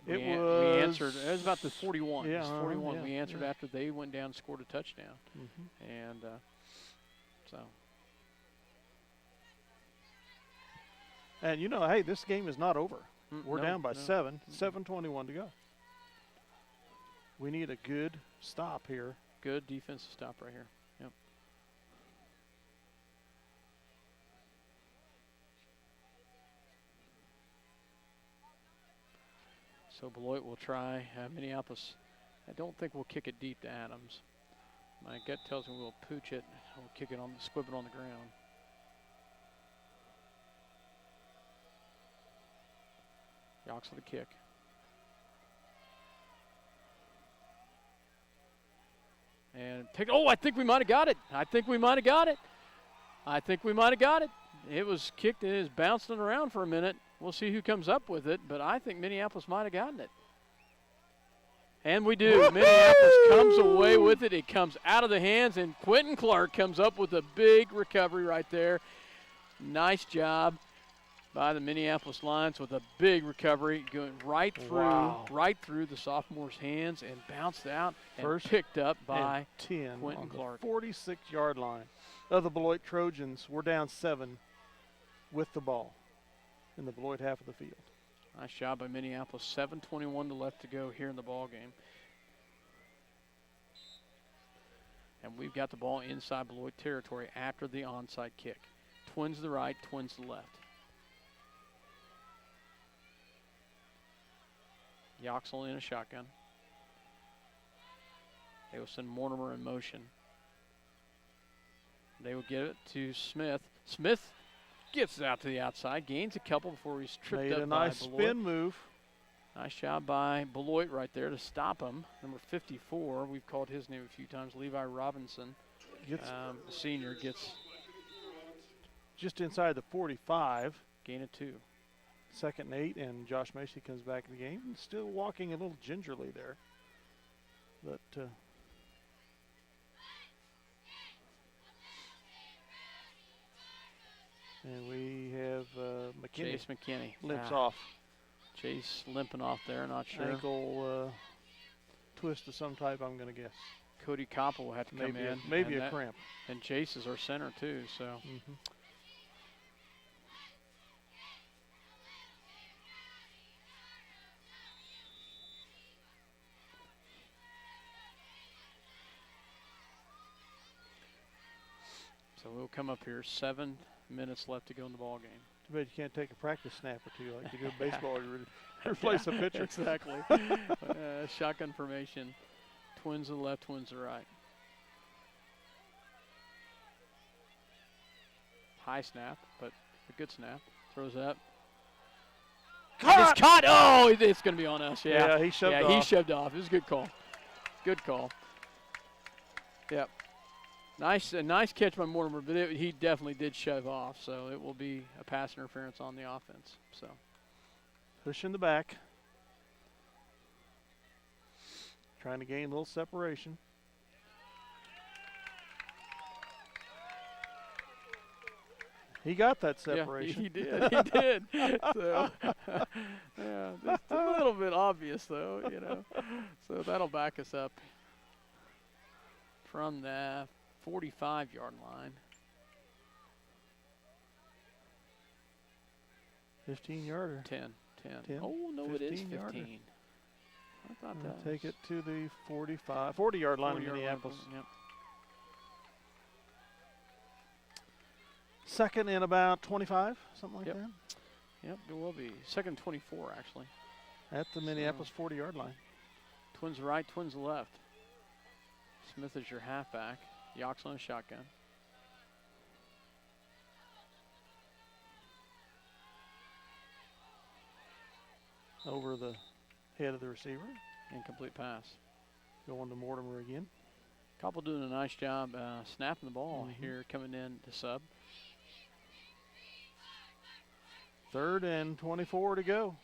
we answered. It was about the 41. Yeah, It was 41. yeah, We answered yeah. after they went down and scored a touchdown. Mm-hmm. And so. And, you know, hey, this game is not over. We're No, down by no. 7, 7:21 to go. We need a good stop here. Good defensive stop right here. Yep. So Beloit will try. Minneapolis, I don't think we'll kick it deep to Adams. My gut tells me we'll pooch it. We'll kick it on, squib it on the ground. Yawks with the kick. And take. Oh, I think we might have got it. I think we might have got it. I think we might have got it. It was kicked. It is bouncing around for a minute. We'll see who comes up with it, but I think Minneapolis might have gotten it. And we do. Woo-hoo! Minneapolis comes away with it. It comes out of the hands, and Quentin Clark comes up with a big recovery right there. Nice job by the Minneapolis Lions with a big recovery going right through the sophomore's hands and bounced out and picked up by 10 Quentin on Clark. the 46-yard line of the Beloit Trojans. We're down 7 with the ball in the Beloit half of the field. Nice job by Minneapolis. 7:21 to left to go here in the ball game. And we've got the ball inside Beloit territory after the onside kick. Twins to the right, twins to the left. Yoxel in a shotgun. They will send Mortimer in motion. They will get it to Smith. Smith gets it out to the outside, gains a couple before he's tripped Made up a by nice Beloit. spin move. Nice job by Beloit right there to stop him. Number 54, we've called his name a few times, Levi Robinson. Senior gets just inside the 45. Gain of 2. 2nd and 8, and Josh Macy comes back in the game. Still walking a little gingerly there. But and we have McKinney. Chase McKinney. Limps off. Chase limping off there, not sure. Ankle twist of some type, I'm going to guess. Cody Coppa will have to come in. Maybe a cramp. And Chase is our center too, so. Mm-hmm. So we'll come up here. 7 minutes left to go in the ball game. Too bad you can't take a practice snap or two like you do in baseball. You replace a pitcher. Exactly. Shotgun formation. Twins to the left, twins to the right. High snap, but a good snap. Throws up. Caught! It's caught. Oh, it's going to be on us. Yeah, he shoved off. He shoved off. It was a good call. Good call. Yep. Nice catch by Mortimer, but he definitely did shove off, so it will be a pass interference on the offense. So Push in the back. Trying to gain a little separation. He got that separation. Yeah, he did. He did. So, yeah, just a little bit obvious, though, you know. So that'll back us up from the 45-yard line. 15-yarder. 10. 10. Oh, no, it is 15. 15-yarder. I thought that Take it to the 40-yard line of Minneapolis. Yep. 2nd and about 25, something like Yep. that. Yep, it will be. 2nd 24, actually. At the Minneapolis 40-yard line. Twins right, twins left. Smith is your halfback. Yoxel in a shotgun. Over the head of the receiver. Incomplete pass. Going to Mortimer again. Couple doing a nice job snapping the ball here, coming in to sub. 3rd and 24 to go.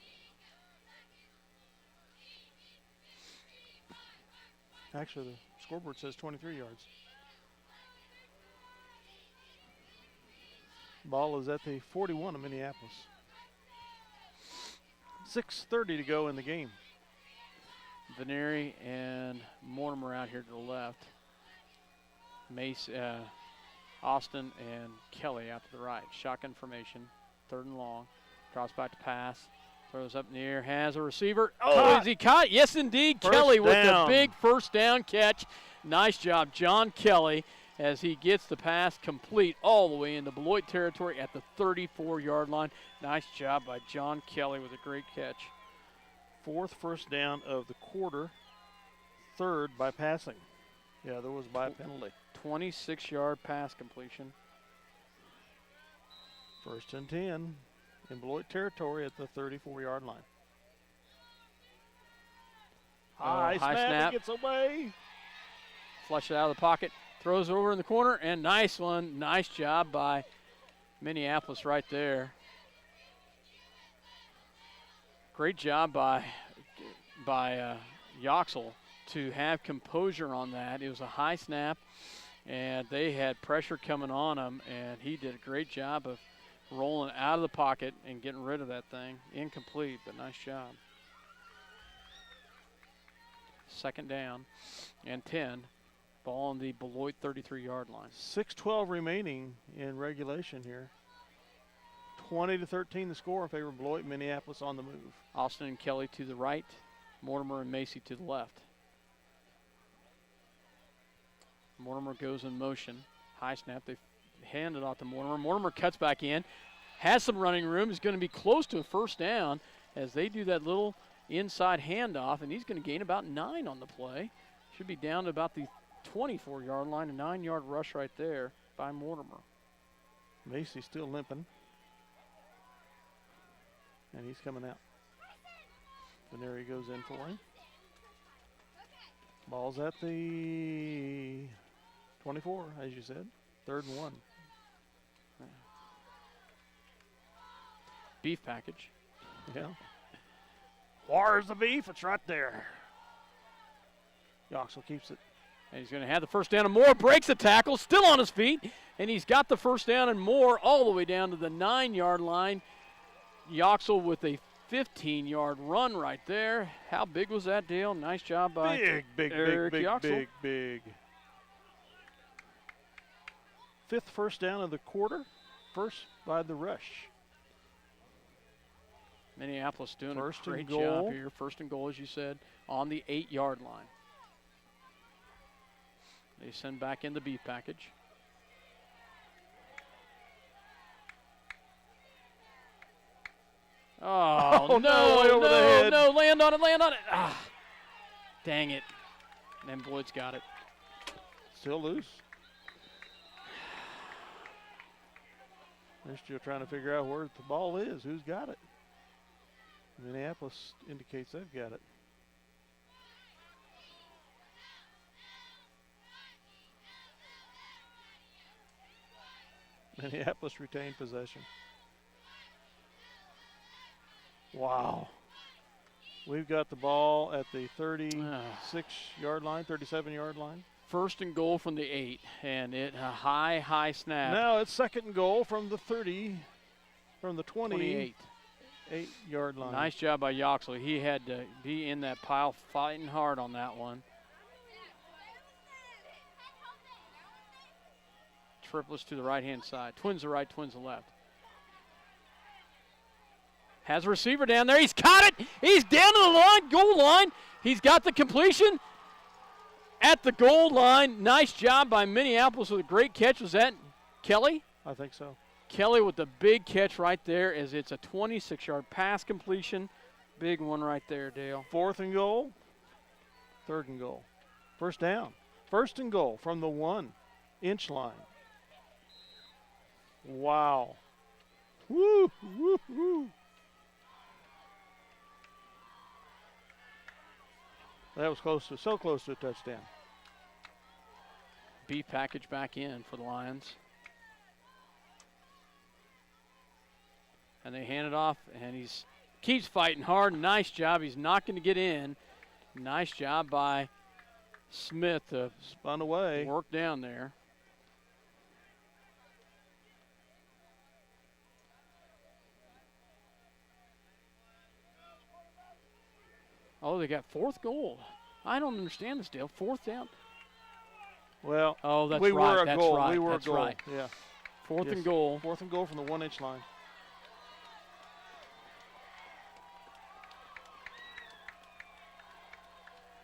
Actually, the scoreboard says 23 yards. Ball is at the 41 of Minneapolis. 6:30 to go in the game. Veneri and Mortimer out here to the left. Mace, Austin and Kelly out to the right. Shotgun formation, 3rd and long. Cross back to pass. Throws up in the air, has a receiver. Oh, Caught. is he caught? Yes, indeed. First Kelly with down. the big first down catch. Nice job, John Kelly, as he gets the pass complete all the way into Beloit territory at the 34-yard line. Nice job by John Kelly with a great catch. 4th first down of the quarter. 3rd by passing. Yeah, there was by penalty. 26-yard pass completion. 1st and 10 in Beloit territory at the 34-yard line. High snap. It gets away. Flush it out of the pocket. Throws it over in the corner, and nice one. Nice job by Minneapolis right there. Great job by Yoxel to have composure on that. It was a high snap, and they had pressure coming on him, and he did a great job of rolling out of the pocket and getting rid of that thing. Incomplete, but nice job. 2nd down and 10. Ball on the Beloit 33-yard line. 6:12 remaining in regulation here. 20-13 the score in favor of Beloit. Minneapolis on the move. Austin and Kelly to the right. Mortimer and Macy to the left. Mortimer goes in motion. High snap. They hand it off to Mortimer. Mortimer cuts back in. Has some running room. Is going to be close to a 1st down as they do that little inside handoff, and he's going to gain about 9 on the play. Should be down to about the 24-yard line. A 9-yard rush right there by Mortimer. Macy still limping. And he's coming out. And there he goes in for him. Ball's at the 24, as you said. 3rd and 1. Beef package. Yeah. Where's the beef? It's right there. Yoxel keeps it. And he's going to have the 1st down and more. Breaks the tackle. Still on his feet. And he's got the 1st down and more all the way down to the 9-yard line. Yoxel with a 15-yard run right there. How big was that deal? Nice job by big Eric Yoxel. big. 5th first down of the quarter. First by the rush. Minneapolis doing First a great and goal. job here. 1st and goal, as you said, on the 8-yard line. They send back in the beef package. Oh, no, way over the head. no, land on it. Ah, dang it. And Beloit's got it. Still loose. They're still trying to figure out where the ball is. Who's got it? Minneapolis indicates they've got it. Minneapolis retained possession. Wow. We've got the ball at the 36-yard line, 37-yard line. 1st and goal from the 8, and it a high snap. Now it's 2nd and goal from the 30, from the 28. 8-yard line. Nice job by Yoxel. He had to be in that pile fighting hard on that one. Triplets to the right-hand side. Twins the right, twins the left. Has a receiver down there. He's caught it. He's down to the line, goal line. He's got the completion at the goal line. Nice job by Minneapolis with a great catch. Was that Kelly? I think so. Kelly with the big catch right there as it's a 26-yard pass completion. Big one right there, Dale. 4th and goal. 3rd and goal. First down. 1st and goal from the 1-inch line. Wow. Woo, woo, woo. That was so close to a touchdown. B package back in for the Lions. And they hand it off, and he's keeps fighting hard. Nice job. He's not going to get in. Nice job by Smith to spun away. Work down there. Oh, they got 4th goal. I don't understand this deal. 4th down. Well, oh, that's we right. were a that's goal. right. We were that's a goal. Right. Yeah. 4th and goal. 4th and goal from the 1-inch line.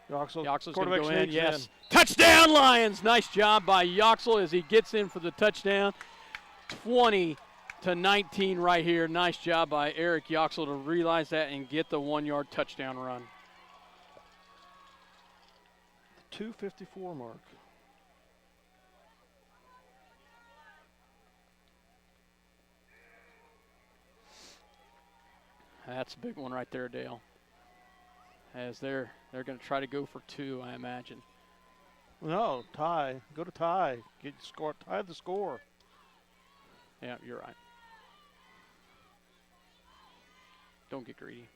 Yoxel's going to go in. Quarterback Yes. in. Touchdown, Lions. Nice job by Yoxel as he gets in for the touchdown. 20-19 right here. Nice job by Eric Yoxel to realize that and get the 1-yard touchdown run. 2:54 mark. That's a big one right there, Dale. As they're going to try to go for 2, I imagine. No, tie. Go to tie. Get score. Tie the score. Yeah, you're right. Don't get greedy.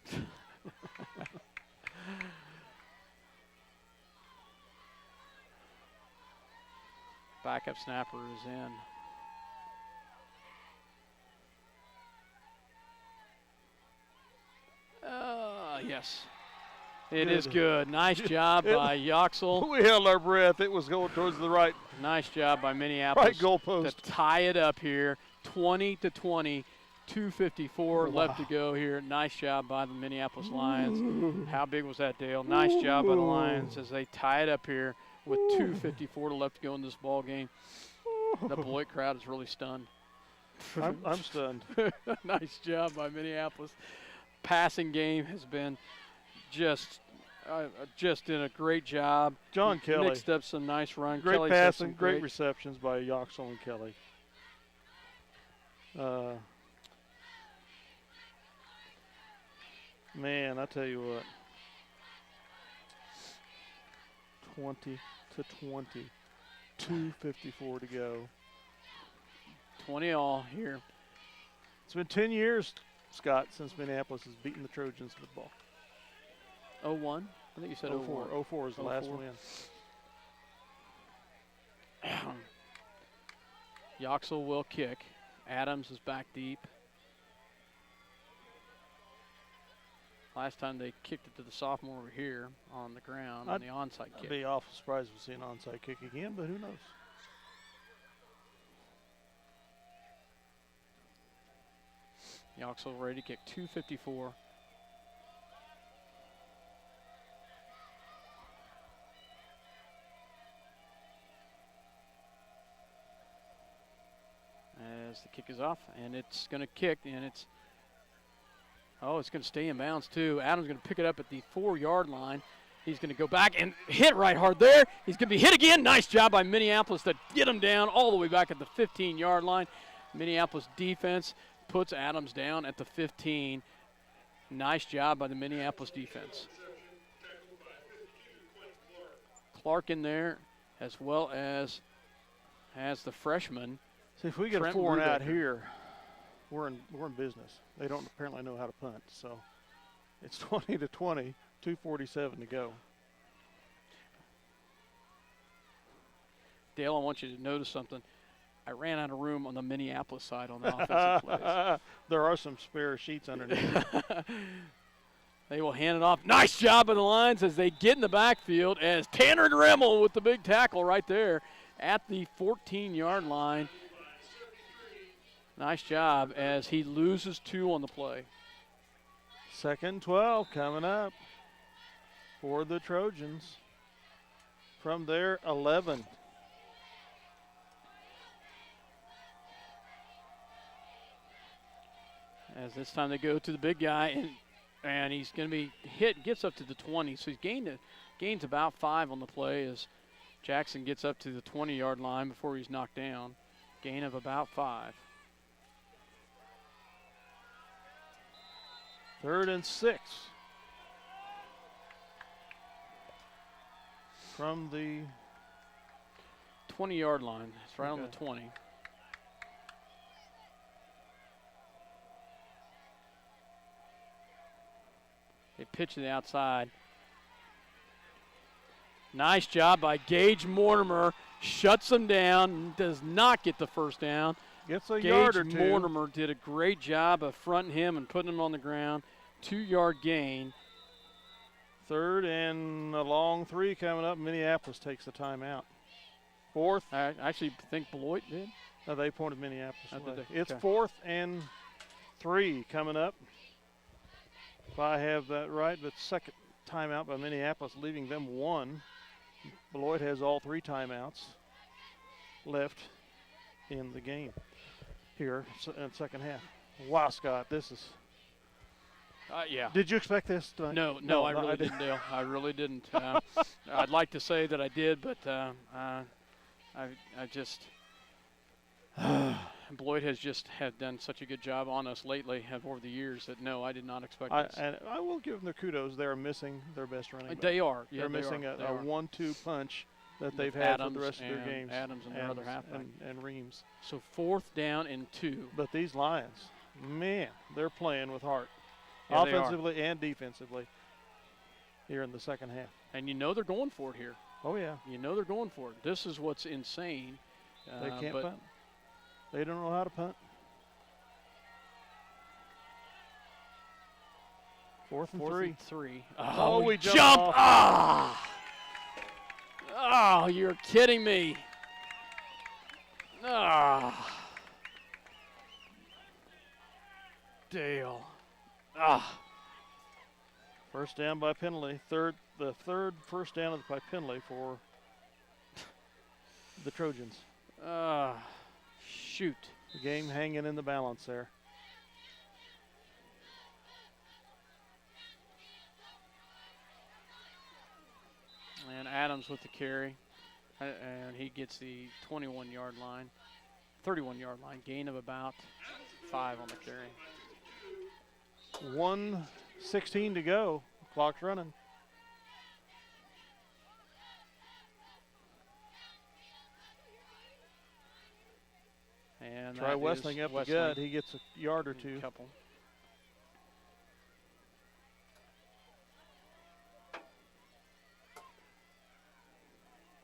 Backup snapper is in. Yes. It is good. Nice job by Yoxel. We held our breath. It was going towards the right. Nice job by Minneapolis. Right goalpost. To tie it up here. 20-20. 2:54 Wow. left to go here. Nice job by the Minneapolis Lions. How big was that, Dale? Nice job by the Lions as they tie it up here with 2:54 left to go in this ball game. The Beloit crowd is really stunned. I'm stunned. Nice job by Minneapolis. Passing game has been just in a great job. John Kelly. Mixed up some nice run. Great Kelly's had some passing, great receptions by Yoxel and Kelly. Man, I tell you what. 20-20. 2:54 to go. 20 all here. It's been 10 years, Scott, since Minneapolis has beaten the Trojans football. 0-1? I think you said 04. 0-4. 04 is the last win. Yoxel will kick. Adams is back deep. Last time they kicked it to the sophomore over here on the ground on the onside kick. I'd be awful surprised if we see an onside kick again, but who knows? Yoxel ready to kick. 2:54. As the kick is off, and it's going to kick, and it's going to stay in bounds too. Adams going to pick it up at the 4-yard line. He's going to go back and hit right hard there. He's going to be hit again. Nice job by Minneapolis to get him down all the way back at the 15-yard line. Minneapolis defense puts Adams down at the 15. Nice job by the Minneapolis defense. Clark in there, as well as the freshman. See, if we get Trent a 4 and out Brubaker. here, we're in business. They don't apparently know how to punt, so it's 20-20, 2:47 to go. Dale, I want you to notice something. I ran out of room on the Minneapolis side on the offensive plays. There are some spare sheets underneath. They will hand it off. Nice job of the Lions as they get in the backfield as Tanner Dremel with the big tackle right there at the 14-yard line. Nice job as he loses 2 on the play. 2nd and 12 coming up for the Trojans from their 11. As this time they go to the big guy, and And he's going to be hit, gets up to the 20, so he's gains about 5 on the play as Jackson gets up to the 20-yard line before he's knocked down. Gain of about 5. 3rd and 6. From the 20-yard line. It's right on Okay. the 20. They pitch to the outside. Nice job by Gage Mortimer. Shuts him down. Does not get the first down. gets a yard or Gage two. Mortimer did a great job of fronting him and putting him on the ground. 2-yard gain. 3rd and a long 3 coming up. Minneapolis takes the timeout. 4th. I actually think Beloit did. No, they pointed Minneapolis Oh, did away. they? It's Okay. 4th and 3 coming up. If I have that right, but second timeout by Minneapolis, leaving them 1. Beloit has all 3 timeouts left in the game here in the second half. Wow, Scott, this is. Yeah. Did you expect this tonight? No, I really didn't, Dale. I really didn't. I'd like to say that I did, but I just Beloit has just done such a good job on us lately, over the years, that no, I did not expect this. And I will give them their kudos. They're missing their best running back. They are. Yeah, They're they missing are. They a are. 1-2 punch that they've With had Adams for the rest of their and games. Adams and their other halfback. And Reams. So 4th down and 2. But these Lions, man, they're playing with heart. Yeah, they are. Offensively and defensively here in the second half. And you know they're going for it here. Oh, yeah. You know they're going for it. This is what's insane. They can't but punt. They don't know how to punt. 4th and 4th 3. and 3. Oh, we jump! jumped off. Oh, you're kidding me. Dale. First down by penalty. The third first down by penalty for the Trojans. Shoot. The game hanging in the balance there. And Adams with the carry. And he gets the 21-yard line. 31-yard line. Gain of about 5 on the carry. 1:16 to go. Clock's running. And Try that Westling is up the gut. He gets a yard or two. Couple.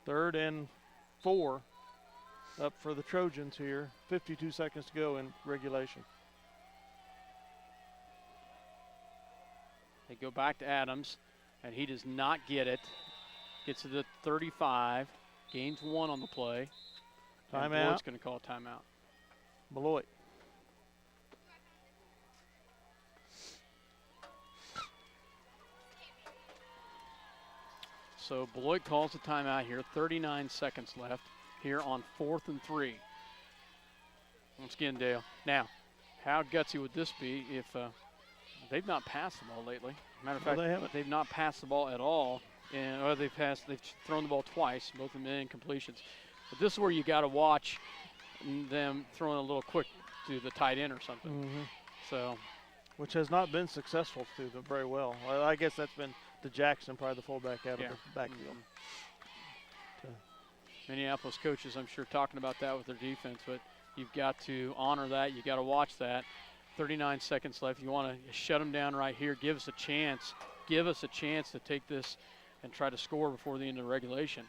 Third and 4 up for the Trojans here. 52 seconds to go in regulation. They go back to Adams, and he does not get it. Gets to the 35, gains 1 on the play. And Timeout. Beloit's going to call a timeout. Beloit. So Beloit calls a timeout here. 39 seconds left here on 4th and 3. Once again, Dale. Now, how gutsy would this be if they've not passed the ball lately? Matter of No, fact, they haven't. they've not passed the ball at all. And they've thrown the ball twice, both of them incompletions. But this is where you got to watch them throwing a little quick to the tight end or something. Mm-hmm. So, Which has not been successful to them very well. I guess that's been to Jackson, probably the fullback out Yeah. of the backfield. Minneapolis coaches, I'm sure, talking about that with their defense, but you've got to honor that. You've got to watch that. 39 seconds left. You want to shut them down right here. Give us a chance. Give us a chance to take this and try to score before the end of the regulation.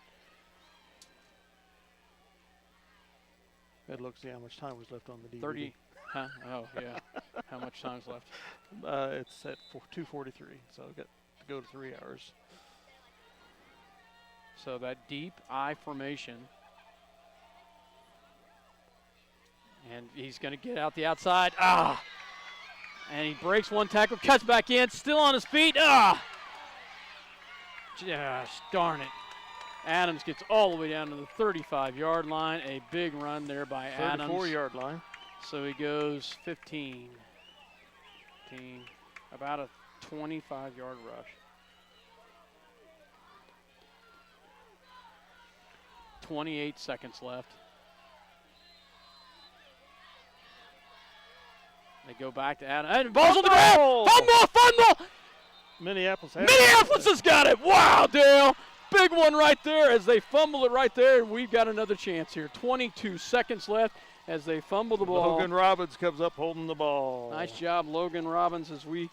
That looks, see how much time was left on the DVD. 30. Huh? Oh, yeah. How much time's left? It's at 2:43, so I've got to go to 3 hours. So that deep I formation. And he's going to get out the outside. And he breaks one tackle, cuts back in, still on his feet. Gosh, darn it. Adams gets all the way down to the 35-yard line. A big run there by Adams. 34-yard line. So he goes 15, about a 25-yard rush. 28 seconds left. They go back to Adam. And ball's on the ground! Fumble! Minneapolis Minneapolis has got it! Wow, Dale! Big one right there as they fumble it right there, and we've got another chance here. 22 seconds left as they fumble the ball. Logan Robbins comes up holding the ball. Nice job, Logan Robbins, as we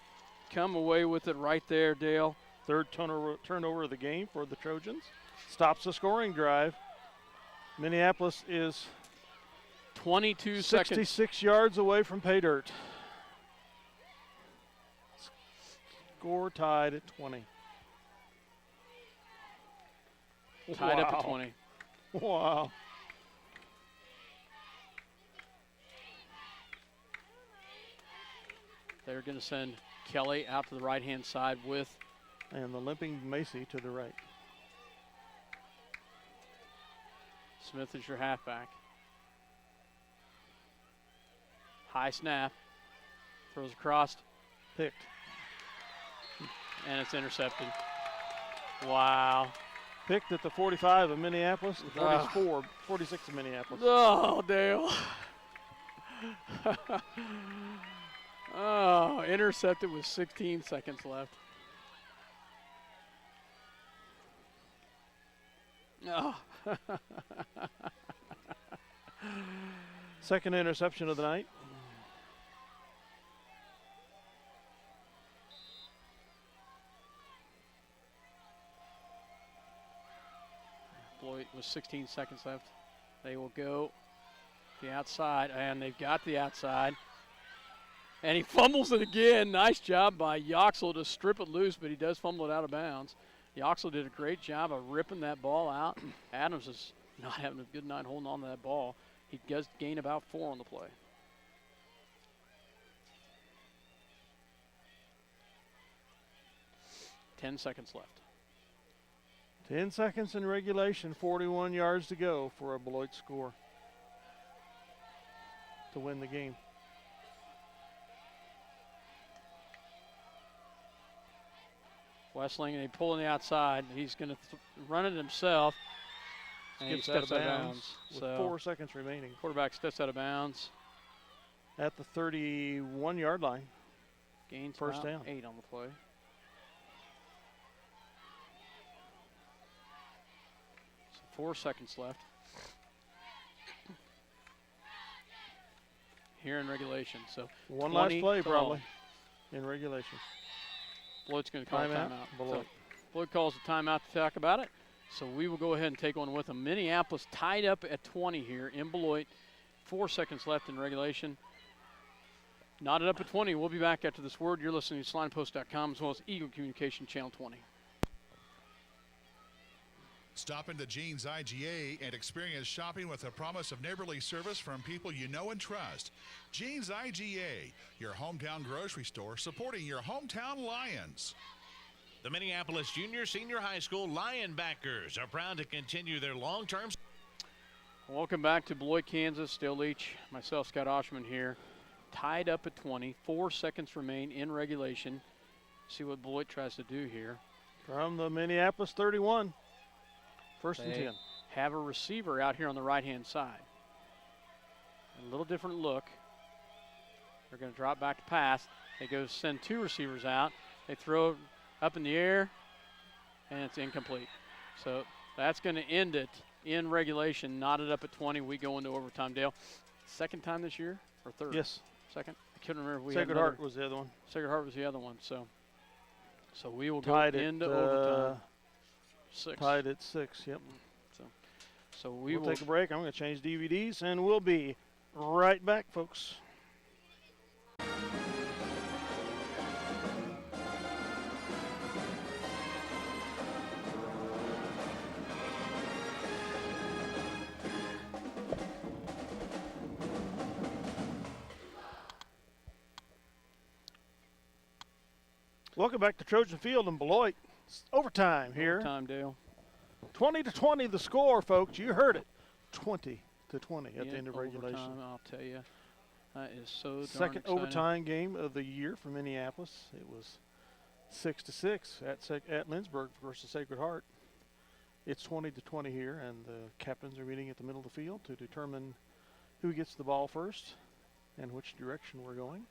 come away with it right there, Dale. Third turnover of the game for the Trojans. Stops the scoring drive. Minneapolis is 22 seconds. 66 yards away from pay dirt. Score tied at 20. Tied up at 20. Wow. They're going to send Kelly out to the right-hand side with. And the limping Macy to the right. Smith is your halfback. High snap. Throws across. Picked. And it's intercepted. Wow. Picked at the 45 of Minneapolis, the 44, 46 of Minneapolis. Oh, Dale. Oh, intercepted with 16 seconds left. Oh. Second interception of the night. Beloit with 16 seconds left. They will go the outside, and they've got the outside. And he fumbles it again. Nice job by Yoxel to strip it loose, but he does fumble it out of bounds. Yoxel did a great job of ripping that ball out. Adams is not having a good night holding on to that ball. He does gain about 4 on the play. Ten seconds left. 10 seconds in regulation, 41 yards to go for a Beloit score to win the game. Westling, and they pull on the outside. He's going to run it himself. And he steps out of bounds. With So 4 seconds remaining. quarterback steps out of bounds. At the 31-yard line. Gains First about down. 8 on the play. So 4 seconds left. Here in regulation. So One last 20 play to probably in regulation. Beloit's going to call a Timeout, timeout. Beloit. So Beloit calls a timeout to talk about it. So we will go ahead and take one with them. Minneapolis tied up at 20 here in Beloit. 4 seconds left in regulation. Knotted up at 20. We'll be back after this word. You're listening to SlinePost.com as well as Eagle Communication Channel 20. Stop into Jean's IGA and experience shopping with a promise of neighborly service from people you know and trust. Jean's IGA, your hometown grocery store supporting your hometown Lions. The Minneapolis Junior Senior High School Lionbackers are proud to continue their long-term. Welcome back to Beloit, Kansas. Dale Leach, myself, Scott Oshman here. Tied up at 20. 4 seconds remain in regulation. See what Beloit tries to do here. From the Minneapolis 31. First and 10. Have a receiver out here on the right-hand side. A little different look. They're going to drop back to pass. They go send 2 receivers out. They throw it up in the air, and it's incomplete. So that's going to end it in regulation, knotted up at 20. We go into overtime. Dale, second time this year or third? Yes. Second? I couldn't remember if we Sacred had Heart was the other one. Sacred Heart was the other one. So we will Tied go at, into overtime. 6. Tied at 6, yep. So we We'll will take a break. I'm going to change DVDs, and we'll be right back, folks. Welcome back to Trojan Field in Beloit. It's overtime here. overtime, Dale. 20-20 the score, folks. You heard it. 20-20 at the end of regulation. Overtime, I'll tell you. That is so darn Second exciting. overtime game of the year for Minneapolis. It was 6-6 at Lindsborg versus Sacred Heart. It's 20-20 here, and the captains are meeting at the middle of the field to determine who gets the ball first and which direction we're going.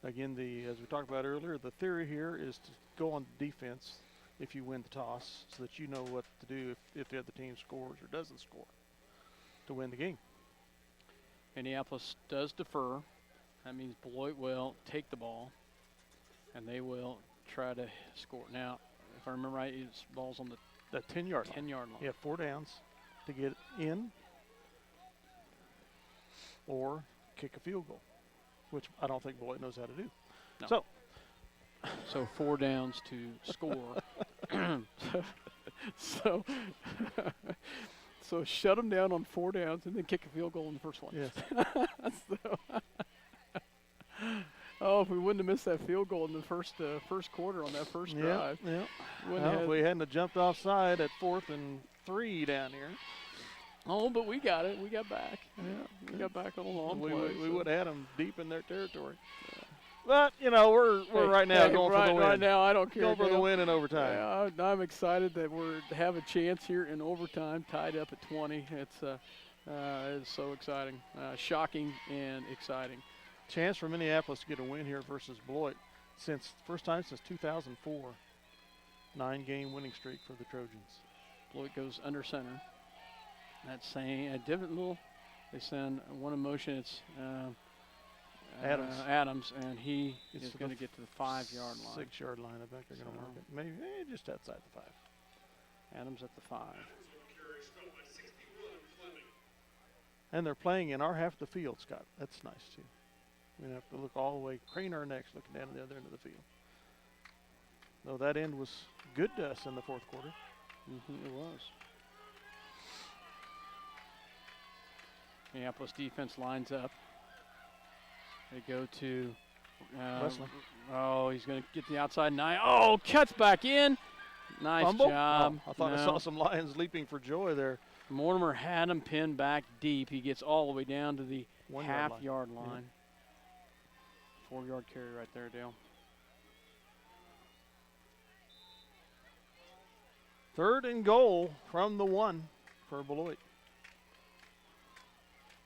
Again, as we talked about earlier, the theory here is to go on defense if you win the toss, so that you know what to do if the other team scores or doesn't score to win the game. Minneapolis does defer. That means Beloit will take the ball, and they will try to score. Now, if I remember right, his ball's on the 10-yard 10-yard line. You have 4 downs to get in or kick a field goal, which I don't think Beloit knows how to do. No. So 4 downs to score. so shut them down on 4 downs and then kick a field goal in the first one. Yes. If we wouldn't have missed that field goal in the first quarter on that first drive. Yeah. Well, if we hadn't have jumped offside at 4th and 3 down here. Oh, but we got it. We got back. Yeah, we got back on a long play. We would have had them deep in their territory. Yeah. But, we're right now going for the win. Right now, I don't care. Going for the win in overtime. Yeah, I'm excited that we have a chance here in overtime, tied up at 20. It's so exciting. Shocking and exciting. Chance for Minneapolis to get a win here versus Beloit first time since 2004. 9-game winning streak for the Trojans. Beloit goes under center. That's saying a different they send one in motion. It's Adams, and he is going to get to the 5-yard line. 6-yard line, I think they're going to mark it. Maybe just outside the 5. Adams at the 5. And they're playing in our half of the field, Scott. That's nice, too. We have to look all the way, crane our necks looking down at the other end of the field. Though that end was good to us in the 4th quarter. It was. Minneapolis defense lines up. They go to Wesley. Oh, he's going to get the outside 9. Oh, cuts back in. Nice Fumble? job. Oh, I thought I saw some Lions leaping for joy there. Mortimer had him pinned back deep. He gets all the way down to the 1 half-yard line. 4-yard carry right there, Dale. 3rd and goal from the 1 for Beloit.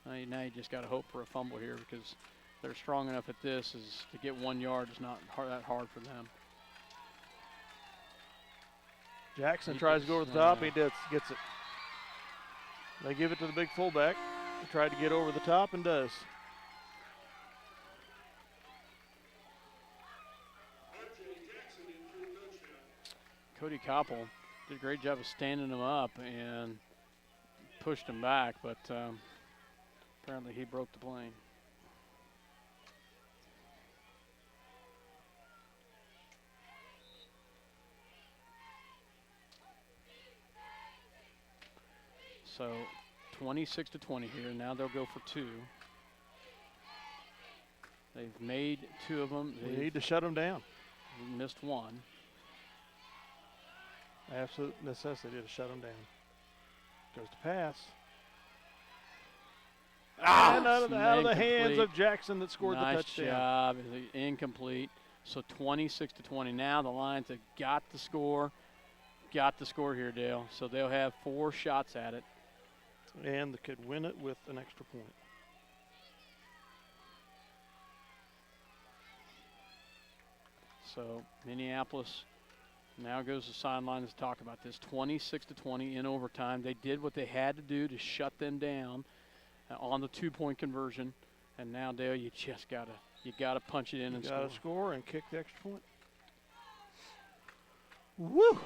Now you just got to hope for a fumble here, because they're strong enough at this is to get 1 yard is not that hard for them. Jackson tries to go over the top. He gets it. They give it to the big fullback. He tried to get over the top and does. Cody Koppel did a great job of standing him up and pushed him back, but apparently he broke the plane. So 26-20 here. Now they'll go for 2. They've made 2 of them. We need to shut them down. Missed 1. Absolute necessity to shut them down. Goes to pass. And out of the hands of Jackson that scored the touchdown. Nice job. Incomplete. So 26-20. Now the Lions have got the score. Got the score here, Dale. So they'll have 4 shots at it. And they could win it with an extra point. So Minneapolis now goes to sidelines to talk about this. 26-20 in overtime. They did what they had to do to shut them down on the 2-point conversion. And now, Dale, you just gotta punch it in and score. Got to score and kick the extra point. Woo!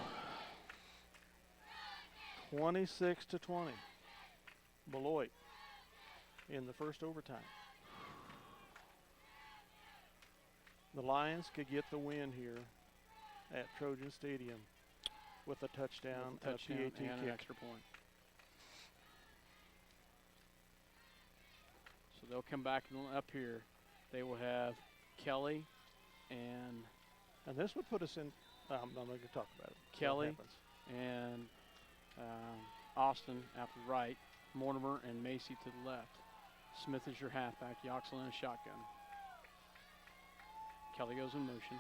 26-20. Beloit in the first overtime. The Lions could get the win here at Trojan Stadium with a touchdown, and PAT an kick. extra point. So they'll come back up here. They will have Kelly and this would put us in. I'm not going to talk about it. Kelly and Austin out to the right, Mortimer and Macy to the left. Smith is your halfback, Yoxel in a shotgun. Kelly goes in motion.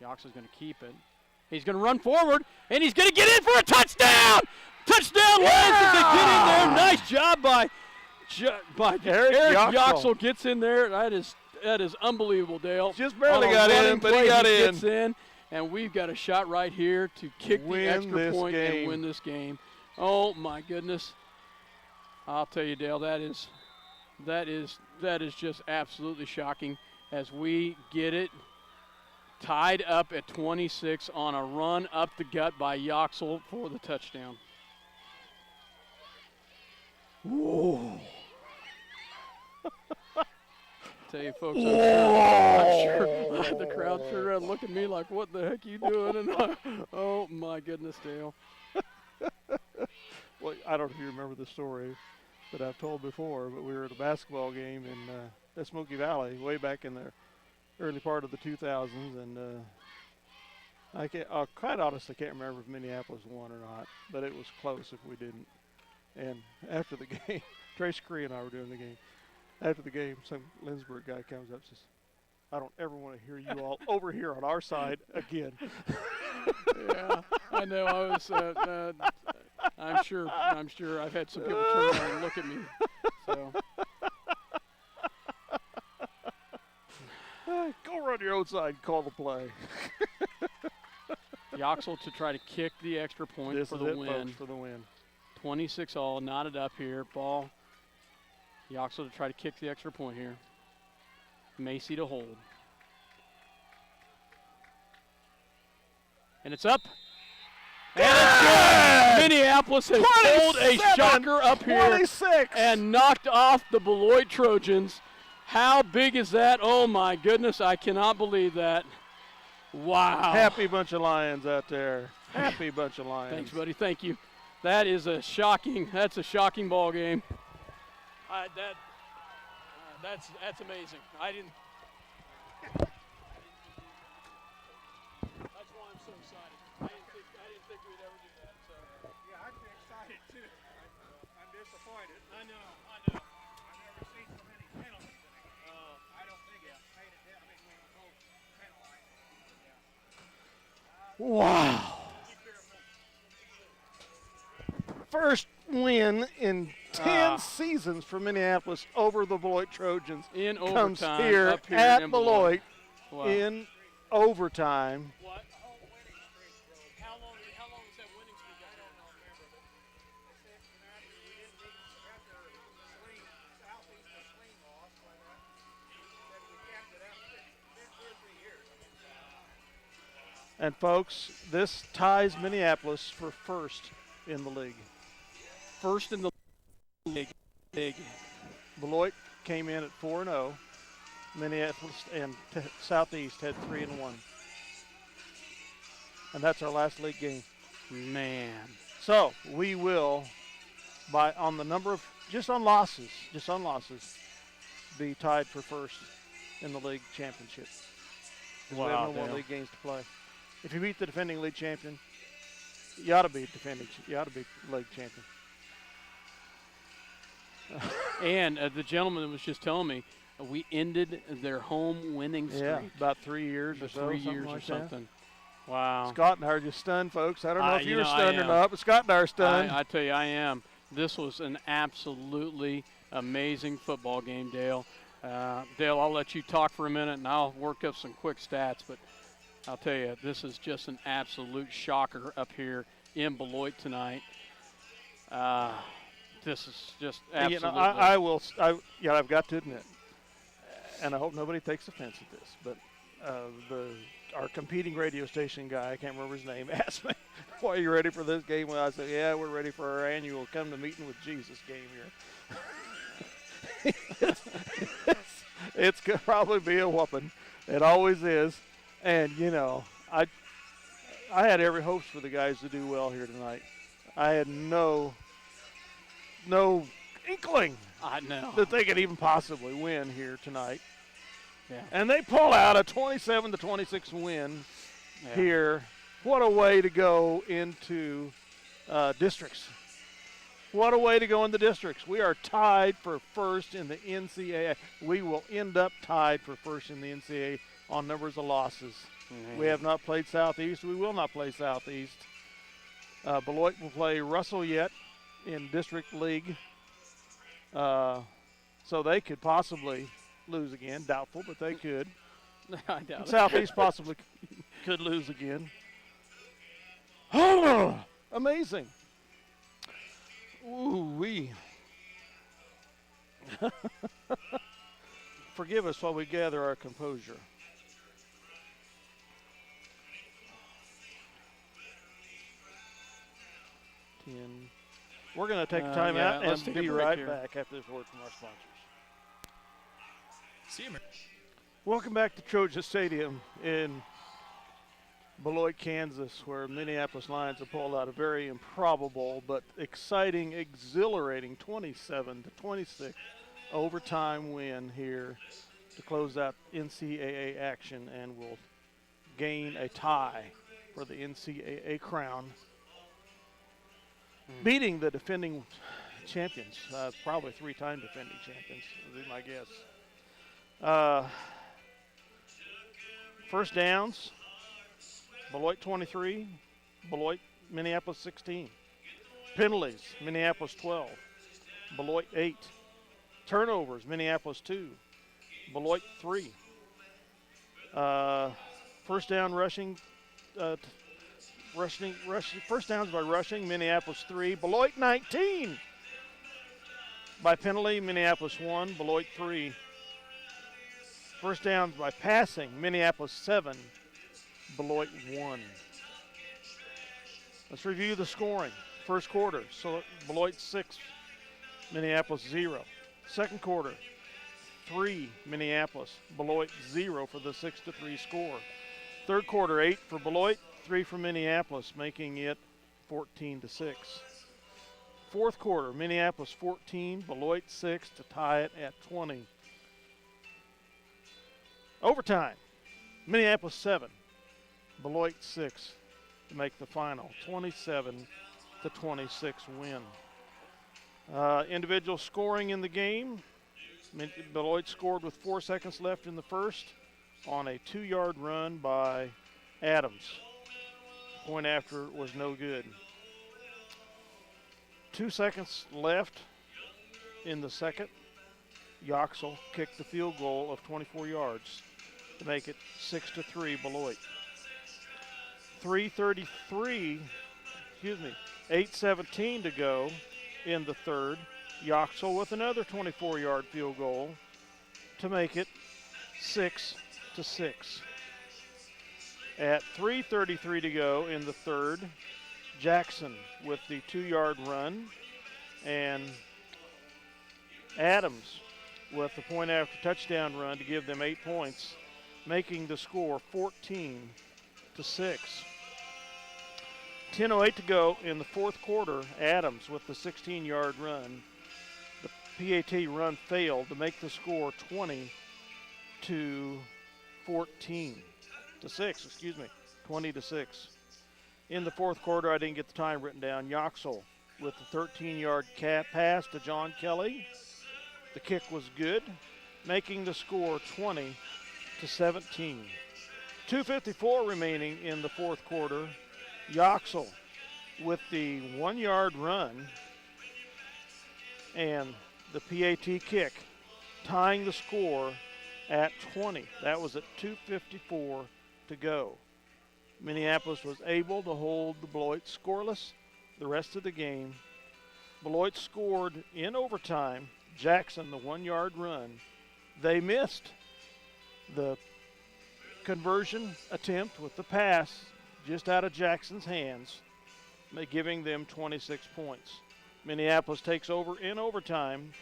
Yox is going to keep it. He's going to run forward, and he's going to get in for a touchdown! Touchdown, Lions as they get in there. Nice job by Eric Yoxel gets in there. That is unbelievable, Dale. Just barely got in, but he got in. Gets in, and we've got a shot right here to kick the extra point and win this game. Oh my goodness! I'll tell you, Dale, that is just absolutely shocking as we get it tied up at 26 on a run up the gut by Yoxel for the touchdown. Whoa. Tell you folks, I'm sure the crowd turned around and looked at me like, what the heck are you doing? And oh my goodness, Dale. Well, I don't know if you remember the story that I've told before, but we were at a basketball game in Smoky Valley way back in the early part of the 2000s, and quite honestly, I can't remember if Minneapolis won or not, but it was close if we didn't. And after the game, Trace Cree and I were doing the game. After the game, some Lindsberg guy comes up and says, I don't ever want to hear you all over here on our side again. Yeah, I know. I was. I'm sure. I've had some people turn around and look at me. So. Go run your own side and call the play. Yoxel to try to kick the extra point for the win. Folks, for the win. 26 all, knotted up here. Ball. Yoxel to try to kick the extra point here. Macy to hold. And it's up. And it's good! Minneapolis has pulled a shocker up here 26. and knocked off the Beloit Trojans. How big is that? Oh my goodness, I cannot believe that. Wow. Happy bunch of Lions out there. Happy bunch of Lions. Thanks, buddy. Thank you. That's a shocking ball game. That's amazing. I didn't. That's why I'm so excited. I didn't think we'd ever do that. So. Yeah, I'd be excited too. I'm disappointed. I know. I've never seen so many penalties in a game. I don't think it's made it. I mean, we both penalized. Wow. First win in 10 seasons for Minneapolis over the Beloit Trojans. In comes overtime. here Up here at in Beloit wow. in overtime. What? How long was that winning streak? I don't know. And folks, this ties Minneapolis for first in the league. First in the league. Big. Beloit came in at 4-0. Minneapolis and Southeast had 3-1. And that's our last league game. Man. So we will, on the number of, just on losses, be tied for first in the league championship. We have no more league games to play. If you beat the defending league champion, you ought to be league champion. And the gentleman that was just telling me, we ended their home winning streak. Yeah, about 3 years or so. 3 years or something. Wow. Scott and I are just stunned, folks. I don't know if you were stunned or not, but Scott and I are stunned. I tell you, I am. This was an absolutely amazing football game, Dale. Dale, I'll let you talk for a minute, and I'll work up some quick stats, but I'll tell you, this is just an absolute shocker up here in Beloit tonight. This is just absolutely. I've got to admit, and I hope nobody takes offense at this, but our competing radio station guy, I can't remember his name, asked me, "Why are you ready for this game?" Well, I said, "Yeah, we're ready for our annual Come to Meeting with Jesus game here." It's gonna probably be a whooping. It always is, and I had every hopes for the guys to do well here tonight. I had no inkling that they could even possibly win here tonight. Yeah. And they pull out a 27-26 win here. What a way to go into districts. What a way to go in the districts. We are tied for first in the NCAA. We will end up tied for first in the NCAA on numbers of losses. Mhm. We have not played Southeast. We will not play Southeast. Beloit will play Russell yet in District League. So they could possibly lose again. Doubtful, but they could. I doubt it. Southeast possibly could lose again. Amazing. Ooh-wee. Forgive us while we gather our composure. We're going to take a time yeah, out let's and take a be break right here. back after this word from our sponsors. See you, Welcome back to Trojan Stadium in Beloit, Kansas, where Minneapolis Lions have pulled out a very improbable but exciting, exhilarating 27-26 overtime win here to close out NCAA action, and will gain a tie for the NCAA crown, beating the defending champions, probably three-time defending champions, would be my guess. First downs, Beloit 23, Beloit, Minneapolis 16. Penalties, Minneapolis 12, Beloit 8. Turnovers, Minneapolis 2, Beloit 3. First down rushing, first downs by rushing, Minneapolis 3, Beloit 19. By penalty, Minneapolis 1, Beloit 3. First downs by passing, Minneapolis 7, Beloit 1. Let's review the scoring. First quarter, so Beloit 6, Minneapolis 0. Second quarter, 3 Minneapolis, Beloit 0 for the 6-3 score. Third quarter, 8 for Beloit, 3 for Minneapolis, making it 14-6. Fourth quarter, Minneapolis 14, Beloit 6 to tie it at 20. Overtime, Minneapolis 7, Beloit 6 to make the final 27-26 win. Individual scoring in the game, Beloit scored with 4 seconds left in the first on a 2-yard run by Adams. Point after was no good. 2 seconds left in the second. Yoxel kicked the field goal of 24 yards to make it 6-3 Beloit. 8:17 to go in the third. Yoxel with another 24-yard field goal to make it 6-6. At 3:33 to go in the third, Jackson with the 2-yard run, and Adams with the point after touchdown run to give them 8 points, making the score 14-6. 10:08 to go in the fourth quarter. Adams with the 16-yard run. The PAT run failed to make the score 20-6. 20-6. In the fourth quarter, I didn't get the time written down. Yoxel with the 13-yard pass to John Kelly. The kick was good, making the score 20-17. 2:54 remaining in the fourth quarter. Yoxel with the 1-yard run and the PAT kick, tying the score at 20. That was at 2:54 to go. Minneapolis was able to hold the Beloit scoreless the rest of the game. Beloit scored in overtime. Jackson, the 1-yard run. They missed the conversion attempt with the pass just out of Jackson's hands, giving them 26 points. Minneapolis takes over in overtime.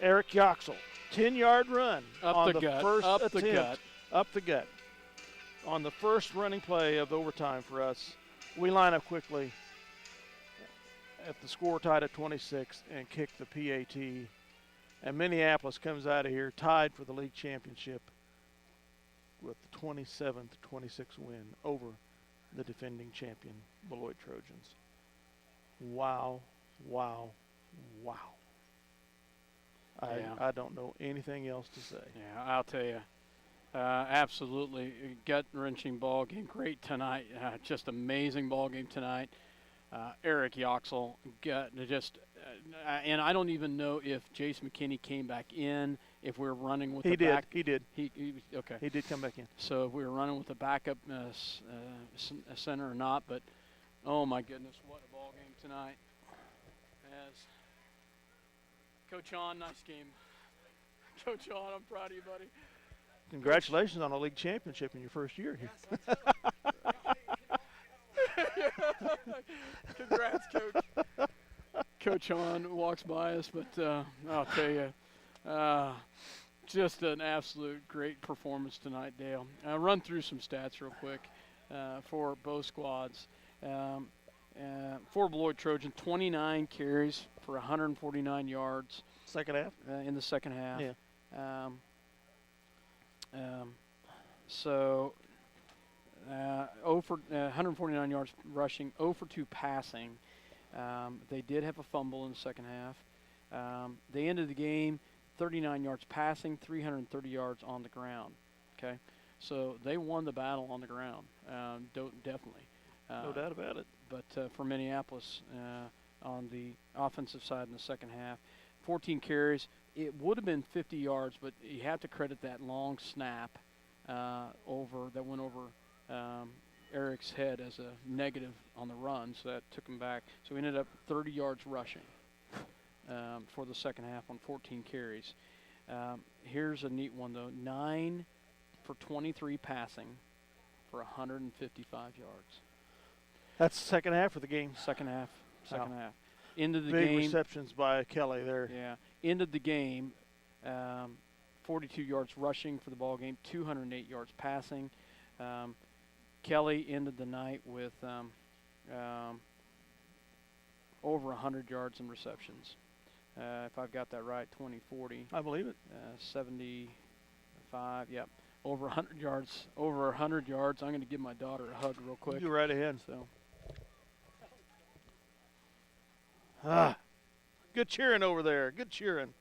Eric Yoxel, 10-yard run on the first attempt. Up the gut. On the first running play of the overtime for us. We line up quickly at the score tied at 26 and kick the PAT. And Minneapolis comes out of here tied for the league championship with the 27-26 win over the defending champion Beloit Trojans. Wow, wow, wow. I don't know anything else to say. Yeah, I'll tell you. Absolutely. Gut-wrenching ball game. Great tonight. Just amazing ball game tonight. Eric Yoxel and I don't even know if Jace McKinney came back in, if we're running with the back. He did. Okay. He did come back in. So if we were running with a backup center or not, but oh my goodness, what a ball game tonight. As Coach On, nice game. Coach On, I'm proud of you, buddy. Congratulations on a league championship in your first year here. Congrats, Coach. Coach On walks by us, but I'll tell you, just an absolute great performance tonight, Dale. I'll run through some stats real quick for both squads. For Beloit Trojan, 29 carries for 149 yards. Second half? In the second half. Yeah. So 149 yards rushing, 0 for 2 passing. They did have a fumble in the second half. They ended the game 39 yards passing, 330 yards on the ground. Okay, so they won the battle on the ground, definitely. No doubt about it. But for Minneapolis, on the offensive side in the second half, 14 carries. It would have been 50 yards, but you have to credit that long snap that went over Eric's head as a negative on the run, so that took him back. So we ended up 30 yards rushing for the second half on 14 carries. Here's a neat one, though. 9 for 23 passing for 155 yards. That's the second half of the game. Second half. Into the Big game. receptions by Kelly there. Yeah. Ended the game 42 yards rushing for the ball game, 208 yards passing. Kelly ended the night with over 100 yards in receptions. If I've got that right, 20-40. I believe it. 75, yep. Over 100 yards. Over 100 yards. I'm going to give my daughter a hug real quick. You right ahead. So. Good cheering over there. Good cheering.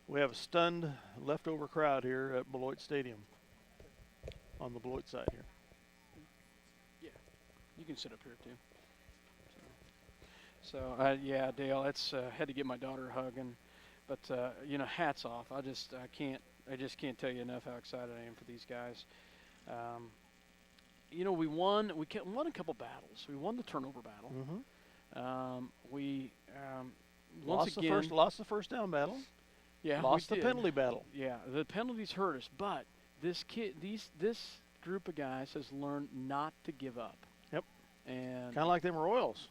We have a stunned leftover crowd here at Beloit Stadium on the Beloit side here. Yeah, you can sit up here too. So yeah, Dale, it's had to give my daughter a hug, but hats off. I just can't tell you enough how excited I am for these guys. We won a couple battles. We won the turnover battle. Mm-hmm. We lost the first down battle. Yeah, lost the penalty battle. Yeah, the penalties hurt us, but this group of guys has learned not to give up. Yep. And kind of like them Royals.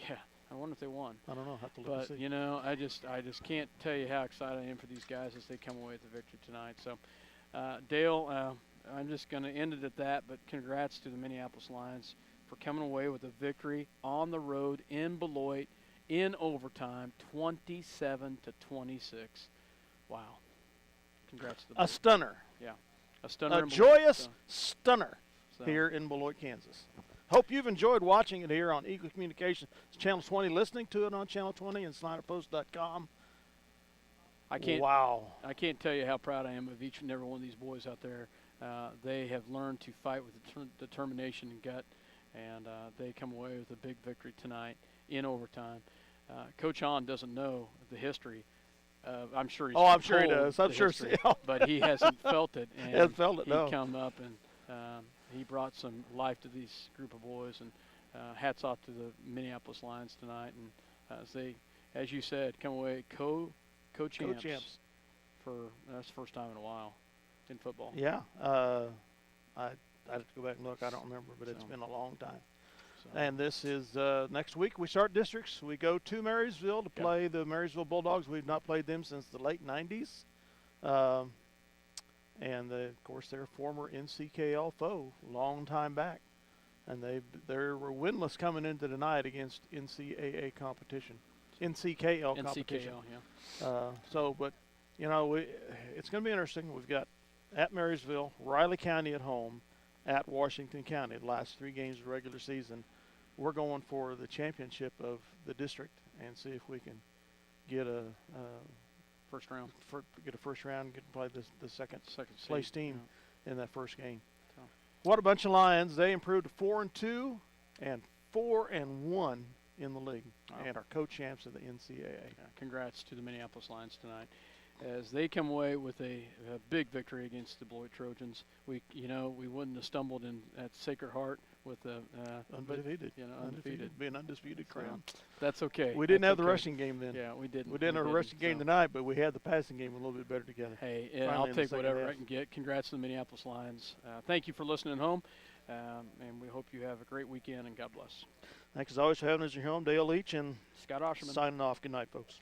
Yeah, I wonder if they won. I don't know. Have to look and see. But I just can't tell you how excited I am for these guys as they come away with the victory tonight. So, Dale, I'm just going to end it at that. But congrats to the Minneapolis Lions for coming away with a victory on the road in Beloit in overtime, 27-26. Wow. Congrats to the A stunner. Yeah. A stunner. A joyous stunner here in Beloit, Kansas. Hope you've enjoyed watching it here on Eagle Communications Channel 20, listening to it on Channel 20 and SnyderPost.com. I can't tell you how proud I am of each and every one of these boys out there. They have learned to fight with determination and gut, and they come away with a big victory tonight in overtime. Coach On doesn't know the history. I'm sure he's I'm sure he does. I'm sure, history, but he hasn't felt it. And he hasn't felt it. No. He come up and he brought some life to these group of boys. And hats off to the Minneapolis Lions tonight. And as they, as you said, come away co-champs. That's the first time in a while in football. Yeah, I'd have to go back and look. I don't remember, but it's been a long time. And this is next week we start districts. We go to Marysville to play the Marysville Bulldogs. We've not played them since the late 90s. And, of course, they're a former NCKL foe, long time back. And they were winless coming into tonight against NCAA competition. NCKL competition. NCKL, yeah. But, it's going to be interesting. We've got at Marysville, Riley County at home, at Washington County, the last 3 games of the regular season. We're going for the championship of the district, and see if we can get a First round. get a first round, get probably the second place seed, team in that first game. So. What a bunch of Lions! They improved to 4-2 and 4-1 in the league, and are co-champs of the NCAA. Yeah, congrats to the Minneapolis Lions tonight, as they come away with a big victory against the Beloit Trojans. We wouldn't have stumbled in at Sacred Heart with Undefeated. undefeated. Be an undisputed crown. That's okay. We didn't That's have the okay. rushing game then. Yeah, we didn't. We didn't have a rushing game tonight, but we had the passing game a little bit better together. Hey, Finally I'll in the take second whatever half. I can get. Congrats to the Minneapolis Lions. Thank you for listening at home, and we hope you have a great weekend, and God bless. Thanks as always for having us at your home. Dale Leach and Scott Osherman. signing off. Good night, folks.